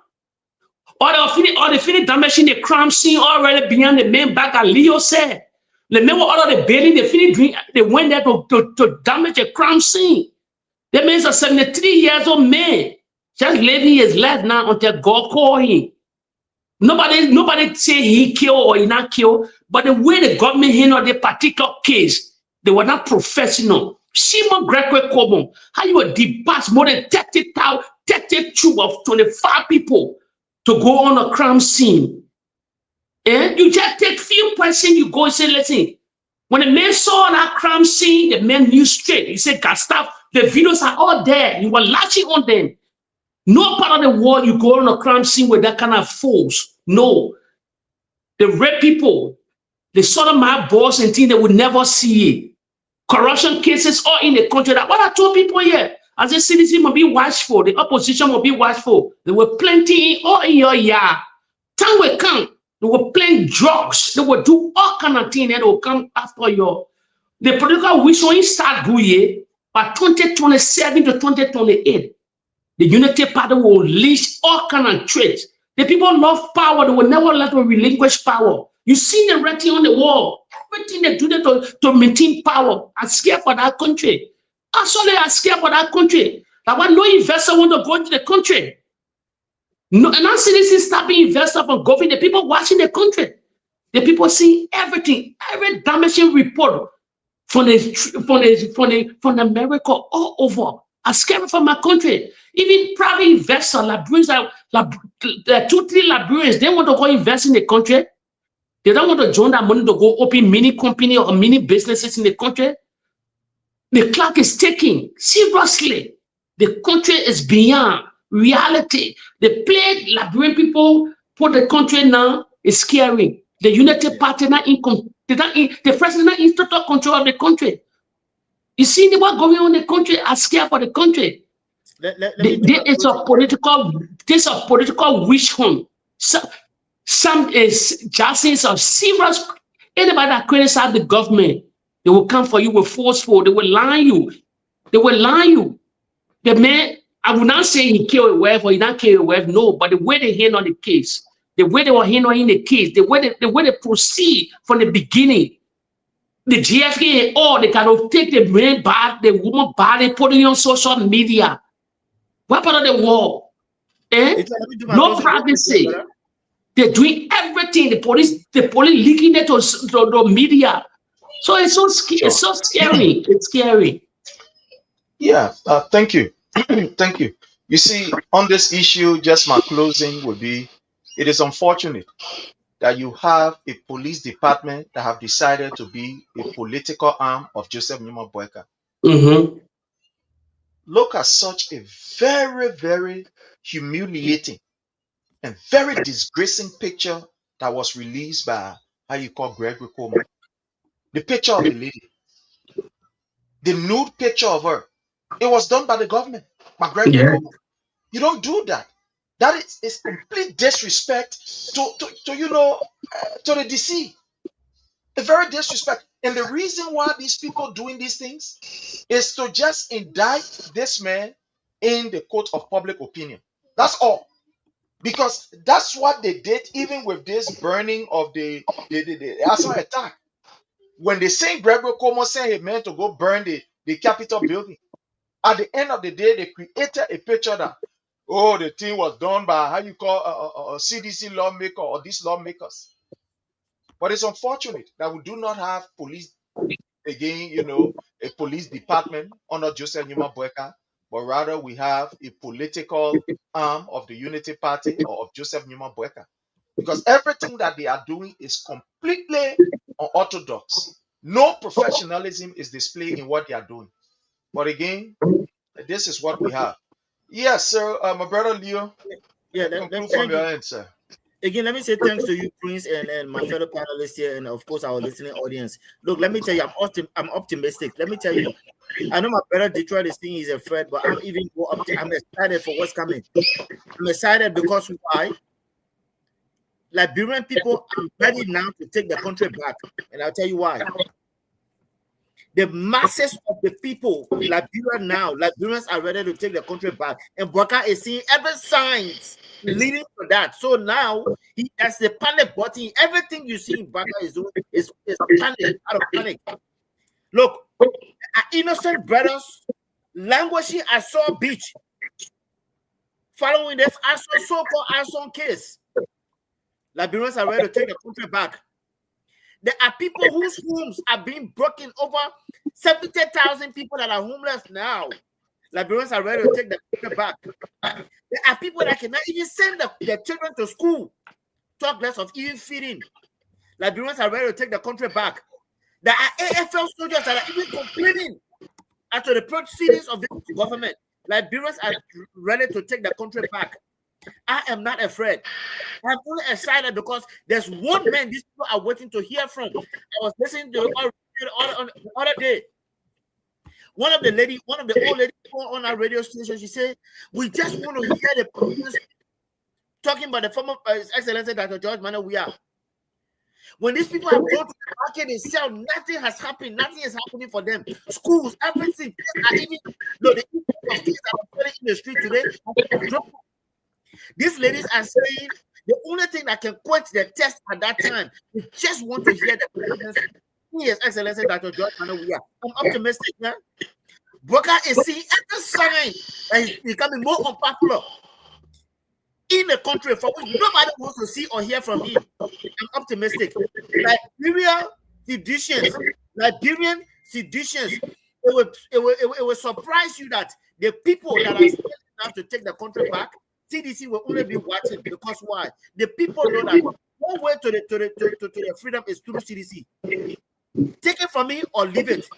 Or they finish damaging the crime scene already beyond the main back, as Leo said. Remember all of the building, they went there to damage the crime scene. That means a 73-year-old man just living his life now until God called him. Nobody say he killed or he not killed, but the way the government handled the particular case, they were not professional. Simon Gregory Coburn, how you would dispatch more than 30 troops of 25 people to go on a crime scene. And you just take few persons, you go and say, listen, when the man saw that crime scene, the man knew straight. He said, Gustav, the videos are all there. You were latching on them. No part of the world you go on a crime scene with that kind of force. No. The rape people, the sort of my boss and things they would never see it. Corruption cases all in the country. That what I told people here, as a citizen must be watchful. The opposition must be watchful. There were plenty all in your yard. Time will come. They were playing drugs. They will do all kind of things that will come after your. The political vision start good year by 2027 to 2028. The Unity Party will unleash all kinds of traits. The people love power. They will never let them relinquish power. You see the writing on the wall. Everything they do to maintain power. I'm scared for that country. Actually, I'm scared for that country. That's why no investor want to go into the country. No, and now citizens start being invested from government. The people watching the country. The people see everything, every damaging report from America all over. I'm scared for my country. Even private investors, Liberians, the 2-3 Liberians, they want to go invest in the country. They don't want to join that money to go open mini company or mini businesses in the country. The clock is ticking. Seriously, the country is beyond reality. The plague Liberian people put the country now is scary. The Unity Party the president is total control of the country. You see what's going on in the country? I'm scared for the country. It's a political wish hunt. Some is justice of serious. Anybody that criticize the government, they will come for you with forceful. They will lie you. They will lie you. The man, I will not say he killed a wife or he not killed a wife. No, but the way they handle the case, the way they were handling the case, the way they proceed from the beginning. The GFK, they cannot take the man back, the woman body, put it on social media. What part of the war? No privacy. They're doing everything. The police leaking it to the media. So it's so scary. It's so scary. It's scary. Yeah, thank you. Thank you. You see, on this issue, just my closing would be, it is unfortunate that you have a police department that have decided to be a political arm of Joseph Numa Boyka. Mm-hmm. Look at such a very, very humiliating and very disgracing picture that was released by, Gregory Coleman. The picture of the lady. The nude picture of her. It was done by the government, by Gregory Coleman. You don't do that. That is complete disrespect to the DC. A very disrespect. And the reason why these people doing these things is to just indict this man in the court of public opinion. That's all. Because that's what they did even with this burning of the Arsenal attack. When they sent Gregory Coleman sent a man to go burn the Capitol building, at the end of the day, they created a picture that, the thing was done by a CDC lawmaker or these lawmakers. But it's unfortunate that we do not have police, again, a police department under Joseph Numa Boyka, but rather we have a political arm of the Unity Party or of Joseph Numa Boyka. Because everything that they are doing is completely unorthodox. No professionalism is displayed in what they are doing. But again, this is what we have. Yes, sir. My brother Leo. Yeah, conclude from your end, sir. Again, let me say thanks to you, Prince, and my fellow panelists here, and of course our listening audience. Look, let me tell you, I'm optimistic. Let me tell you, I know my brother Detroit is thinking he's afraid, but I'm even more I'm excited for what's coming. I'm excited because why? Liberian people are ready now to take the country back, and I'll tell you why. The masses of the people, Liberians are ready to take the country back, and Boyka is seeing every signs leading to that. So now he has the panic button. Everything you see in Boyka is doing is panic, out of panic. Look, our innocent brothers languishing at Saw Beach, following this so-called Arson case. Liberians are ready to take the country back. There are people whose homes are being broken. Over 70,000 people that are homeless now. Liberians are ready to take the country back. There are people that cannot even send their children to school. Talk less of even feeding. Liberians are ready to take the country back. There are AFL soldiers that are even complaining after the proceedings of the government. Liberians are ready to take the country back. I am not afraid. I'm only excited because there's one man these people are waiting to hear from. I was listening to the other day. One of the old ladies on our radio station, she said, we just want to hear the police talking about the former Excellency Dr. George Manneh Weah. When these people have gone to the market, they sell, nothing has happened. Nothing is happening for them. Schools, everything. Even the of things that are selling in the street today. These ladies are saying the only thing that can quench the test at that time is just want to hear the president. Yes, Excellency Dr. George Manneh Weah. I'm optimistic. Yeah? Broker is seeing every sign that he's becoming more unpopular in the country for which nobody wants to see or hear from him. I'm optimistic. Liberian seditions, it will surprise you that the people that are still enough to take the country back, CDC will only be watching because why? The people know that one way to the freedom is through CDC. Take it from me or leave it.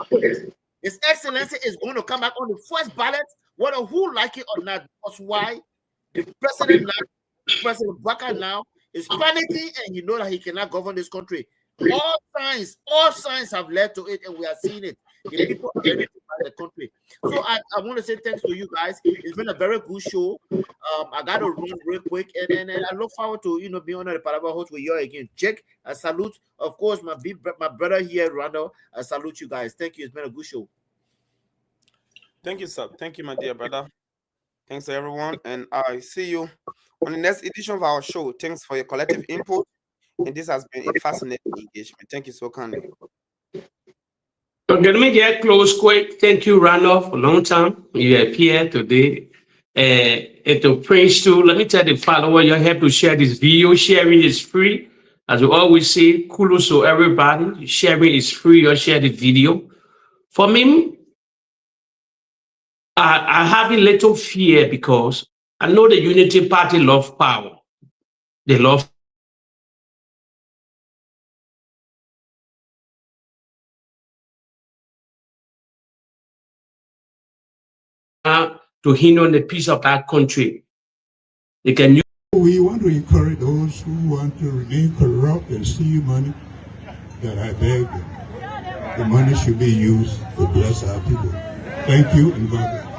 His Excellency is going to come back on the first ballot, whether who like it or not. Because why? The president now, President Baka now, is panicking and he knows that he cannot govern this country. All signs have led to it, and we are seeing it. The people are ready to buy the country. So I want to say thanks to you guys. It's been a very good show. I got to run real quick, and I look forward to being on the Palava host with you again. Jake, I salute, of course, my brother here, Randall. I salute you guys. Thank you. It's been a good show. Thank you, sir. Thank you, my dear brother. Thanks to everyone, and I see you on the next edition of our show. Thanks for your collective input, and this has been a fascinating engagement. Thank you so kindly. Okay, let me get close quick. Thank you, Randolph, for a long time. You appear today. And to Prince too, let me tell the follower, you have to share this video. Sharing is free. As we always say, kudos to everybody. Sharing is free. You share the video. For me, I have a little fear because I know the Unity Party love power. They love to hinder the peace of that country. They can use. We want to encourage those who want to remain corrupt and steal money, that I beg them. The money should be used to bless our people. Thank you and God bless.